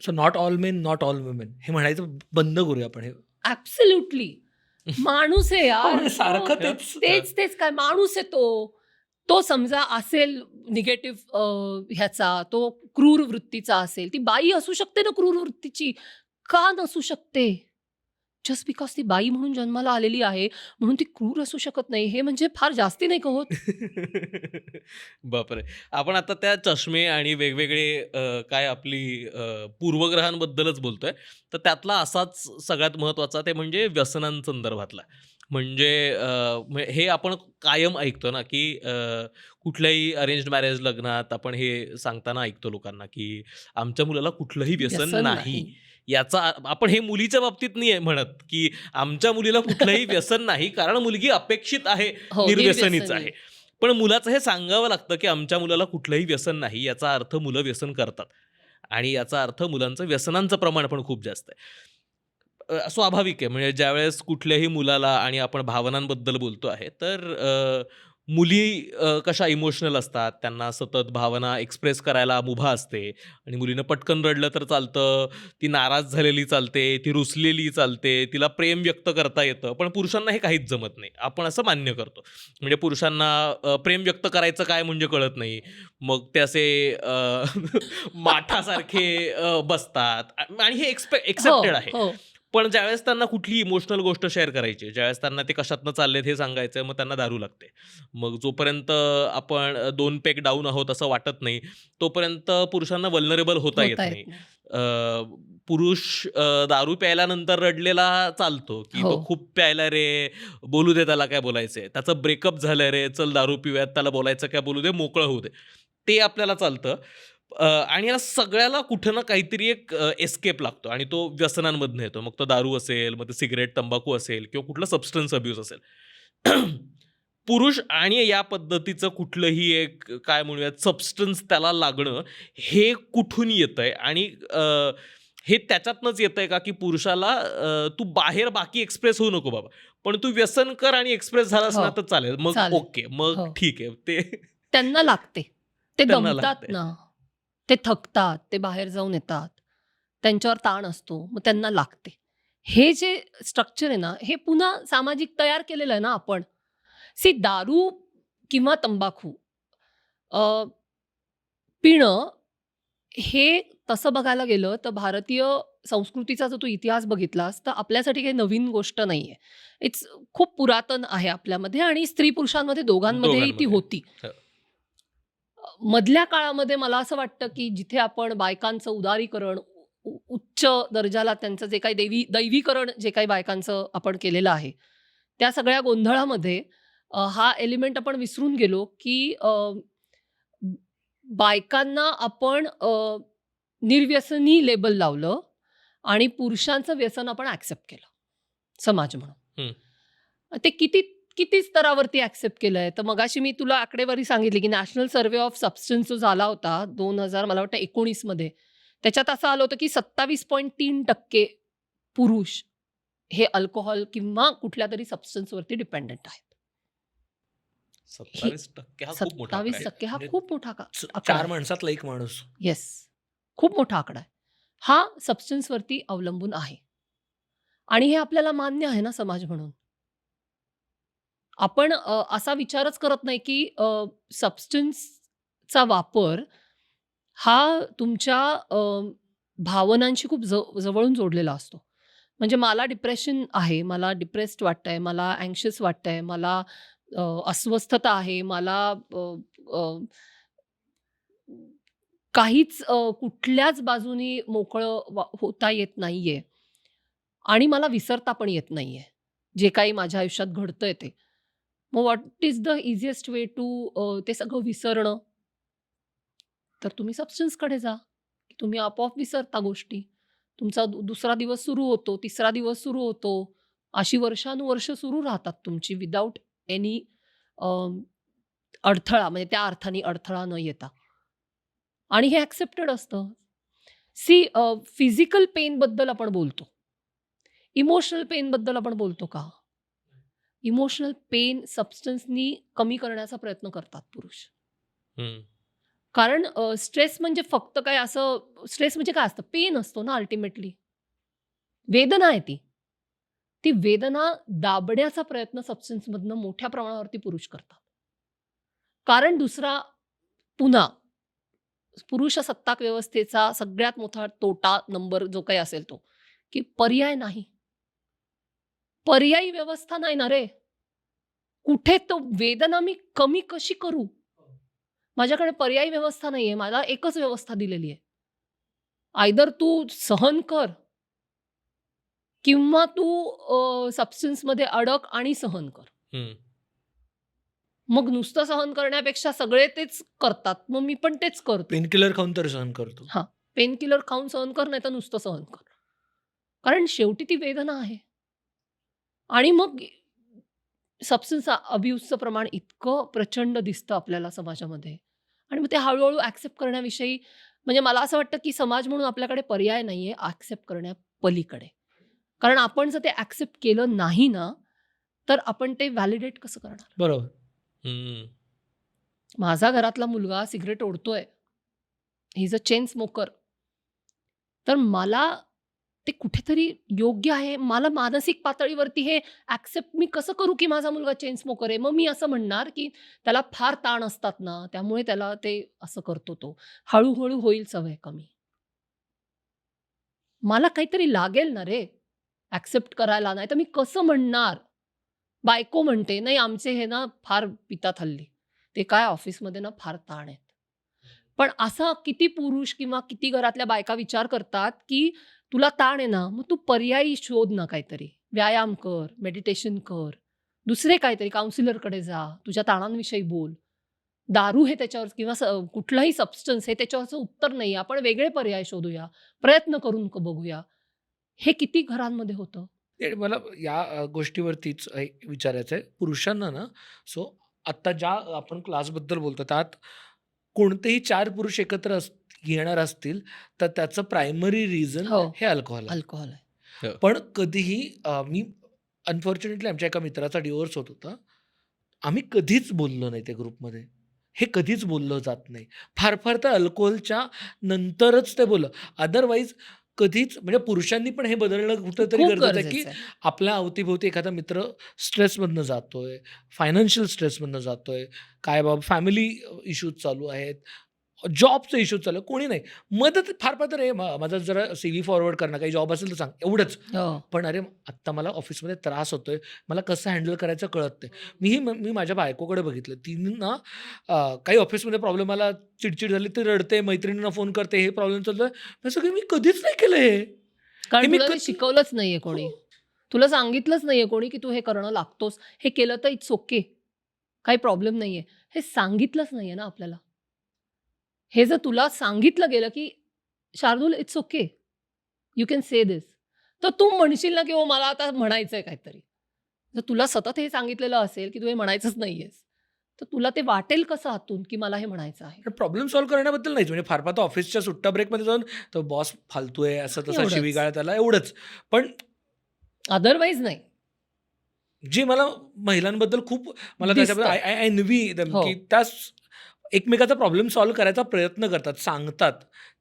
So not all main, not all women हे म्हणायचं बंद करूया आपण हे. ऍब्सोल्युटली. माणूस आहे यार. म्हणजे सारखं तो- तेच. तेच काय माणूस आहे तो समजा असेल निगेटिव्ह ह्याचा, तो क्रूर वृत्तीचा असेल, ती बाई असू शकते ना क्रूर वृत्तीची, का नसू शकते? जस्ट बिकॉज ती बाई म्हणून जन्माला आलेली आहे म्हणून ती क्रूर असू शकत नाही, हे म्हणजे फार जास्ती नाही का होत? बापरे. आपण आता त्या चष्मे आणि वेगवेगळे काय आपली पूर्वग्रहांबद्दलच बोलतोय. तर त्यातला असाच सगळ्यात महत्त्वाचा ते म्हणजे व्यसनांसंदर्भातला. म्हणजे हे आपण कायम ऐकतो ना, की कुठल्याही अरेंज्ड मॅरेज लग्नात आपण हे सांगताना ऐकतो लोकांना, की आमच्या मुलाला कुठलंही व्यसन व्यसन नाही. याचा आपण हे मुलीच्या बाबतीत नाही म्हणत, की आमच्या मुलीला कुठलंही व्यसन नाही, कारण मुलगी अपेक्षित आहे, हो, निर्व्यसनीच निर्व्यसनी. आहे. पण मुलाचं हे सांगावं लागतं, की आमच्या मुलाला कुठलंही व्यसन नाही. याचा अर्थ मुलं व्यसन करतात आणि याचा अर्थ मुलांचं व्यसनांचं प्रमाण पण खूप जास्त आहे. स्वाभाविक आहे. म्हणजे ज्यावेळेस कुठल्याही मुलाला आणि आपण भावनांबद्दल बोलतो आहे, तर मुली कशा इमोशनल असतात, त्यांना सतत भावना एक्सप्रेस करायला मुभा असते आणि मुलीनं पटकन रडलं तर चालतं, ती नाराज झालेली चालते, ती रुसलेली चालते, तिला प्रेम व्यक्त करता येतं. पण पुरुषांना हे काहीच जमत नाही. आपण असं मान्य करतो. म्हणजे पुरुषांना प्रेम व्यक्त करायचं काय म्हणजे कळत नाही. मग ते असे माठासारखे बसतात आणि हे एक्सेप्टेड आहे. हो. पण ज्यावेळेस त्यांना कुठली इमोशनल गोष्ट शेअर करायची, ज्यावेळेस त्यांना ते कशातनं चाललेत हे सांगायचं, मग त्यांना दारू लागते. मग जोपर्यंत आपण 2 पेग डाऊन आहोत असं वाटत नाही, तोपर्यंत पुरुषांना वल्नरेबल होता येत होता नाही. येत नाही. पुरुष दारू प्यायल्यानंतर रडलेला चालतो, की हो. तो खूप प्यायला रे, बोलू दे त्याला काय बोलायचंय. त्याचं ब्रेकअप झालंय रे, चल दारू पिऊयात, त्याला बोलायचं काय बोलू दे, मोकळं होऊ दे. ते आपल्याला चालतं. आणि या सगळ्याला कुठं ना काहीतरी एक एस्केप लागतो आणि तो व्यसनांमधनं येतो. मग तो दारू असेल, मग ते सिगारेट, तंबाखू असेल किंवा कुठलं सबस्टन्स अब्यूज असेल. पुरुष आणि या पद्धतीचं कुठलंही एक काय म्हणूयात सबस्टन्स त्याला लागणं हे कुठून येतंय आणि हे त्याच्यातनंच येतंय का, की पुरुषाला तू बाहेर बाकी एक्सप्रेस होऊ नको बाबा, पण तू व्यसन कर आणि एक्सप्रेस झालास हो, ना तर चालेल. मग चालेल. ओके, मग हो. ठीक आहे. ते त्यांना लागते. ते त्यांना दमतात लागतंय. ना. ते थकतात, ते बाहेर जाऊन येतात. त्यांच्यावर ताण असतो, मग त्यांना लागते. हे जे स्ट्रक्चर आहे ना, हे पुन्हा सामाजिक तयार केलेलं आहे ना आपण. दारू किंवा तंबाखू अ, पिणं हे तसं बघायला गेलं तर भारतीय संस्कृतीचा जर तू इतिहास बघितलास तर आपल्यासाठी काही नवीन गोष्ट नाहीये. इट्स खूप पुरातन आहे आपल्यामध्ये आणि स्त्री-पुरुषांमध्ये दोघांमध्येही ती दोघांमध्ये. होती. हो. मधल्या काळामध्ये मला असं वाटतं, की जिथे आपण बायकांचं उदारीकरण, उच्च दर्जाला त्यांचं जे काही दैवीकरण जे काही बायकांचं आपण केलेलं आहे, त्या सगळ्या गोंधळामध्ये हा एलिमेंट आपण विसरून गेलो, की बायकांना आपण निर्व्यसनी लेबल लावलं आणि पुरुषांचं व्यसन आपण ॲक्सेप्ट केलं, समाज म्हणून. हं. ते किती किती स्तरावरती ॲक्सेप्ट केलंय, तर मगाशी मी तुला आकडेवारी सांगितली, की नॅशनल सर्व्हे ऑफ सबस्टन्स जो झाला होता 2000 मला वाटतं 19 मध्ये, त्याच्यात असं आलं होतं, की 27.3% पुरुष हे अल्कोहल किंवा कुठल्यातरी सबस्टन्सवरती डिपेंडंट आहेत. 27% हा खूप मोठा आकडा आहे. 27% हा म्हणजे खूप मोठा आकडा 4 आहे. माणसातला एक माणूस. येस. खूप मोठा आकडा आहे. हा सबस्टन्सवरती अवलंबून आहे. आणि हे आपल्याला मान्य आहे ना समाज म्हणून. आपण असा विचारच करत नाही, की सबस्टन्सचा वापर हा तुमच्या भावनांशी खूप जवळून जोडलेला असतो. म्हणजे मला डिप्रेशन आहे, मला डिप्रेस्ड वाटतंय, मला अँक्शियस वाटतंय, मला अस्वस्थता आहे, मला अ, अ, काहीच कुठल्याच बाजूनी मोकळं होता येत नाहीये आणि मला विसरता पण येत नाहीये, जे काही माझ्या आयुष्यात घडतंय ते. मग what is the easiest way to ते सगळं विसरणं? तर तुम्ही सबस्टन्सकडे जा. तुम्ही आपोआप विसरता गोष्टी. तुमचा दुसरा दिवस सुरू होतो, तिसरा दिवस सुरू होतो. अशी वर्षानुवर्ष सुरू राहतात तुमची विदाऊट एनी अडथळा, म्हणजे त्या अर्थाने अडथळा न येता. आणि हे ॲक्सेप्टेड असतं. फिजिकल पेनबद्दल आपण बोलतो. इमोशनल पेनबद्दल आपण बोलतो का? इमोशनल पेन सबस्टन्सनी कमी करण्याचा प्रयत्न करतात पुरुष. हं. कारण स्ट्रेस म्हणजे फक्त काय असं स्ट्रेस म्हणजे काय असतं? पेन असतो ना अल्टिमेटली. वेदना आहे ती. ती वेदना दाबण्याचा प्रयत्न सबस्टन्समधनं मोठ्या प्रमाणावरती पुरुष करतात. कारण दुसरा पुन्हा पुरुष सत्ताक व्यवस्थेचा सगळ्यात मोठा तोटा नंबर जो काही असेल तो, की पर्याय नाही. पर्यायी व्यवस्था नाही ना रे. कुठे तो वेदना मी कमी कशी करू? माझ्याकडे पर्यायी व्यवस्था नाहीये. मला एकच व्यवस्था दिलेली आहे. आयदर तू सहन कर किंवा तू सबस्टन्समध्ये अडक आणि सहन कर. हं. मग नुसतं सहन करण्यापेक्षा सगळे तेच करतात. मग मी पण तेच करतो. पेनकिलर खाऊन तर सहन करतो. हां, पेनकिलर खाऊन सहन कर, नाहीतर नुसतं सहन कर. कारण शेवटी ती वेदना आहे. आणि मग सबस्टन्स अब्यूजचं प्रमाण इतकं प्रचंड दिसतं आपल्याला समाजामध्ये आणि मग ते हळू-हळू ॲक्सेप्ट करण्याविषयी म्हणजे मला असं वाटतं, की समाज म्हणून आपल्याकडे पर्याय नाहीये ॲक्सेप्ट करण्यापलीकडे. कारण आपण जर ते ॲक्सेप्ट केलं नाही ना, तर आपण ते व्हॅलिडेट कसं करणार? बरोबर. हं. माझा घरातला मुलगा सिगारेट ओढतोय. He is a chain smoker. तर मला ते कुठेतरी योग्य आहे. मला मानसिक पातळीवरती हे ॲक्सेप्ट मी कसं करू, की माझा मुलगा चेन स्मोकर आहे? मग मी असं म्हणणार, की त्याला फार ताण असतात ना, त्यामुळे त्याला ते असं करतो तो. हळू होईल सवय कमी. मला काहीतरी लागेल ना रे. ऍक्सेप्ट करायला, नाही तर मी कसं म्हणणार. बायको म्हणते, नाही आमचे हे ना फार पितात हल्ली, ते काय ऑफिसमध्ये ना फार ताण आहेत. पण असा किती पुरुष किंवा किती घरातल्या बायका विचार करतात, की तुला ताण आहे ना, मग तू पर्यायी शोध ना काहीतरी. व्यायाम कर, मेडिटेशन कर, दुसरे काहीतरी काउन्सिलरकडे जा, तुझ्या ताणांविषयी बोल. दारू हे त्याच्यावर किंवा कुठलाही सबस्टन्स हे त्याच्यावरचं उत्तर नाही. आपण वेगळे पर्याय शोधूया, प्रयत्न करून बघूया. हे किती घरांमध्ये होतं. ते मला या गोष्टीवरतीच विचारायचं आहे पुरुषांना ना. सो आत्ता ज्या आपण क्लासबद्दल बोलतो त्यात कोणतेही 4 पुरुष एकत्र येणार असतील तर त्याचं प्रायमरी रिझन हो. हे अल्कोहोल आहे. अल्कोहोल आहे. पण कधीही मी अनफॉर्च्युनेटली आमच्या एका मित्राचा डिवोर्स होत होता. आम्ही कधीच बोललो नाही त्या ग्रुपमध्ये. हे कधीच बोललं जात नाही. फार फार तर अल्कोहोलच्या नंतरच ते बोललं. अदरवाईज कधीच म्हणजे पुरुषांनी पण हे बदलणं कुठेतरी खूप गरजेचं आहे, की गरजेचं आहे. आपल्या अवतीभोवती एखादा मित्र स्ट्रेसमधनं जातोय, फायनान्शियल स्ट्रेसमधनं जातोय, काय बाबा फॅमिली इश्यूज चालू आहेत, जॉबचे इश्यूज चालू आहे, कोणी नाही. मदत फार फार तर माझा जरा CV फॉरवर्ड करणं, काही जॉब असेल तर सांग, एवढंच. हो. पण अरे आत्ता मला ऑफिसमध्ये त्रास होतोय, मला कसं हँडल करायचं कळत नाही. मी माझ्या बायकोकडे बघितलं. तिने ना काही ऑफिसमध्ये प्रॉब्लेम आला, चिडचिड झाली, ती रडते, मैत्रिणींना फोन करते, हे प्रॉब्लेम चालतोय. मी सगळं मी कधीच नाही केलं हे. कारण मी तुला ते शिकवलंच नाहीये कोणी. तुला सांगितलंच नाहीये कोणी, की तू हे करणं लागतोस. हे केलं तर इट्स ओके. काही प्रॉब्लेम नाहीये. हे सांगितलंच नाहीये ना आपल्याला. हे जर तुला सांगितलं गेलं, की Shardul it's okay. You can say this. तर तू म्हणशील ना, की "हो मला आता म्हणायचंय काहीतरी." जर तुला सतत हे सांगितलेलं असेल, की तू हे म्हणायचंच नाहीयेस, तर तुला ते वाटेल कसं आतून, की मला हे म्हणायचं आहे. प्रॉब्लेम सॉल्व्ह करण्याबद्दल नाहीच. म्हणजे फार फार तर ऑफिसच्या सुट्टा ब्रेकमध्ये जाऊन तो बॉस फालतू आहे, असं तसं एवढंच. शिवीगाळ त्याला, एवढंच. पण अदरवाईज नाही. जी मला महिलांबद्दल खूप मला दिसतं. त्याच्याबद्दल आय एन्व्ही देम, हो. की त्या एकमेकाचा प्रॉब्लेम सॉल्व्ह करायचा प्रयत्न करतात, सांगतात.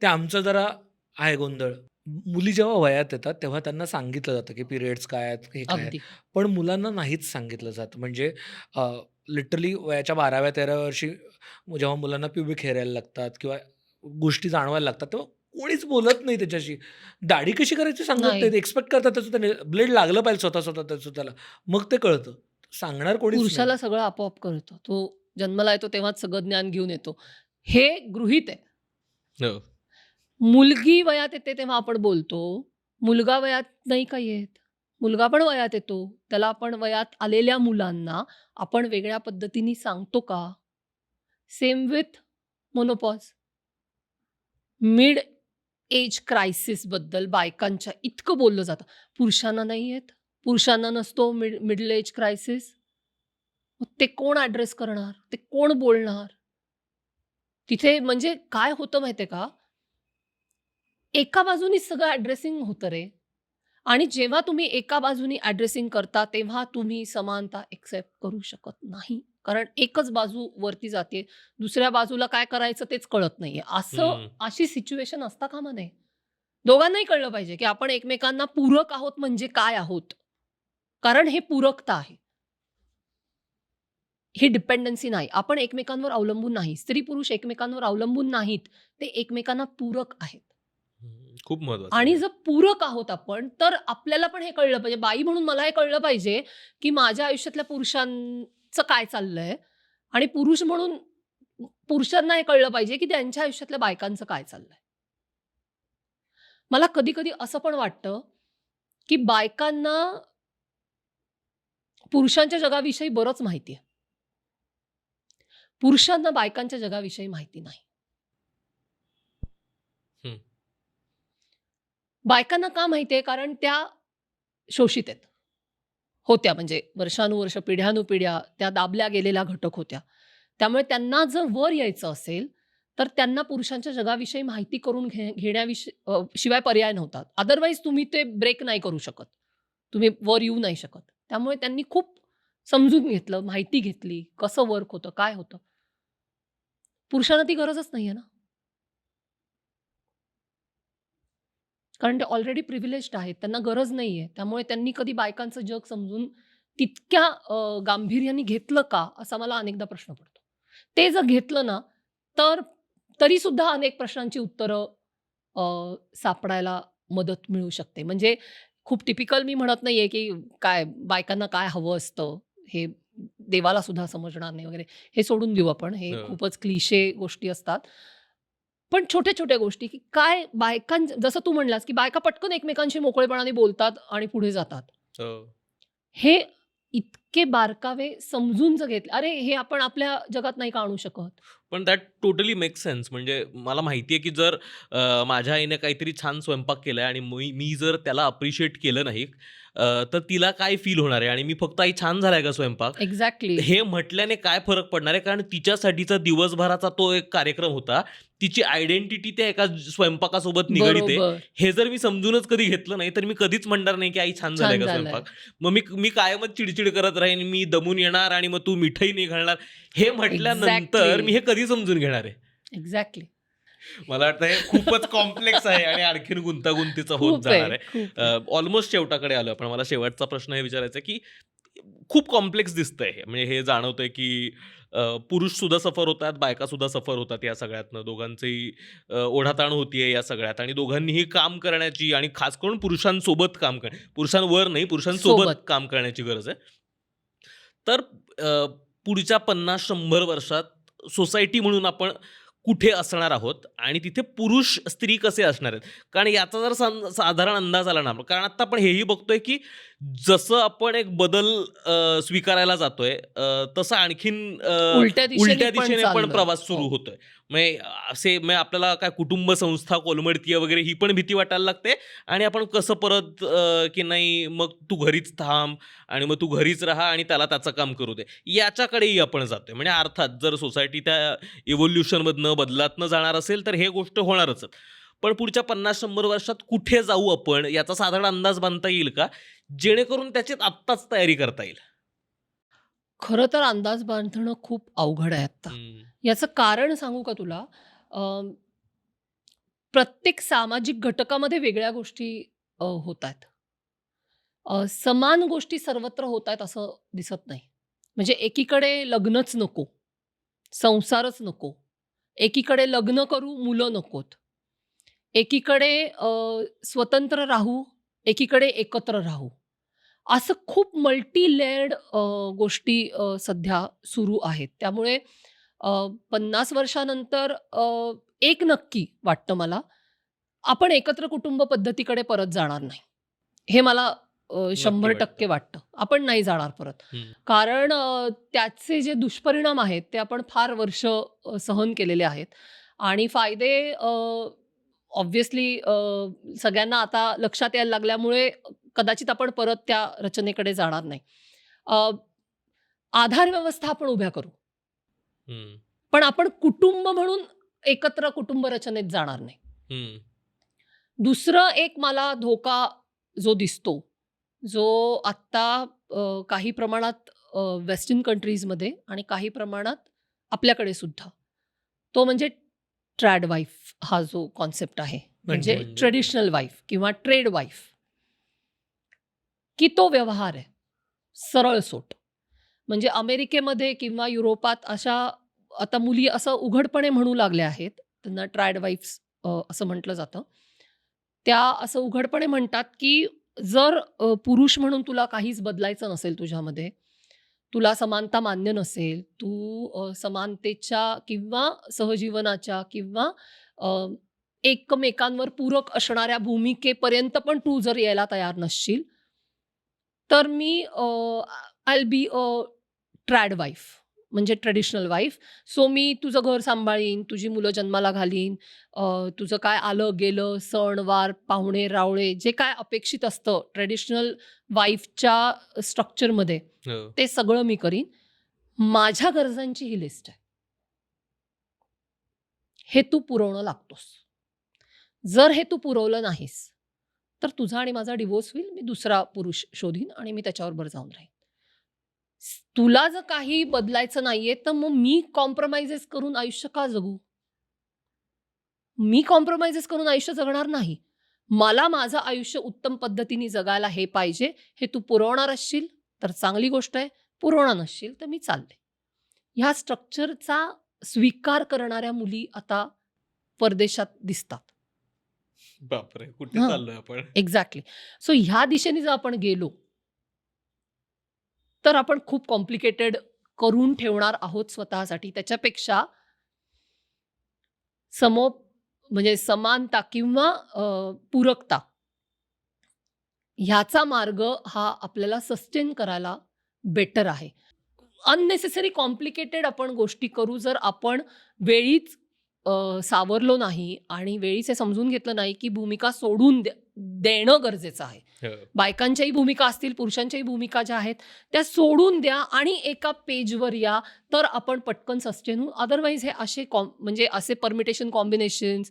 ते आमचं जरा आहे गोंधळ. मुली जेव्हा वयात येतात तेव्हा त्यांना सांगितलं जातं, की पिरियड्स काय आहेत, हे काय आहेत. अगदी. पण मुलांना नाहीच सांगितलं जात. म्हणजे लिटरली वयाच्या 12व्या-13व्या वर्षी जेव्हा मुलांना प्युबिक हेअर यायला लागतात किंवा गोष्टी जाणवायला लागतात, तेव्हा कोणीच बोलत नाही त्याच्याशी. दाढी कशी करायची सांगत नाही. नाहीत. एक्सपेक्ट करतात त्याचं त्याने ब्लेड लागलं पाहिजे स्वतः स्वतःला. मग ते कळतं. सांगणार कोणीच नाही. पुरुषाला सगळं आपोआप कळतं. तो जन्माला येतो तेव्हाच सगळं ज्ञान घेऊन येतो. हे गृहीत आहे. हो. मुलगी वयात येते तेव्हा आपण बोलतो. मुलगा वयात नाही का येत. मुलगा पण वयात येतो. त्याला आपण वयात आलेल्या मुलांना आपण वेगळ्या पद्धतीने सांगतो का? Same with menopause. Mid age क्रायसिसबद्दल बायकांच्या इतकं बोललं जातं. पुरुषांना नाही येत. पुरुषांना नसतो मिडल एज क्रायसिस. मग ते कोण ॲड्रेस करणार? ते कोण बोलणार? तिथे म्हणजे काय होतं माहिती आहे का? एका बाजूनी सगळं ॲड्रेसिंग होतं रे. आणि जेव्हा तुम्ही एका बाजूनी ॲड्रेसिंग करता, तेव्हा तुम्ही समानता एक्सेप्ट करू शकत नाही. कारण एकच बाजू वरती जाते, दुसऱ्या बाजूला काय करायचं तेच कळत नाहीये. अशी सिच्युएशन असता कामा नये. दोघांनाही कळलं पाहिजे, की आपण एकमेकांना पूरक आहोत म्हणजे काय आहोत. कारण हे पूरकता आहे. ही डिपेंडन्सी नाही. आपण एकमेकांवर अवलंबून नाही. स्त्री-पुरुष एकमेकांवर अवलंबून नाहीत. ते एकमेकांना पूरक आहेत. खूप महत्वाचं आणि आहे. जर पूरक आहोत आपण, तर आपल्याला पण हे कळलं पाहिजे. बाई म्हणून मला हे कळलं पाहिजे, की माझ्या आयुष्यातल्या पुरुषांचं काय चाललंय आणि पुरुष म्हणून पुरुषांना हे कळलं पाहिजे, की त्यांच्या आयुष्यातल्या बायकांचं काय चाललंय. मला कधी-कधी असं पण वाटतं, की बायकांना पुरुषांच्या जगाविषयी बरंच माहिती आहे. पुरुषांना बायकांच्या जगाविषयी माहिती नाही. हं. बायकांना का माहिती आहे? कारण त्या शोषित आहेत. होत्या म्हणजे वर्षानुवर्ष, पिढ्यानुपिढ्या त्या दाबल्या गेलेल्या घटक होत्या. त्यामुळे त्यांना जर वर यायचं असेल, तर त्यांना पुरुषांच्या जगाविषयी माहिती करून शिवाय पर्याय नव्हता. अदरवाईज तुम्ही ते ब्रेक नाही करू शकत. तुम्ही वर येऊ नाही शकत. त्यामुळे त्यांनी खूप समजून घेतलं, माहिती घेतली, कसं वर्क होतं, काय होतं. पुरुषांना ती गरजच नाहीये ना. कारण ते ऑलरेडी प्रिव्हिलेज्ड आहेत. त्यांना गरज नाहीये. त्यामुळे त्यांनी कधी बायकांचं जग समजून तितक्या गांभीर्याने घेतलं का? असा मला अनेकदा प्रश्न पडतो. ते जर घेतलं ना, तर तरी सुद्धा अनेक प्रश्नांची उत्तरं सापडायला मदत मिळू शकते. म्हणजे खूप टिपिकल मी म्हणत नाहीये की काय बायकांना काय हवं असतं हे देवाला सुद्धा समजणार नाही वगैरे, हे सोडून देऊ आपण, हे हो. खूपच क्लिशे गोष्टी असतात. पण छोट्या छोट्या गोष्टी की काय जसं तू म्हणलास की बायका पटकन एकमेकांशी मोकळेपणाने बोलतात आणि पुढे जातात. हो. हे इतके बारकावे समजून जर घेतले, अरे हे आपण आपल्या जगात नाही का आणू शकत? पण दॅट टोटली मेक सेन्स. म्हणजे मला माहिती आहे की जर माझ्या आईने काहीतरी छान स्वयंपाक केलाय आणि मी जर त्याला अप्रिशिएट केलं नाही, तर तिला काय फील होणार आहे आणि मी फक्त आई छान झालाय का स्वयंपाक एक्झॅक्टली. हे म्हटल्याने काय फरक पडणार आहे? कारण तिच्यासाठीचा दिवसभराचा तो एक कार्यक्रम होता. तिची आयडेंटिटी त्या एका स्वयंपाकासोबत निगडीत आहे. बरोबर. हे जर मी समजूनच कधी घेतलं नाही, तर मी कधीच म्हणणार नाही की आई छान झालाय छान का झालंय. स्वयंपाक. मग मी कायमच चिडचिड करत राहीन, मी दमून येणार आणि मग तू मिठाई नाही घालणार. हे म्हटल्यानंतर Exactly. मी हे कधी समजून घेणार आहे? एक्झॅक्टली. मला वाटतं हे खूपच कॉम्प्लेक्स आहे आणि आणखीन गुंतागुंतीचं होत खूप जाणार आहे, आहे. खूप आहे. ऑलमोस्ट शेवटाकडे आलो. पण मला शेवटचा प्रश्न हे विचारायचा आहे की खूप कॉम्प्लेक्स दिसतंय हे. म्हणजे हे जाणवतंय की पुरुष सुद्धा सफर होतात, बायका सुद्धा सफर होतात या सगळ्यातनं. दोघांचीही ओढाताण होतीये या सगळ्यात आणि दोघांनीही काम करण्याची आणि खास करून पुरुषांसोबत काम पुरुषांवर नाही, पुरुषांसोबत सोबत. काम करण्याची गरज आहे. तर पुढच्या 50-100 वर्षात सोसायटी म्हणून आपण कुठे असणार आहोत आणि तिथे पुरुष स्त्री कसे असणार आहेत? कारण याचा जर साधारण अंदाज आला ना, कारण आता आपण हेही बघतोय की जसं आपण एक बदल स्वीकारायला जातोय, तसं आणखीन उलट्या उलट्या दिशेने पण दिशेने पण चाललोय. प्रवास सुरू हो. होतोय. म्हणजे आपल्याला काय कुटुंब संस्था कोलमडतीये वगैरे ही पण भीती वाटायला लागते आणि आपण कसं परत की नाही मग तू घरीच थांब आणि मग तू घरीच राहा आणि त्याला त्याचं काम करू दे. याच्याकडेही आपण जातोय. म्हणजे अर्थात जर सोसायटी त्या इव्होल्युशनमधनं बदलातनं जाणार असेल तर हे गोष्ट होणारच. पण पुढच्या 50-100 वर्षात कुठे जाऊ आपण याचा साधारण अंदाज बांधता येईल का? जेणेकरून त्याची आत्ताच तयारी करता येईल? खरं तर अंदाज बांधणं खूप अवघड आहे आता. हं. याचं कारण सांगू का तुला? प्रत्येक सामाजिक घटकामध्ये वेगळ्या गोष्टी होतायत. समान गोष्टी सर्वत्र होतायत असं दिसत नाही. म्हणजे एकीकडे लग्नच नको, संसारच नको. एकीकडे लग्न करू, मुलं नकोत. एकीकडे स्वतंत्र राहू, एकीकडे एकत्र राहू. असं खूप मल्टी लेयर्ड गोष्टी सध्या सुरू आहेत. त्यामुळे 50 वर्षानंतर एक नक्की वाटतं मला, आपण एकत्र कुटुंब पद्धतीकडे परत जाणार नाही. हे मला नक्की 100% वाटतं. वाटतं. आपण नाही जाणार परत. हं. कारण त्याचे जे दुष्परिणाम आहेत, ते आपण फार वर्ष सहन केलेले आहेत आणि फायदे ऑब्व्हियसली सगळ्यांना आता लक्षात यायला लागल्यामुळे कदाचित आपण परत त्या रचनेकडे जाणार नाही. अ, आधार व्यवस्था आपण उभ्या करू. हं. पण आपण कुटुंब म्हणून एकत्र कुटुंब रचनेत जाणार नाही. हं. दुसरं एक मला धोका जो दिसतो, जो आत्ता काही प्रमाणात वेस्टर्न कंट्रीजमध्ये आणि काही प्रमाणात आपल्याकडे सुद्धा, तो म्हणजे ट्रॅड वाईफ हा जो कॉन्सेप्ट आहे. म्हणजे म्हणजे? ट्रेडिशनल वाईफ किंवा ट्रेड वाईफ, की तो व्यवहार आहे. सरळसोट. म्हणजे अमेरिकेमध्ये किंवा युरोपात अशा आता मुली असं उघडपणे म्हणू लागल्या आहेत. त्यांना ट्रायड वाईफ्स असं म्हटलं जातं. त्या असं उघडपणे म्हणतात, की जर पुरुष म्हणून तुला काहीच बदलायचं नसेल तुझ्यामध्ये, तुला समानता मान्य नसेल, तू समानतेच्या किंवा सहजीवनाच्या किंवा अ, एकमेकांवर पूरक असणाऱ्या भूमिकेपर्यंत पण तू जर यायला तयार नसशील, तर मी I be a trend wife म्हणजे ट्रेडिशनल वाईफ. सो मी तुझं घर सांभाळीन, तुझी मुलं जन्माला घालीन, तुझं काय आलं गेलं सणवार, पाहुणे रावळे जे काय अपेक्षित असतं ट्रेडिशनल वाईफच्या स्ट्रक्चरमध्ये, हो. ते सगळं मी करीन. माझ्या गरजांची ही लिस्ट आहे. हे तू पुरवणं लागतोस. जर हे तू पुरवलं नाहीस, तर तुझा आणि माझा डिव्होर्स होईल. मी दुसरा पुरुष शोधीन आणि मी त्याच्याबरोबर जाऊन राहीन. तुला जर काही बदलायचं नाहीये, तर मग मी कॉम्प्रोमाइजेस करून आयुष्य का जगू? मी कॉम्प्रोमाइजेस करून आयुष्य जगणार नाही. मला माझं आयुष्य उत्तम पद्धतीने जगायला हे पाहिजे. हे तू पुरवणार असशील तर चांगली गोष्ट आहे. पुरवणार नसशील तर मी चालले. ह्या स्ट्रक्चरचा स्वीकार करणाऱ्या मुली आता परदेशात दिसतात. बापरे, कुठे हां. चाललोय आपण? एक्झॅक्टली. सो ह्या दिशेने जर आपण गेलो, तर आपण खूप कॉम्प्लिकेटेड करून ठेवणार आहोत स्वतःसाठी. त्याच्यापेक्षा म्हणजे समानता किंवा पूरकता ह्याचा मार्ग हा आपल्याला सस्टेन करायला बेटर आहे. अननेसेसरी कॉम्प्लिकेटेड आपण गोष्टी करू जर आपण वेळीच सावरलो नाही आणि वेळीच हे समजून घेतलं नाही की भूमिका सोडून देणं गरजेचं आहे. हो. बायकांच्याही भूमिका असतील, पुरुषांच्याही भूमिका ज्या आहेत त्या सोडून द्या आणि एका पेजवर या, तर आपण पटकन सस्टेन होऊ. अदरवाईज हे असे म्हणजे असे परमिटेशन कॉम्बिनेशन्स,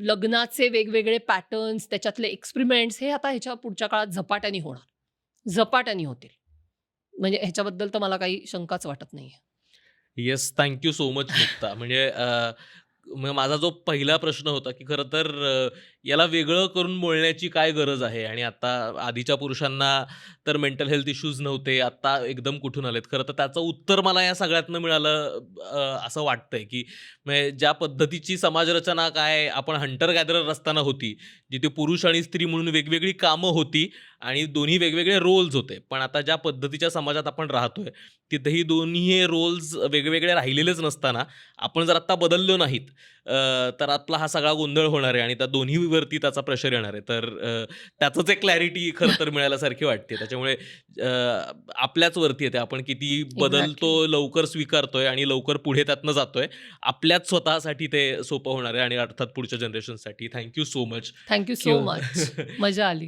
लग्नाचे वेगवेगळे पॅटर्न्स, त्याच्यातले एक्सपेरिमेंट्स हे आता ह्याच्या पुढच्या काळात झपाट्याने होणार. झपाट्याने होतील. म्हणजे ह्याच्याबद्दल तर मला काही शंकाच वाटत नाहीये. Yes, thank you so much Mukta. म्हणजे माझा जो पहिला प्रश्न होता, की खरं तर याला वेगळं करून बोलण्याची काय गरज आहे? आणि आता आधीच्या पुरुषांना तर मेंटल हेल्थ इश्यूज नव्हते, आत्ता एकदम कुठून आलेत? खरं तर त्याचं उत्तर मला या सगळ्यातनं मिळालं असं वाटतंय, की म्हणजे ज्या पद्धतीची समाजरचना काय आपण हंटर गॅदरर असताना होती, जिथे पुरुष आणि स्त्री म्हणून वेगवेगळी कामं होती आणि दोन्ही वेगवेगळे रोल्स होते. पण आता ज्या पद्धतीच्या समाजात आपण राहतोय, तिथेही दोन्ही रोल्स वेगवेगळे राहिलेलेच नसताना आपण जर आत्ता बदललो नाहीत, तर आतला हा सगळा गोंधळ होणार आहे आणि त्या दोन्हीवरती त्याचा प्रेशर येणार आहे. तर त्याचंच एक क्लॅरिटी खरं तर मिळाल्यासारखी वाटते. त्याच्यामुळे आपल्याच वरती येते. आपण किती बदलतो, लवकर स्वीकारतोय आणि लवकर पुढे त्यातनं जातोय. आपल्याच स्वतःसाठी ते सोपं होणार आहे आणि अर्थात पुढच्या जनरेशनसाठी. Thank you so much. Thank you so much. मजा आली.